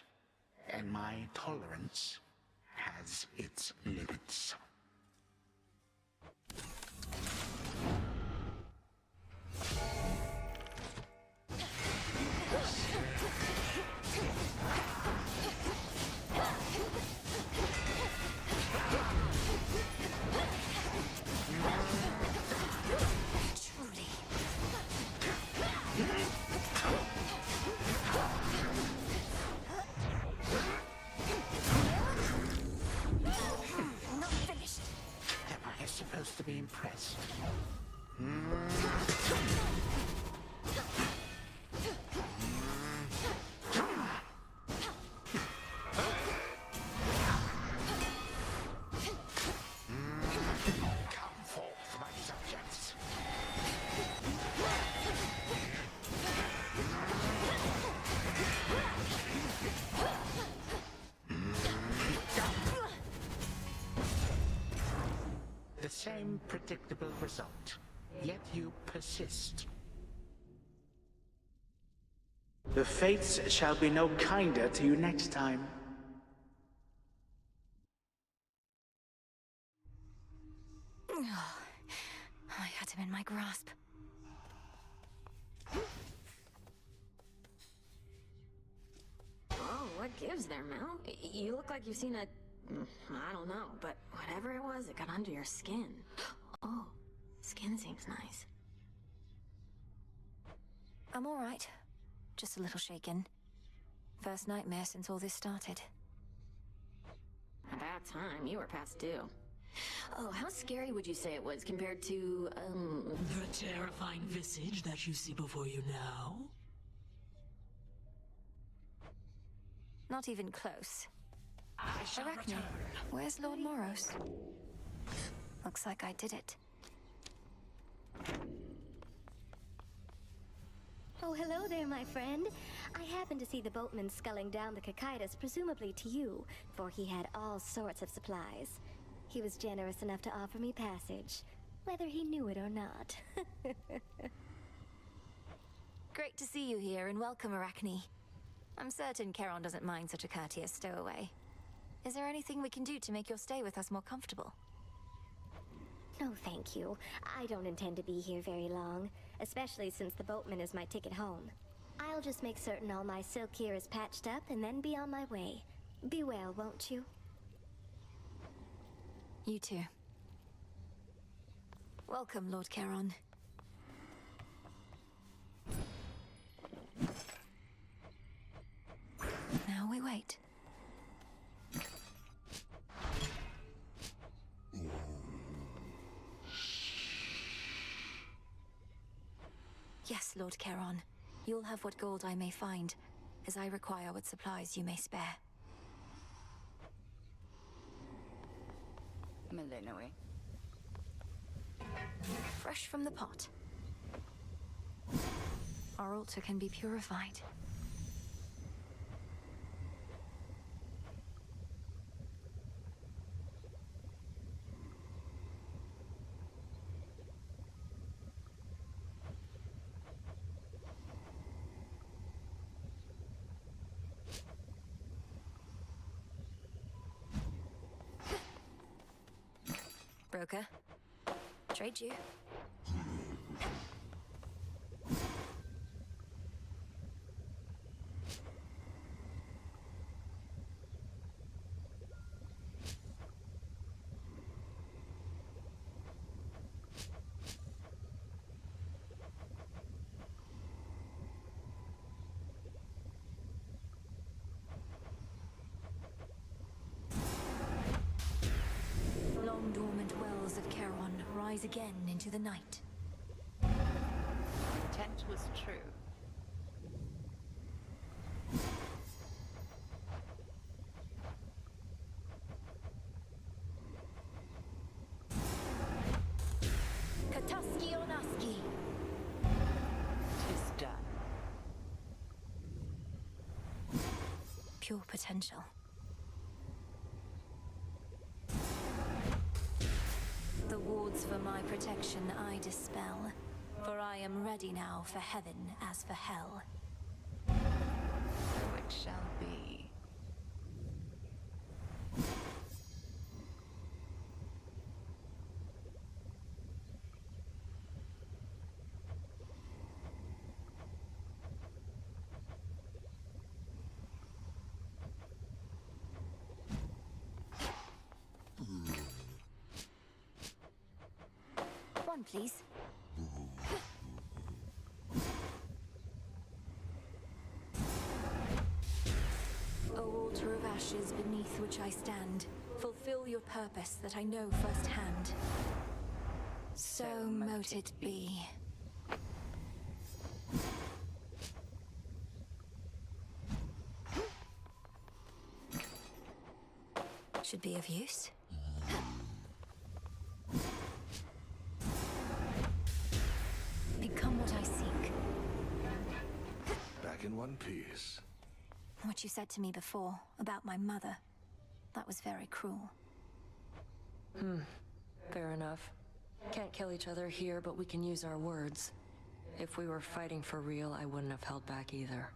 And my tolerance has its limits. Supposed to be impressed. Come forth, my subjects. The same predictable result, yet you persist. The fates shall be no kinder to you next time. I had him in my grasp. Oh, what gives there, Mel? You look like you've seen a... I don't know, but whatever it was, it got under your skin. Oh, skin seems nice. I'm all right. Just a little shaken. First nightmare since all this started. About time, you were past due. Oh, how scary would you say it was compared to, The terrifying visage that you see before you now? Not even close. I shall Arachne, return. where's Lord Moros? Looks like I did it. Oh, hello there, my friend. I happened to see the boatman sculling down the Cocytus, presumably to you, for he had all sorts of supplies. He was generous enough to offer me passage, whether he knew it or not. Great to see you here, and welcome, Arachne. I'm certain Charon doesn't mind such a courteous stowaway. Is there anything we can do to make your stay with us more comfortable? No, thank you. I don't intend to be here very long, especially since the boatman is my ticket home. I'll just make certain all my silk here is patched up and then be on my way. Be well, won't you? You too. Welcome, Lord Charon. Yes, Lord Charon. You'll have what gold I may find, as I require what supplies you may spare. Melinoë. Fresh from the pot. Our altar can be purified. Broker. Trade you. Long-dormant wells of Charon rise again into the night. Intent was true. Kataski Onaski. Tis done. Pure potential. The wards for my protection I dispel, for I am ready now for heaven as for hell. So it shall be. One, please. O altar of ashes beneath which I stand, fulfill your purpose that I know firsthand. So mote it be. Should be of use. Become what I seek. Back in one piece. What you said to me before about my mother, that was very cruel. Fair enough. Can't kill each other here, but we can use our words. If we were fighting for real, I wouldn't have held back either.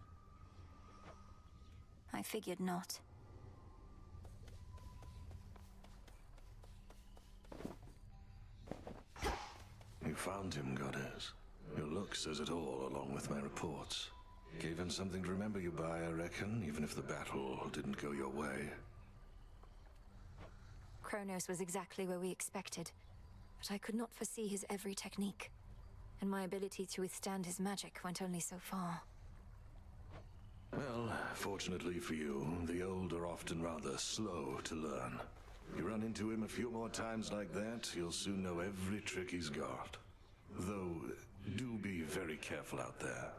I figured not. You found him, Goddess. Your look says it all, along with my reports. Gave him something to remember you by, I reckon, even if the battle didn't go your way. Kronos was exactly where we expected, but I could not foresee his every technique, and my ability to withstand his magic went only so far. Well, fortunately for you, the old are often rather slow to learn. You run into him a few more times like that, you'll soon know every trick he's got. Though, do be very careful out there,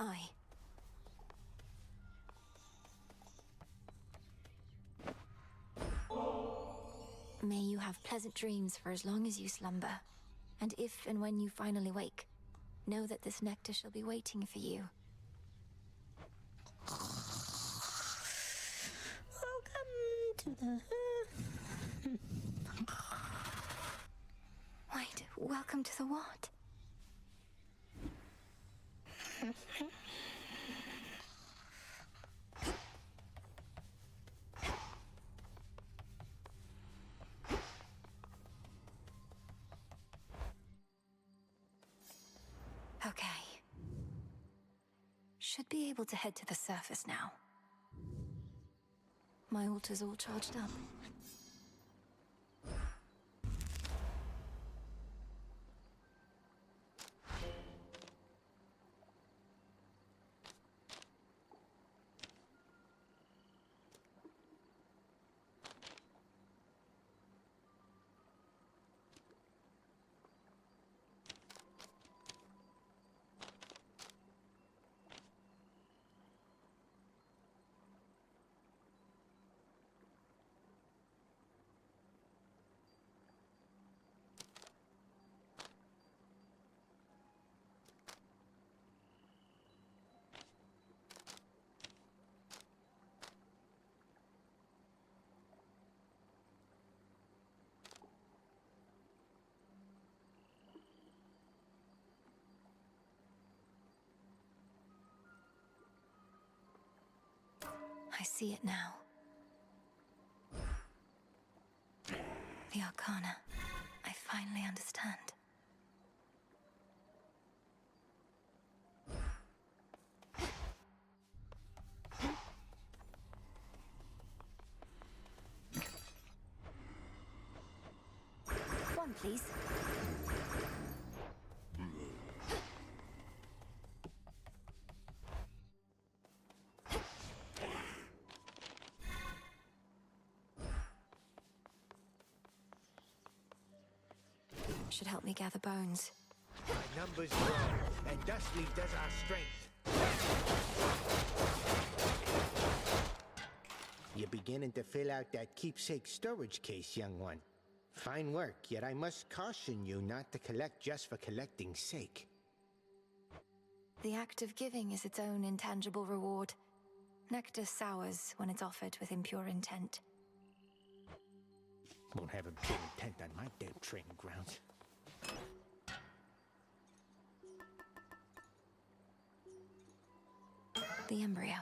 Aye. May you have pleasant dreams for as long as you slumber. And if and when you finally wake, know that this nectar shall be waiting for you. Welcome to the... Wait, welcome to the what? Okay. Should be able to head to the surface now. My altar's all charged up. I see it now. The Arcana. I finally understand. One, please. Should help me gather bones. My numbers grow, and Dustly does our strength. You're beginning to fill out that keepsake storage case, young one. Fine work, yet I must caution you not to collect just for collecting's sake. The act of giving is its own intangible reward. Nectar sours when it's offered with impure intent. Won't have a pure intent on my damn training grounds. The embryo.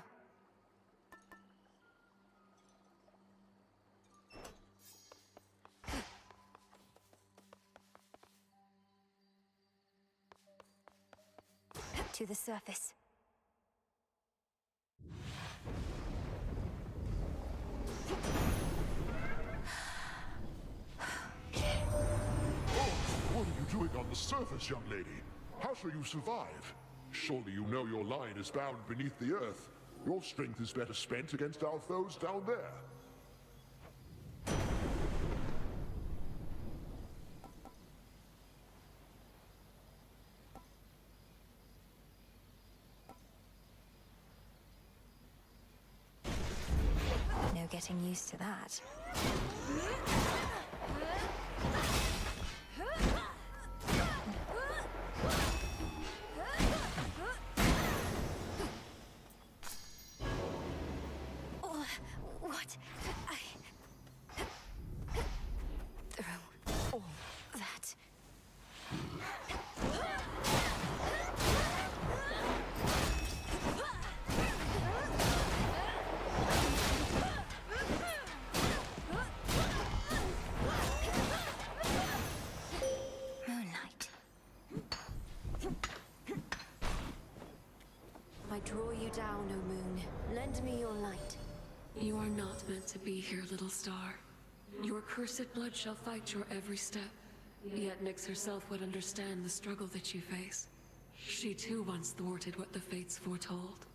To the surface. What are you doing on the surface, young lady? How shall you survive? Surely you know your line is bound beneath the earth. Your strength is better spent against our foes down there. No getting used to that. What? Through all that. Moonlight. I draw you down, O moon. Lend me your light. You are not meant to be here, little star. Your cursed blood shall fight your every step. Yet Nyx herself would understand the struggle that you face. She too once thwarted what the fates foretold.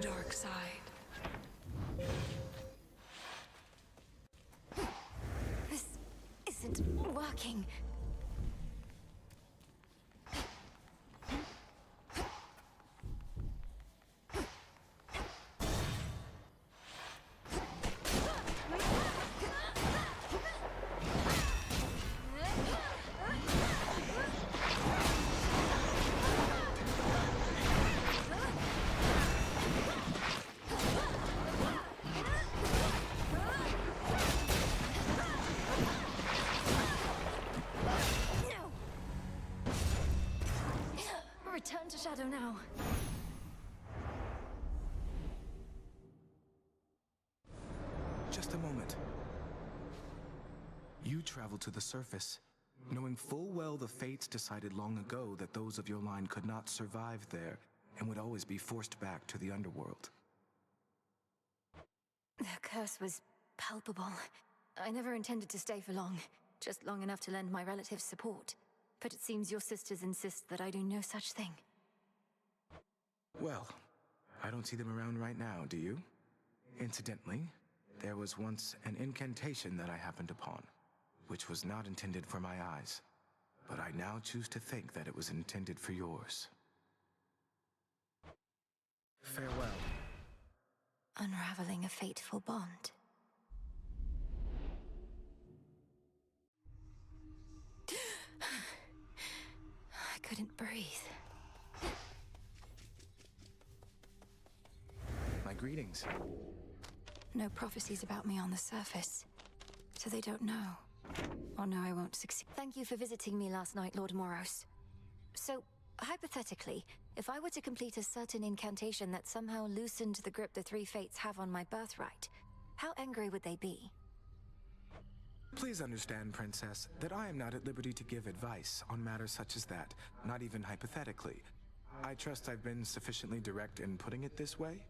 Dark side. This isn't working. Return to Shadow now. Just a moment. You traveled to the surface, knowing full well the fates decided long ago that those of your line could not survive there and would always be forced back to the Underworld. The curse was palpable. I never intended to stay for long, just long enough to lend my relatives support. But it seems your sisters insist that I do no such thing. Well, I don't see them around right now, do you? Incidentally, there was once an incantation that I happened upon, which was not intended for my eyes, but I now choose to think that it was intended for yours. Farewell. Unraveling a fateful bond. I couldn't breathe. My greetings. No prophecies about me on the surface. So they don't know. Oh no, I won't succeed. Thank you for visiting me last night, Lord Moros. So, hypothetically, if I were to complete a certain incantation that somehow loosened the grip the three fates have on my birthright, how angry would they be? Please understand, Princess, that I am not at liberty to give advice on matters such as that, not even hypothetically. I trust I've been sufficiently direct in putting it this way?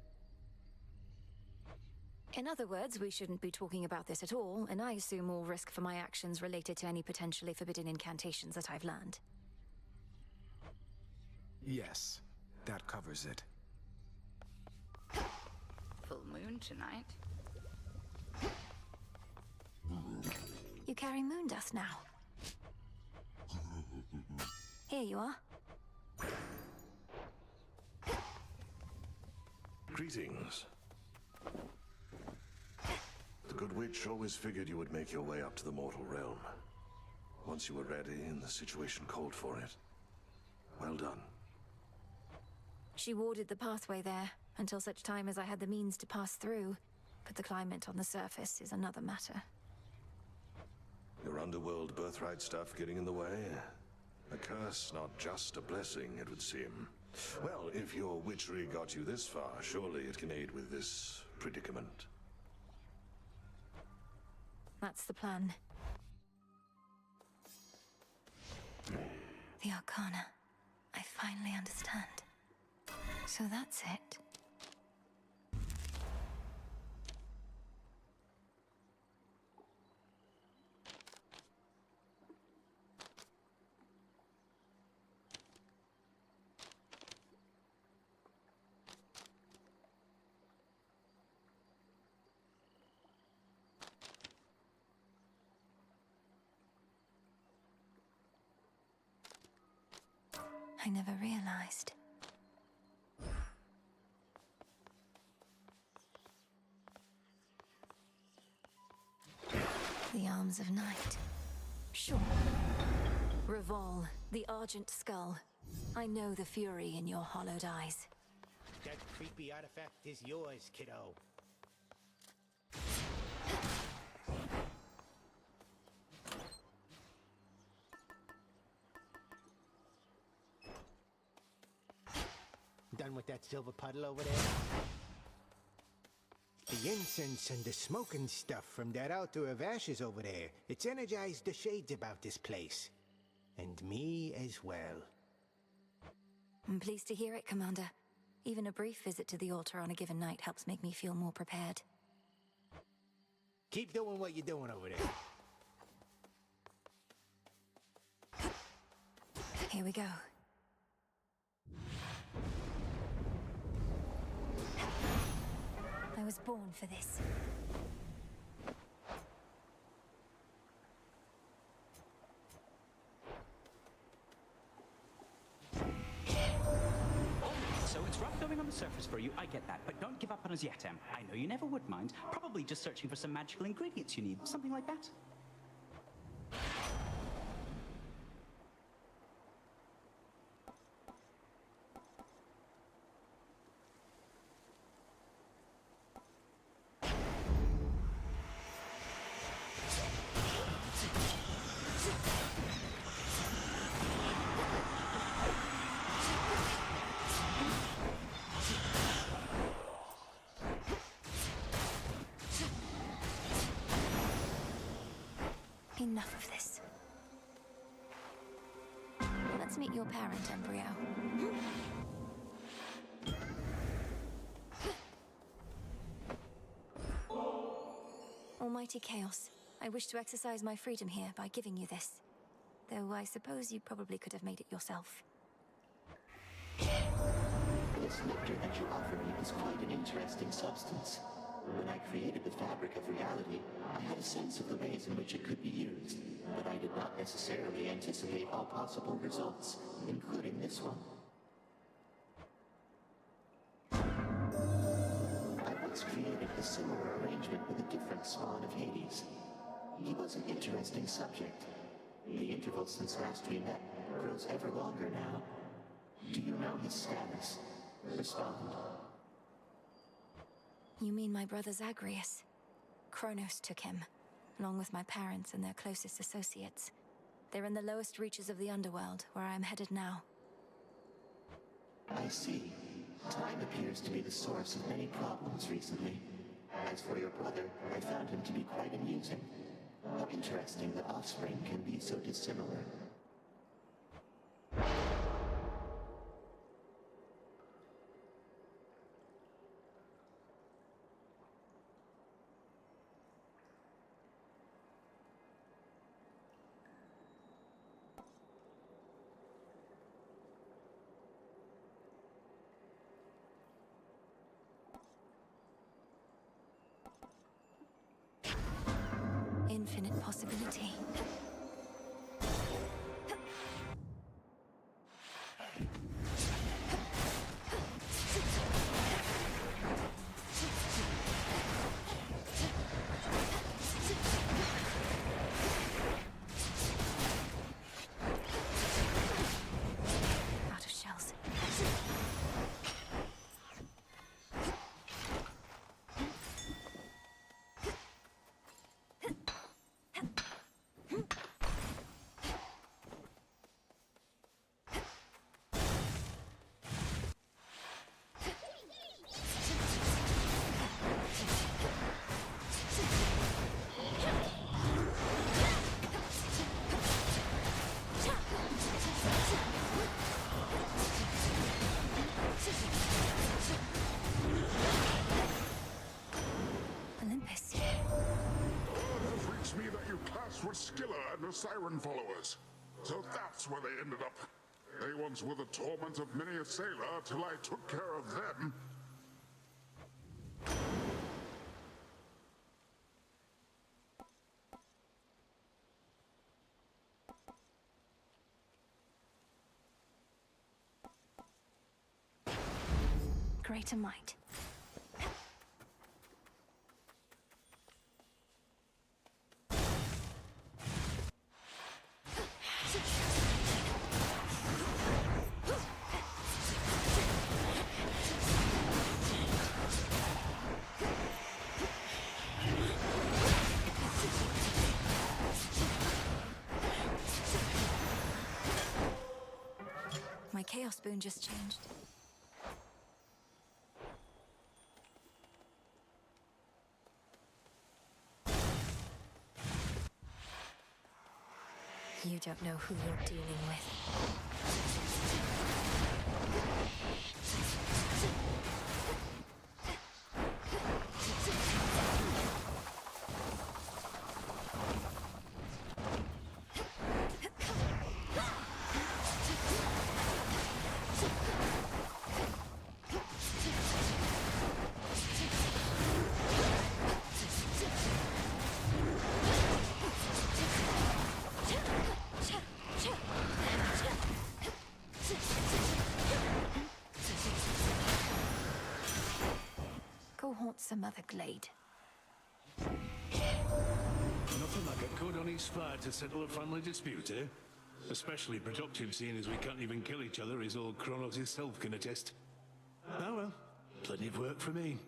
In other words, we shouldn't be talking about this at all, and I assume all risk for my actions related to any potentially forbidden incantations that I've learned. Yes, that covers it. Full moon tonight. You carry moon dust now. Here you are. Greetings. The good witch always figured you would make your way up to the mortal realm. Once you were ready and the situation called for it. Well done. She warded the pathway there, until such time as I had the means to pass through. But the climate on the surface is another matter. Your underworld birthright stuff getting in the way? A curse, not just a blessing, it would seem. Well, if your witchery got you this far, surely it can aid with this predicament. That's the plan. The Arcana. I finally understand. So that's it. I never realized. The Arms of Night. Sure. Revol, the Argent Skull. I know the fury in your hollowed eyes. That creepy artifact is yours, kiddo. Done with that silver puddle over there? The incense and the smoking stuff from that altar of ashes over there. It's energized the shades about this place. And me as well. I'm pleased to hear it, Commander. Even a brief visit to the altar on a given night helps make me feel more prepared. Keep doing what you're doing over there. Here we go. I was born for this. So it's rough going on the surface for you, I get that, but don't give up on us yet, Em. I know you never would mind. Probably just searching for some magical ingredients you need, something like that. Enough of this. Let's meet your parent, Embryo. Almighty Chaos, I wish to exercise my freedom here by giving you this. Though I suppose you probably could have made it yourself. This nectar that you offer me is quite an interesting substance. When I created the fabric of reality, I had a sense of the ways in which it could be used, but I did not necessarily anticipate all possible results, including this one. I once created a similar arrangement with a different spawn of Hades. He was an interesting subject. The interval since last we met grows ever longer now. Do you know his status? Respond. You mean my brother Zagreus? Kronos took him. along with my parents and their closest associates. They're in the lowest reaches of the Underworld, where I am headed now. I see. Time appears to be the source of many problems recently. As for your brother, I found him to be quite amusing. How interesting that offspring can be so dissimilar. Infinite possibility. Out of shells. Olympus. Word has reached me that you clashed with Skilla and the Siren followers. So that's where they ended up. They once were the torment of many a sailor till I took care of them. Greater might. My Chaos Boon just changed. You don't know who you're dealing with. Go haunt some other glade. Nothing like a good honest fight to settle a family dispute, eh? Especially productive, seeing as we can't even kill each other, as old Kronos himself can attest. Oh well, plenty of work for me.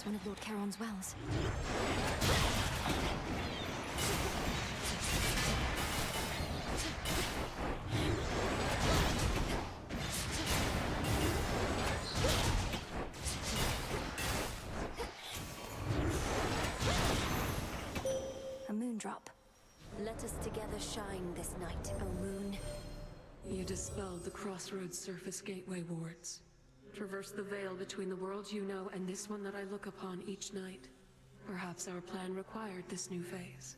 One of Lord Charon's wells. A moon drop. Let us together shine this night, O moon. You dispelled the Crossroads Surface Gateway wards. Traverse the veil between the world you know and this one that I look upon each night. Perhaps our plan required this new phase.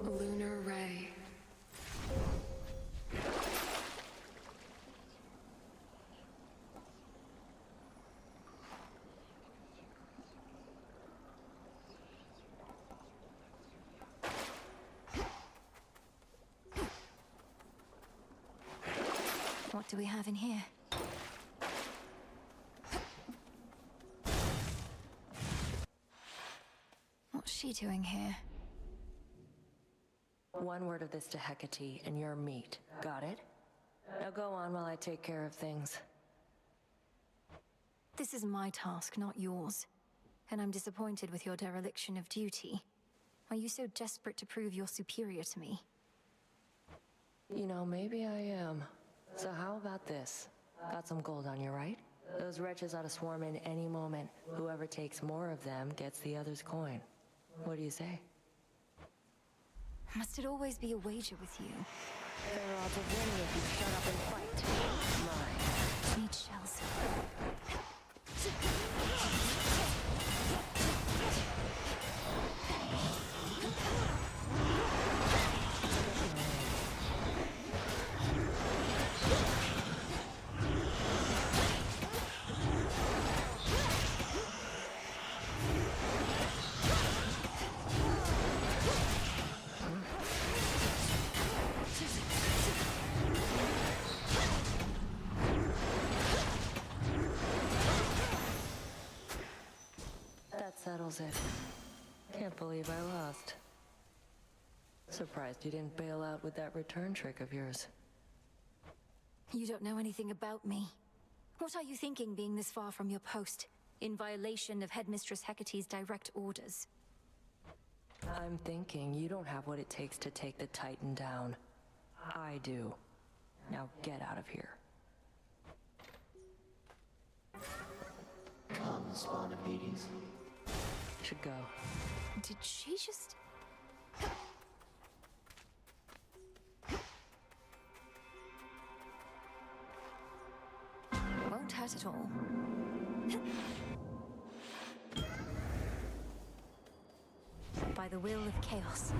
Lunar Ray. What do we have in here? What's she doing here? One word of this to Hecate, and you're meat. Got it? Now go on while I take care of things. This is my task, not yours. And I'm disappointed with your dereliction of duty. Are you so desperate to prove you're superior to me? You know, maybe I am. So how about this? Got some gold on you, right? Those wretches ought to swarm in any moment. Whoever takes more of them gets the other's coin. What do you say? Must it always be a wager with you? Fair odds of winning if you shut up and fight. Mine. Need shells. Settles it. Can't believe I lost. Surprised you didn't bail out with that return trick of yours. You don't know anything about me. What are you thinking being this far from your post, in violation of Headmistress Hecate's direct orders? I'm thinking you don't have what it takes to take the Titan down. I do. Now get out of here. Come, spawn of Hades. Should go. Did she just... Won't hurt at all. By the will of chaos.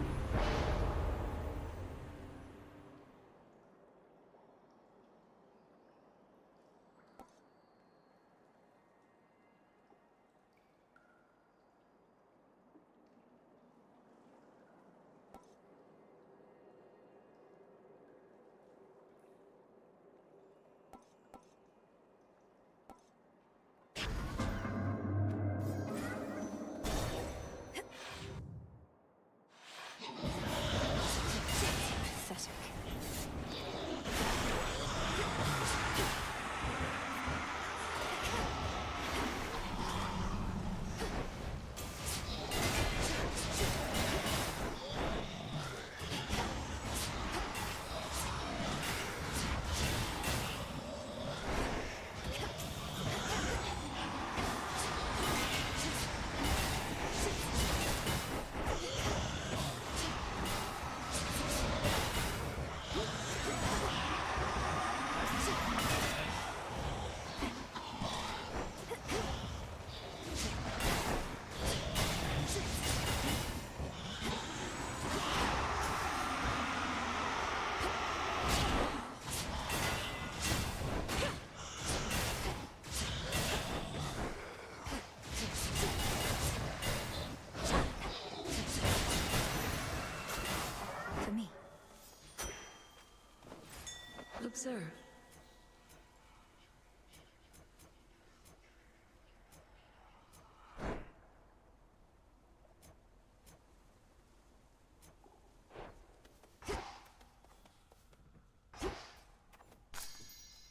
Observe.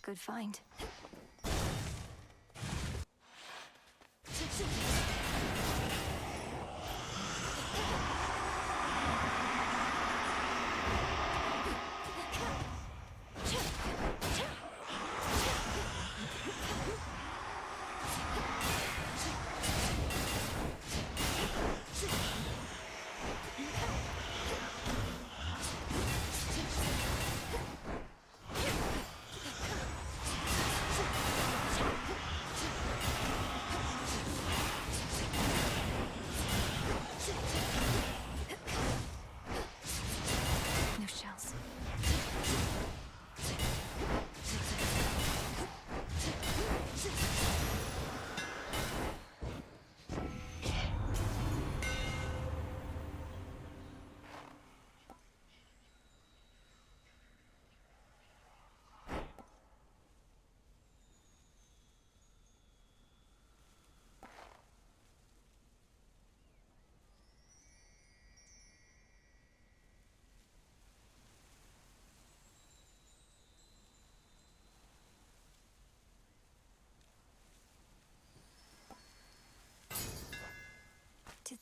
Good find.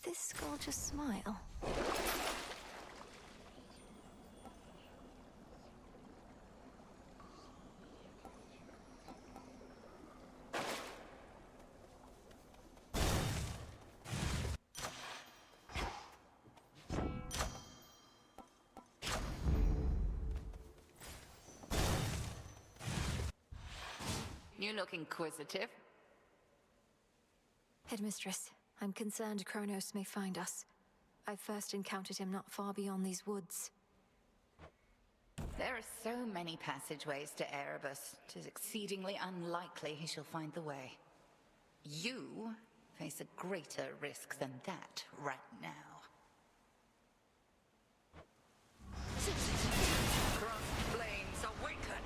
this skull just smile? You look inquisitive. Headmistress, I'm concerned Kronos may find us. I first encountered him not far beyond these woods. There are so many passageways to Erebus. 'Tis exceedingly unlikely he shall find the way. You face a greater risk than that right now. Cross flames awaken!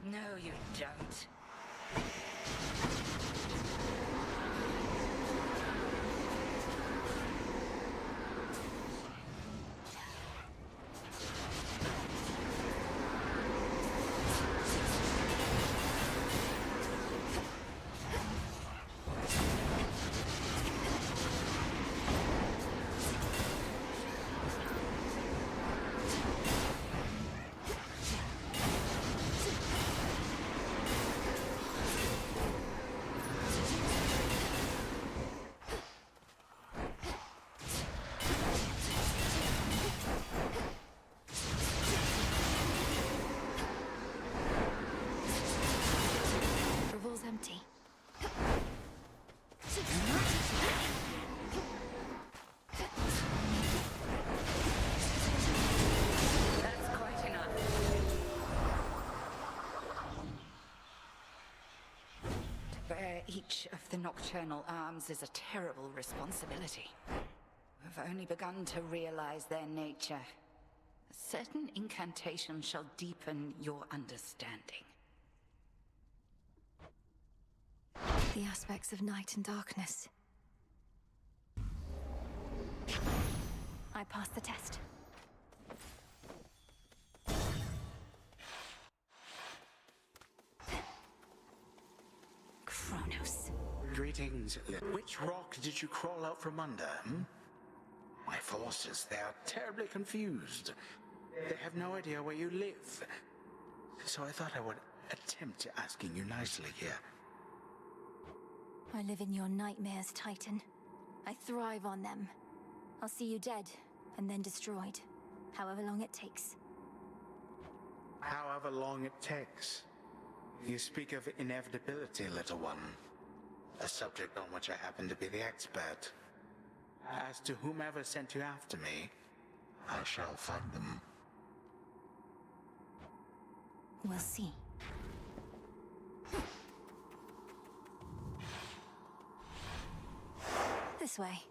No, you don't. Empty. That's quite enough. To bear each of the nocturnal arms is a terrible responsibility. We've only begun to realize their nature. A certain incantation shall deepen your understanding. The aspects of night and darkness. I passed the test. Kronos. Greetings. Which rock did you crawl out from under, My forces, they are terribly confused. They have no idea where you live. So I thought I would attempt asking you nicely here. I live in your nightmares, Titan. I thrive on them. I'll see you dead, and then destroyed. However long it takes. However long it takes. You speak of inevitability, little one. A subject on which I happen to be the expert. As to whomever sent you after me, I shall find them. We'll see. This way.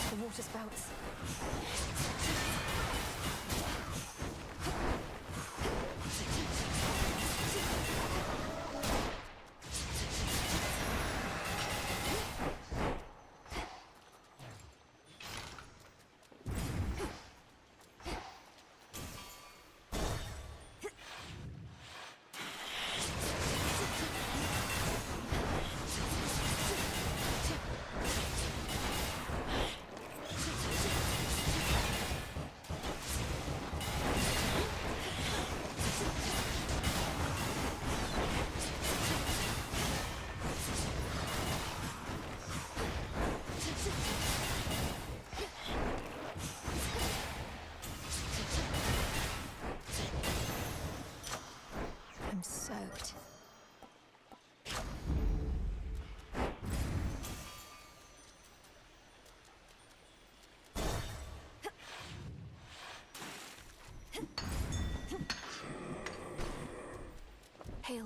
The water spouts.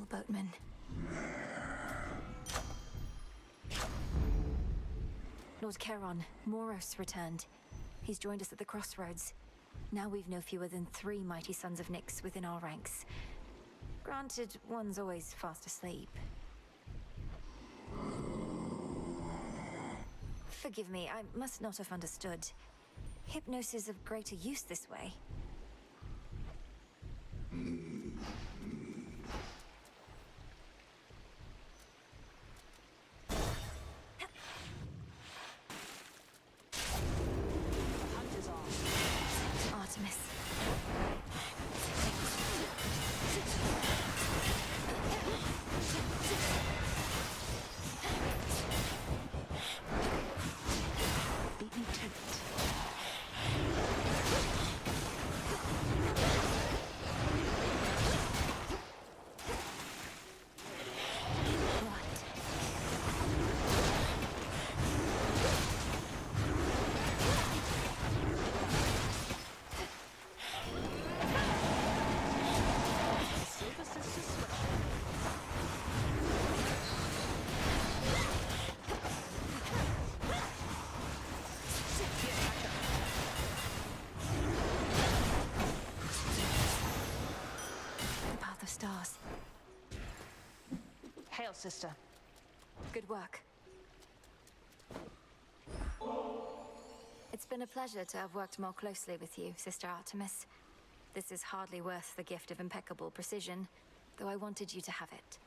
boatman. Lord Charon, Moros returned. He's joined us at the crossroads. Now we've no fewer than 3 mighty sons of Nyx within our ranks. Granted, one's always fast asleep. Forgive me, I must not have understood. Hypnosis is of greater use this way. Artemis. Beat me to it. Stars. Hail, sister. Good work. It's been a pleasure to have worked more closely with you, Sister Artemis. This is hardly worth the gift of impeccable precision, though I wanted you to have it.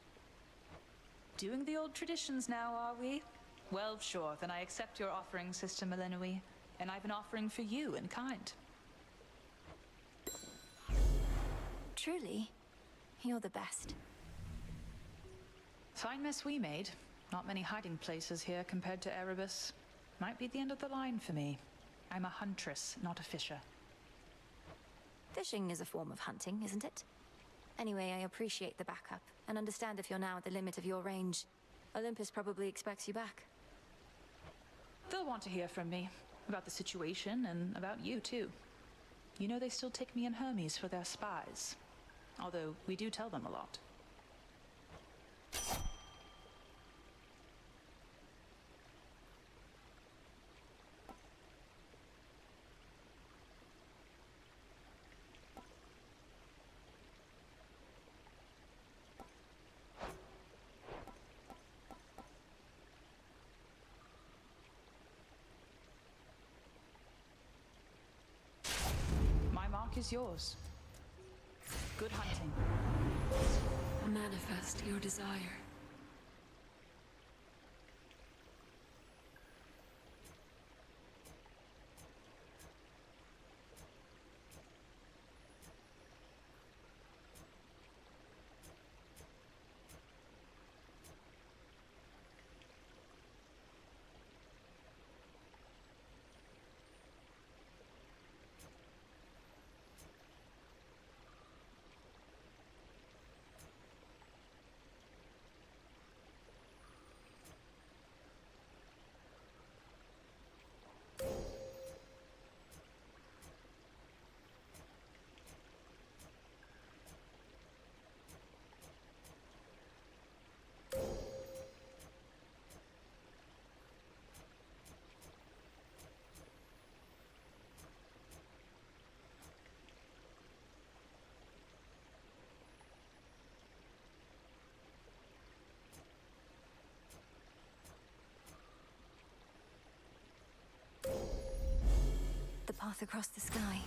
Doing the old traditions now, are we? Well, sure, then I accept your offering, Sister Melinoë, and I've an offering for you in kind. Truly? You're the best. Fine mess we made. Not many hiding places here compared to Erebus. Might be the end of the line for me. I'm a huntress, not a fisher. Fishing is a form of hunting, isn't it? Anyway, I appreciate the backup, and understand if you're now at the limit of your range. Olympus probably expects you back. They'll want to hear from me. About the situation, and about you, too. You know they still take me and Hermes for their spies. Although, we do tell them a lot. My mark is yours. Good hunting. Manifest your desire. The path across the sky.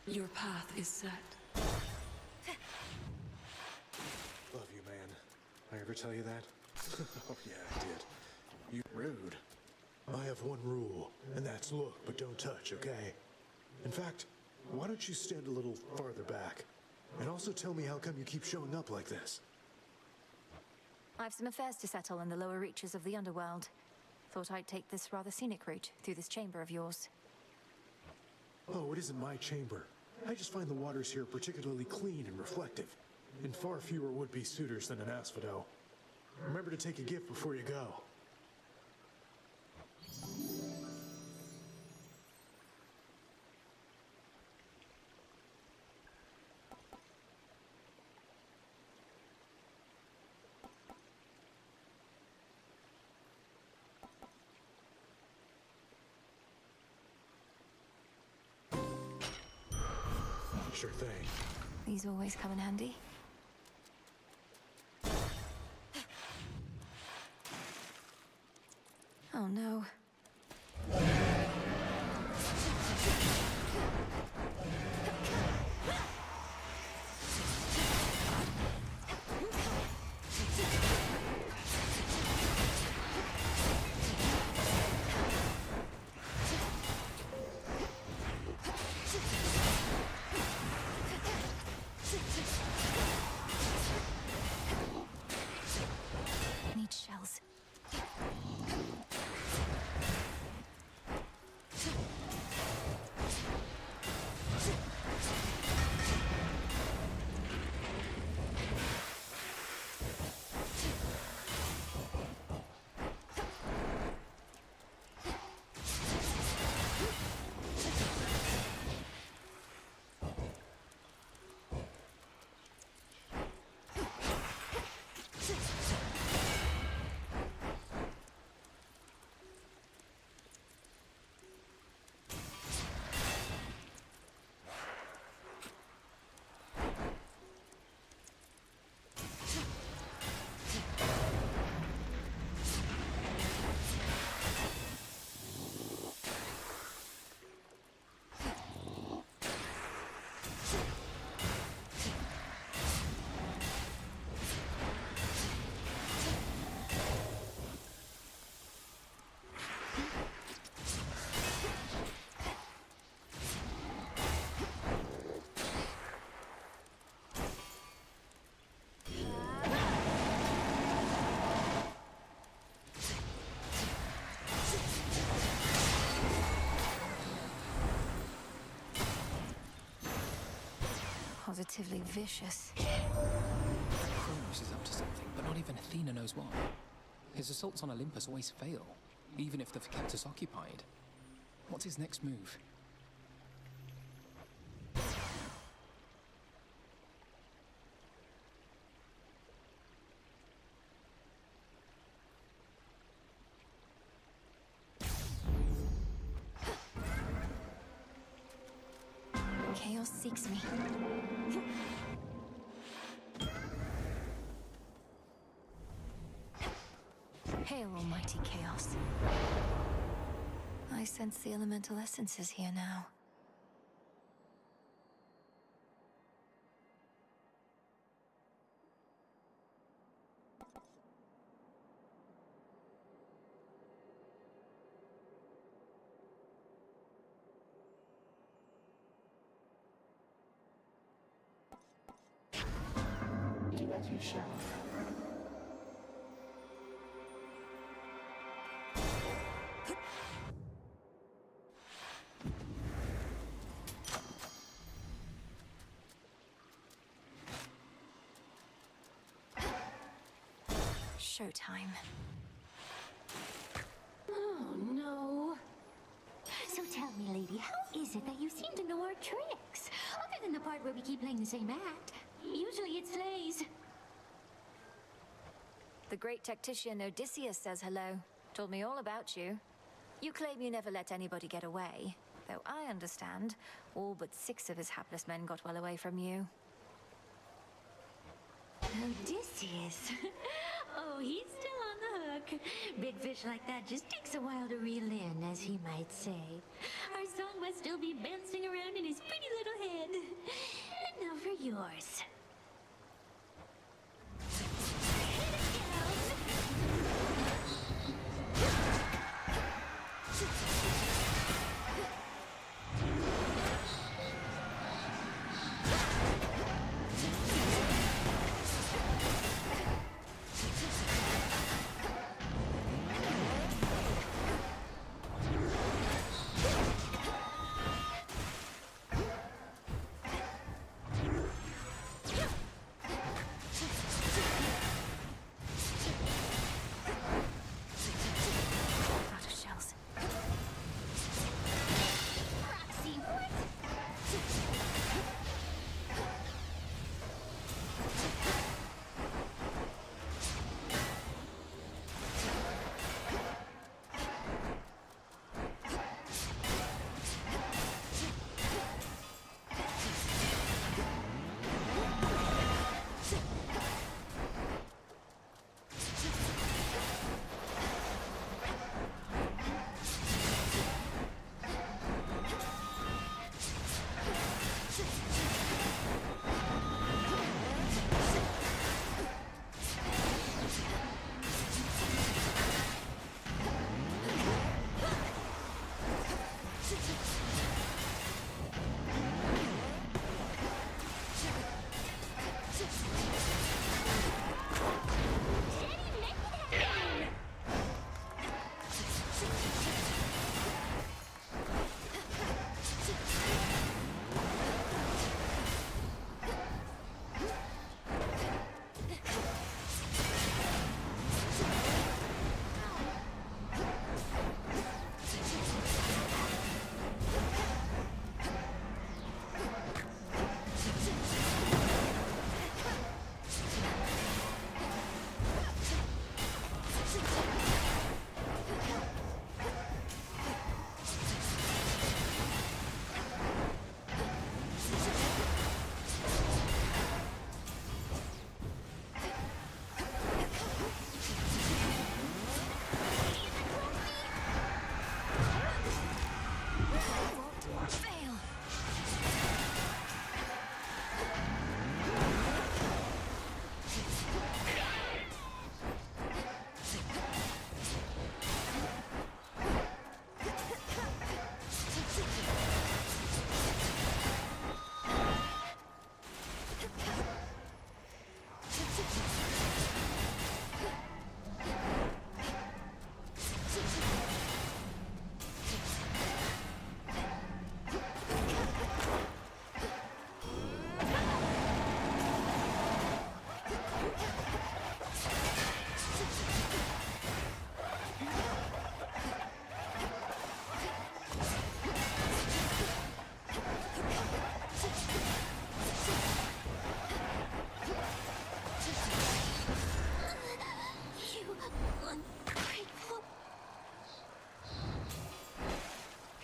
Your path is set. Love you, man. I ever tell you that? Oh yeah, I did. You rude. I have one rule, and that's look, but don't touch, okay? In fact, why don't you stand a little farther back? And also tell me how come you keep showing up like this? I've some affairs to settle in the lower reaches of the Underworld. Thought I'd take this rather scenic route through this chamber of yours. Oh, it isn't my chamber. I just find the waters here particularly clean and reflective, and far fewer would-be suitors than an asphodel. Remember to take a gift before you go. Sure thing. These always come in handy. Oh no. Need shells. Positively vicious. Kronos is up to something, but not even Athena knows why. His assaults on Olympus always fail, even if they've kept us occupied. What's his next move? Chaos seeks me. Hail, almighty chaos. I sense the elemental essences here now. Do as you shall. Showtime. Oh, no. So tell me, lady, how is it that you seem to know our tricks? Other than the part where we keep playing the same act. Usually it slays. The great tactician Odysseus says hello. Told me all about you. You claim you never let anybody get away. Though I understand, all but 6 of his hapless men got well away from you. Odysseus? Oh, he's still on the hook. Big fish like that just takes a while to reel in, as he might say. Our song must still be bouncing around in his pretty little head. And now for yours.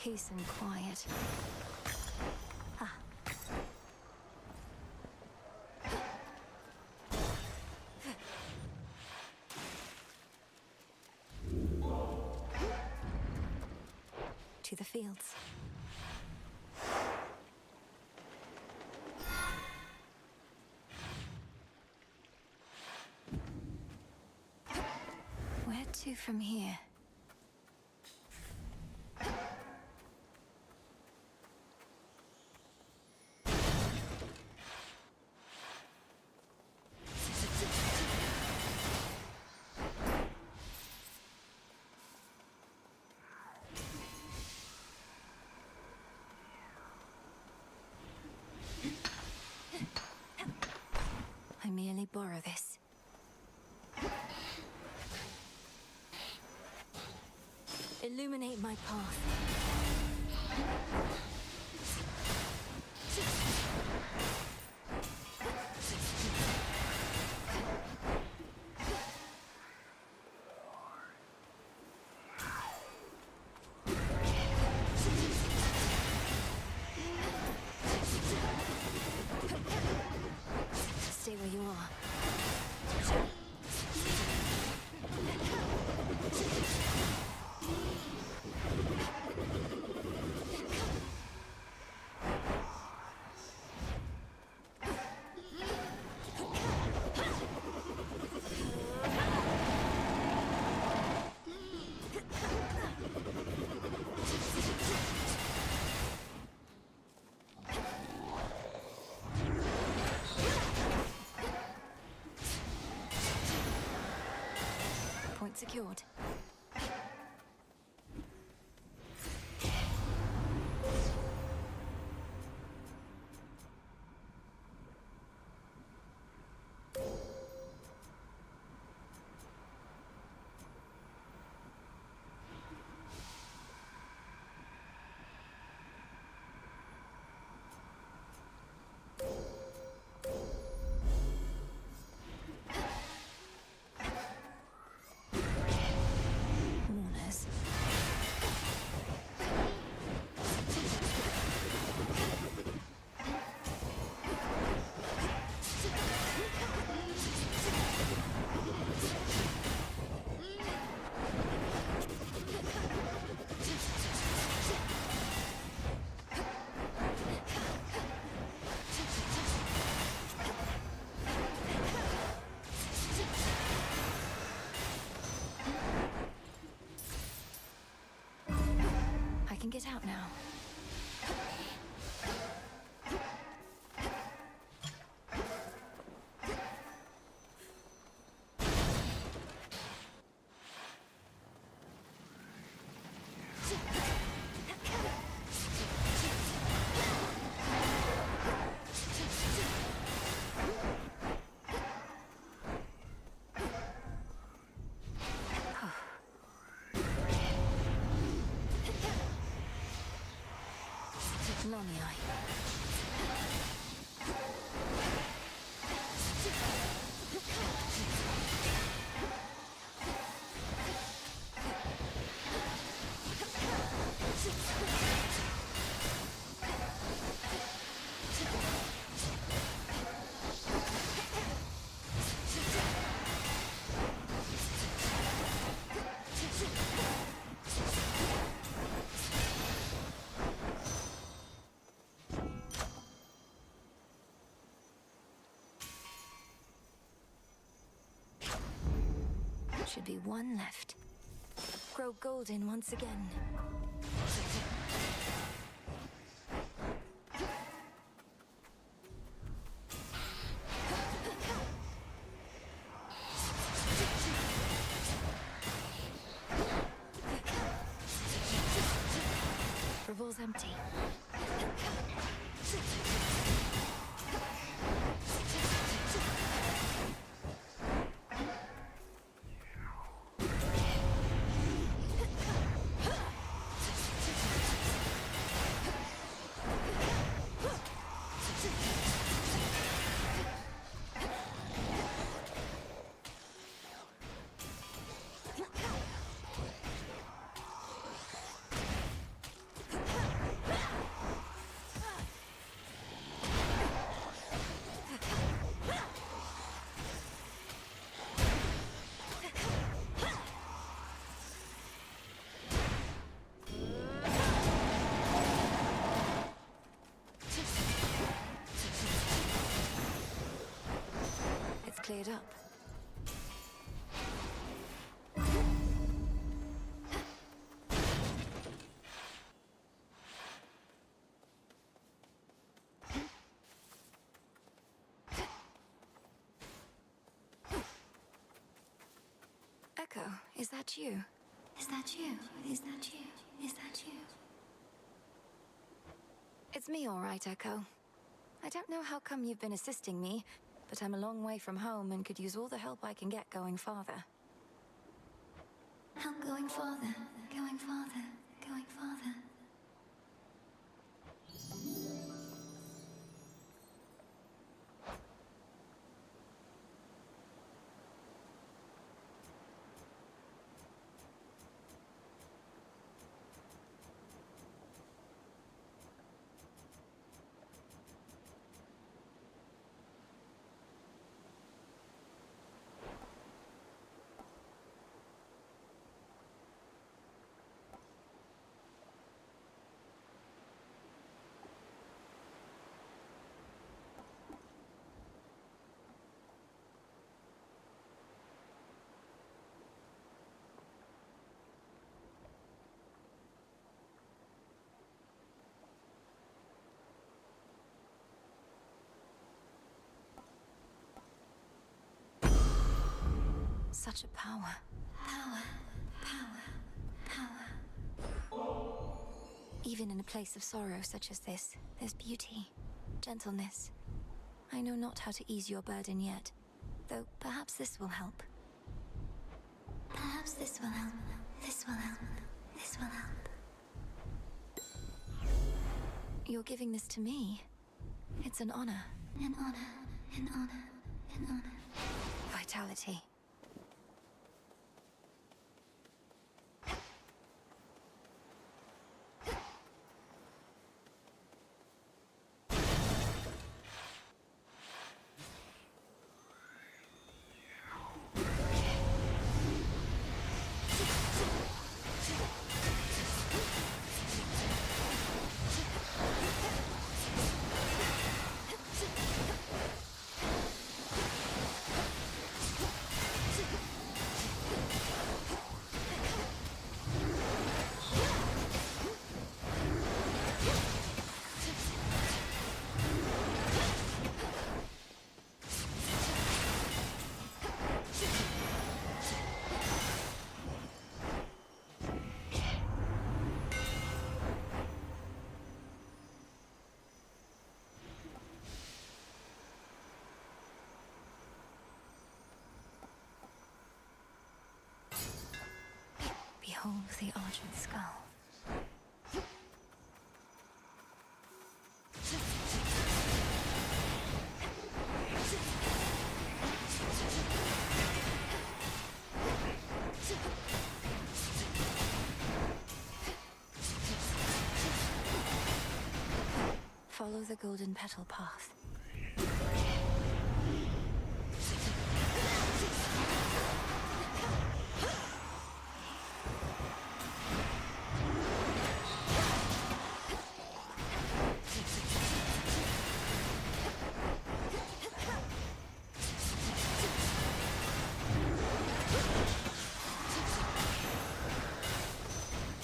Peace and quiet. Ah. To the fields. Where to from here? I merely borrow this. Illuminate my path. Stay where you are. Point secured. I can get out now. Melinoë. Should be one left. Grow golden once again. Revol's empty. cleared up. Echo, is that you? Is that you? Is that you? Is that you? It's me, all right, Echo. I don't know how come you've been assisting me, but I'm a long way from home and could use all the help I can get going farther. Help going farther, going farther, going farther. Such a power. Power, power, power. Even in a place of sorrow such as this, there's beauty, gentleness. I know not how to ease your burden yet, though perhaps this will help. Perhaps this will help. This will help. This will help. You're giving this to me. It's an honor. An honor. An honor. An honor. Vitality. Behold the argent skull. Follow the golden petal path.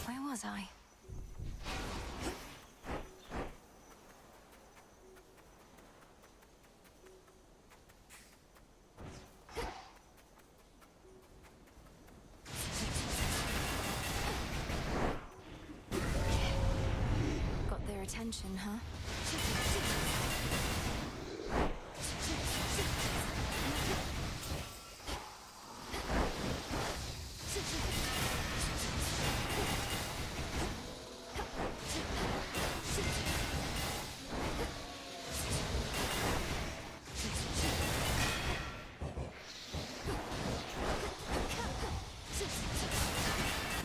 Where was I? Got their attention, huh?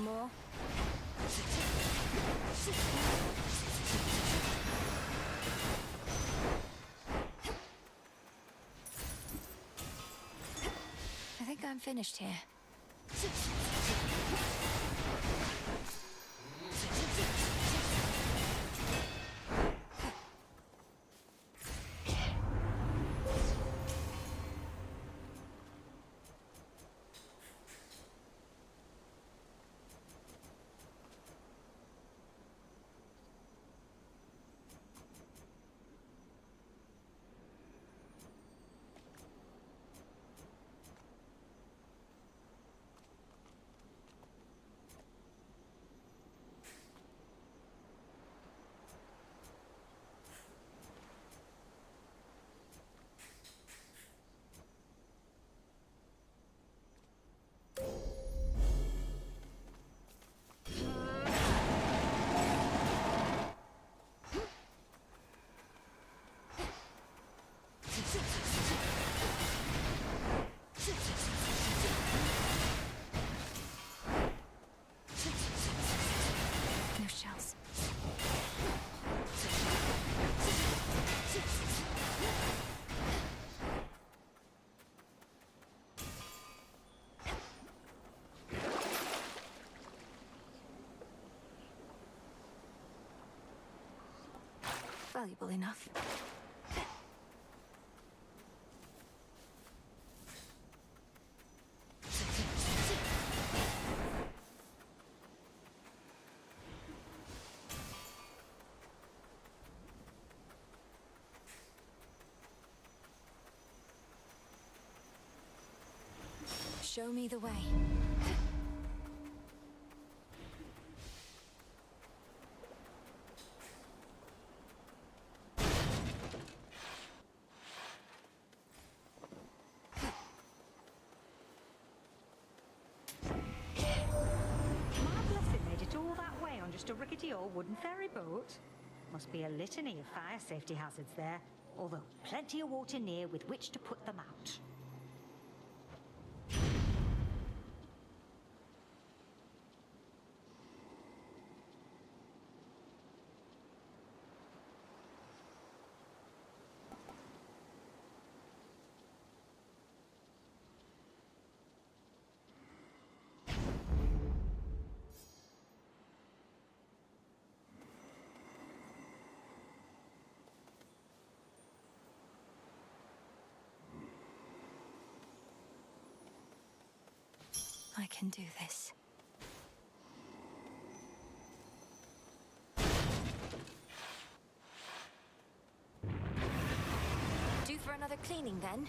More? I think I'm finished here. valuable enough. Show me the way. Made it all that way on just a rickety old wooden ferry boat? Must be a litany of fire safety hazards there, although plenty of water near with which to put them out. I can do this. Due for another cleaning then?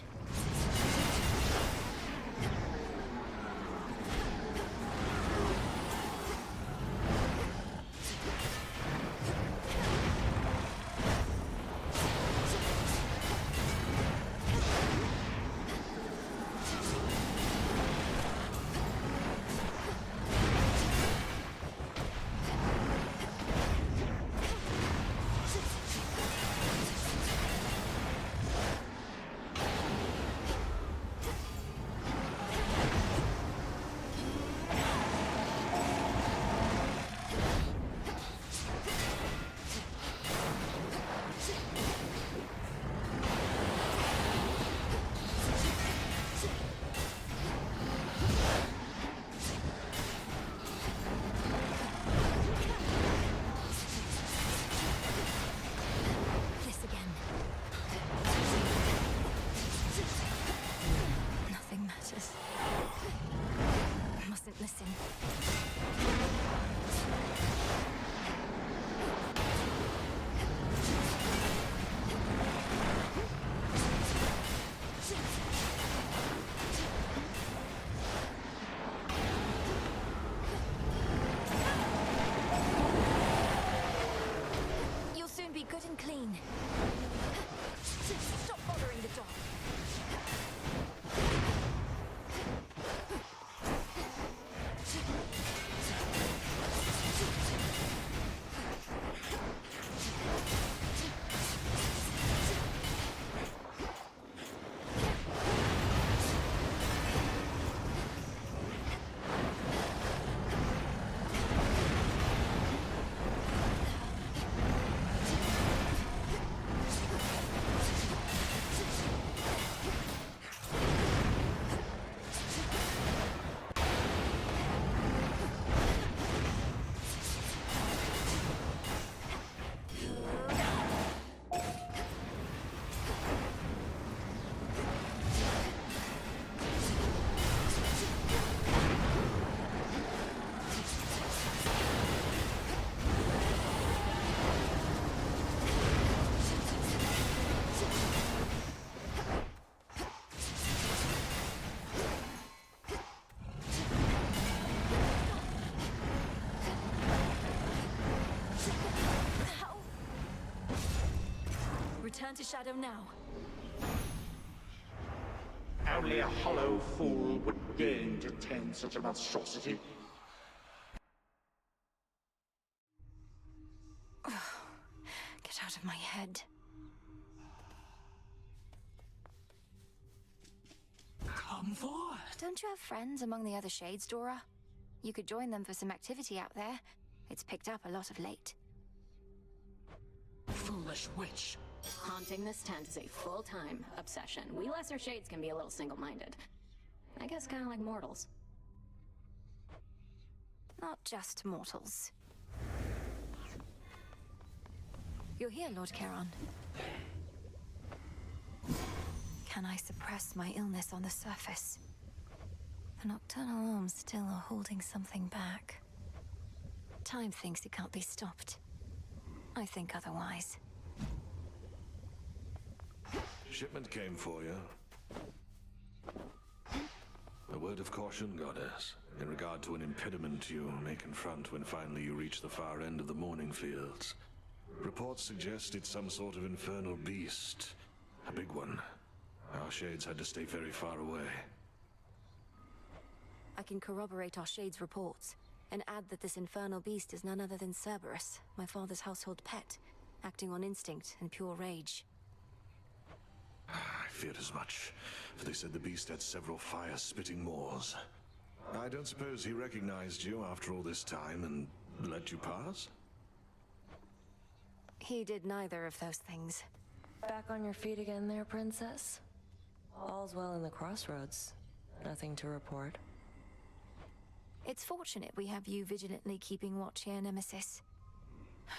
Listen. You'll soon be good and clean. Stop bothering the dog. Return to Shadow now. Only a hollow fool would deign to tend such a monstrosity. Get out of my head. Come forward. Don't you have friends among the other shades, Dora? You could join them for some activity out there. It's picked up a lot of late. Foolish witch. Haunting this tent is a full-time obsession. We lesser shades can be a little single-minded. I guess kind of like mortals. Not just mortals. You're here, Lord Charon. Can I suppress my illness on the surface? The nocturnal arms still are holding something back. Time thinks it can't be stopped. I think otherwise. Shipment came for you. A word of caution, Goddess, in regard to an impediment you may confront when finally you reach the far end of the Morning Fields. Reports suggest it's some sort of infernal beast. A big one. Our shades had to stay very far away. I can corroborate our Shade's reports, and add that this infernal beast is none other than Cerberus, my father's household pet, acting on instinct and pure rage. I feared as much, for they said the beast had several fire-spitting maws. I don't suppose he recognized you after all this time and let you pass? He did neither of those things. Back on your feet again there, Princess? All's well in the crossroads. Nothing to report. It's fortunate we have you vigilantly keeping watch here, Nemesis.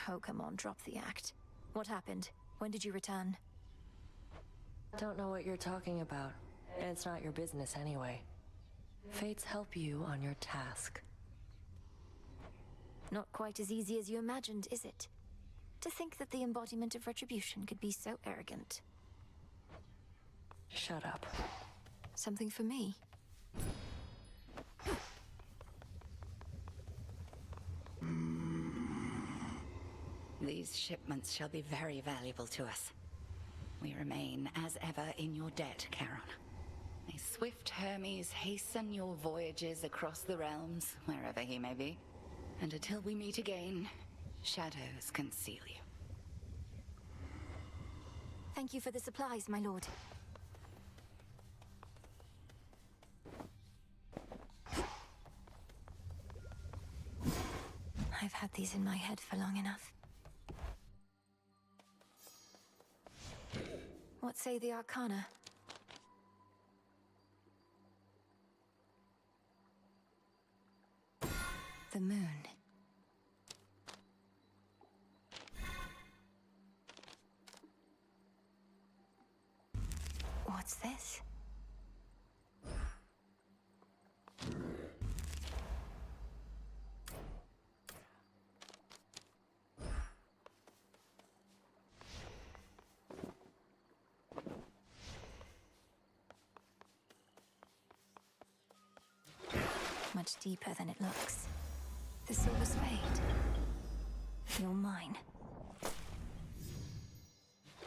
Oh, come on, drop the act. What happened? When did you return? Don't know what you're talking about, and it's not your business anyway. Fates help you on your task. Not quite as easy as you imagined, is it? To think that the embodiment of retribution could be so arrogant. Shut up. Something for me? These shipments shall be very valuable to us. We remain, as ever, in your debt, Charon. May swift Hermes hasten your voyages across the realms, wherever he may be. And until we meet again, shadows conceal you. Thank you for the supplies, my lord. I've had these in my head for long enough. What say the Arcana? The moon. What's this? Much deeper than it looks. The silver spade. You're mine.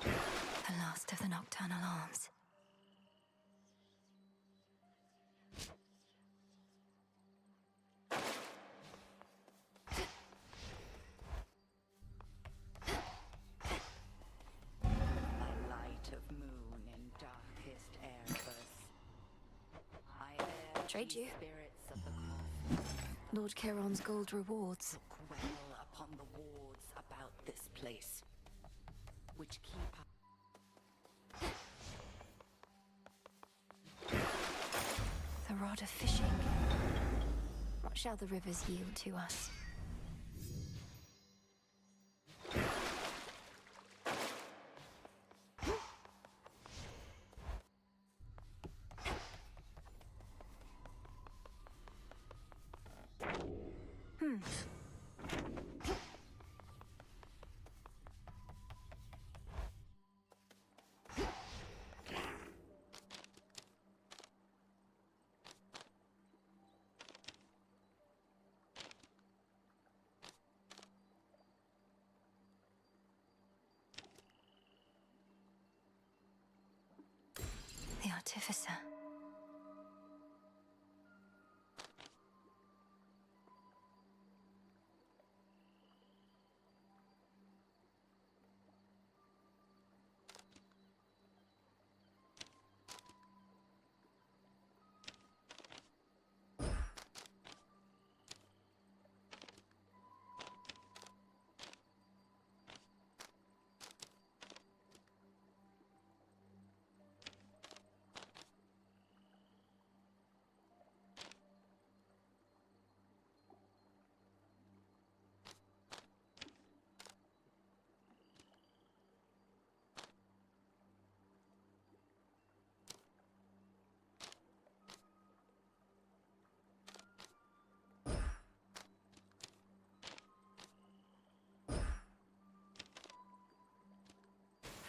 The last of the nocturnal arms. Light of moon in darkest airs. I bear Trade you. Spirits of the cosmos. Lord Charon's gold rewards. Look well upon the wards about this place, which keep up. The rod of fishing. What shall the rivers yield to us? The Artificer.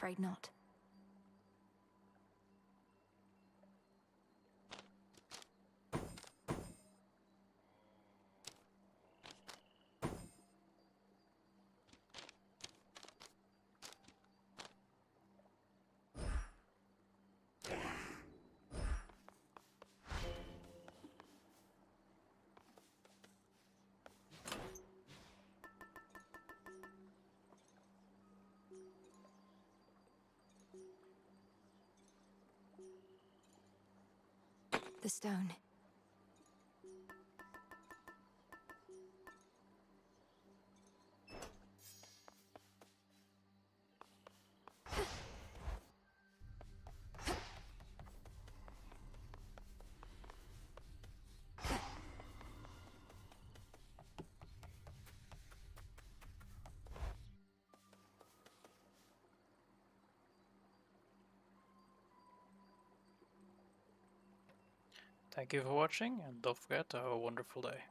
afraid not. The stone. Thank you for watching, and don't forget to have a wonderful day.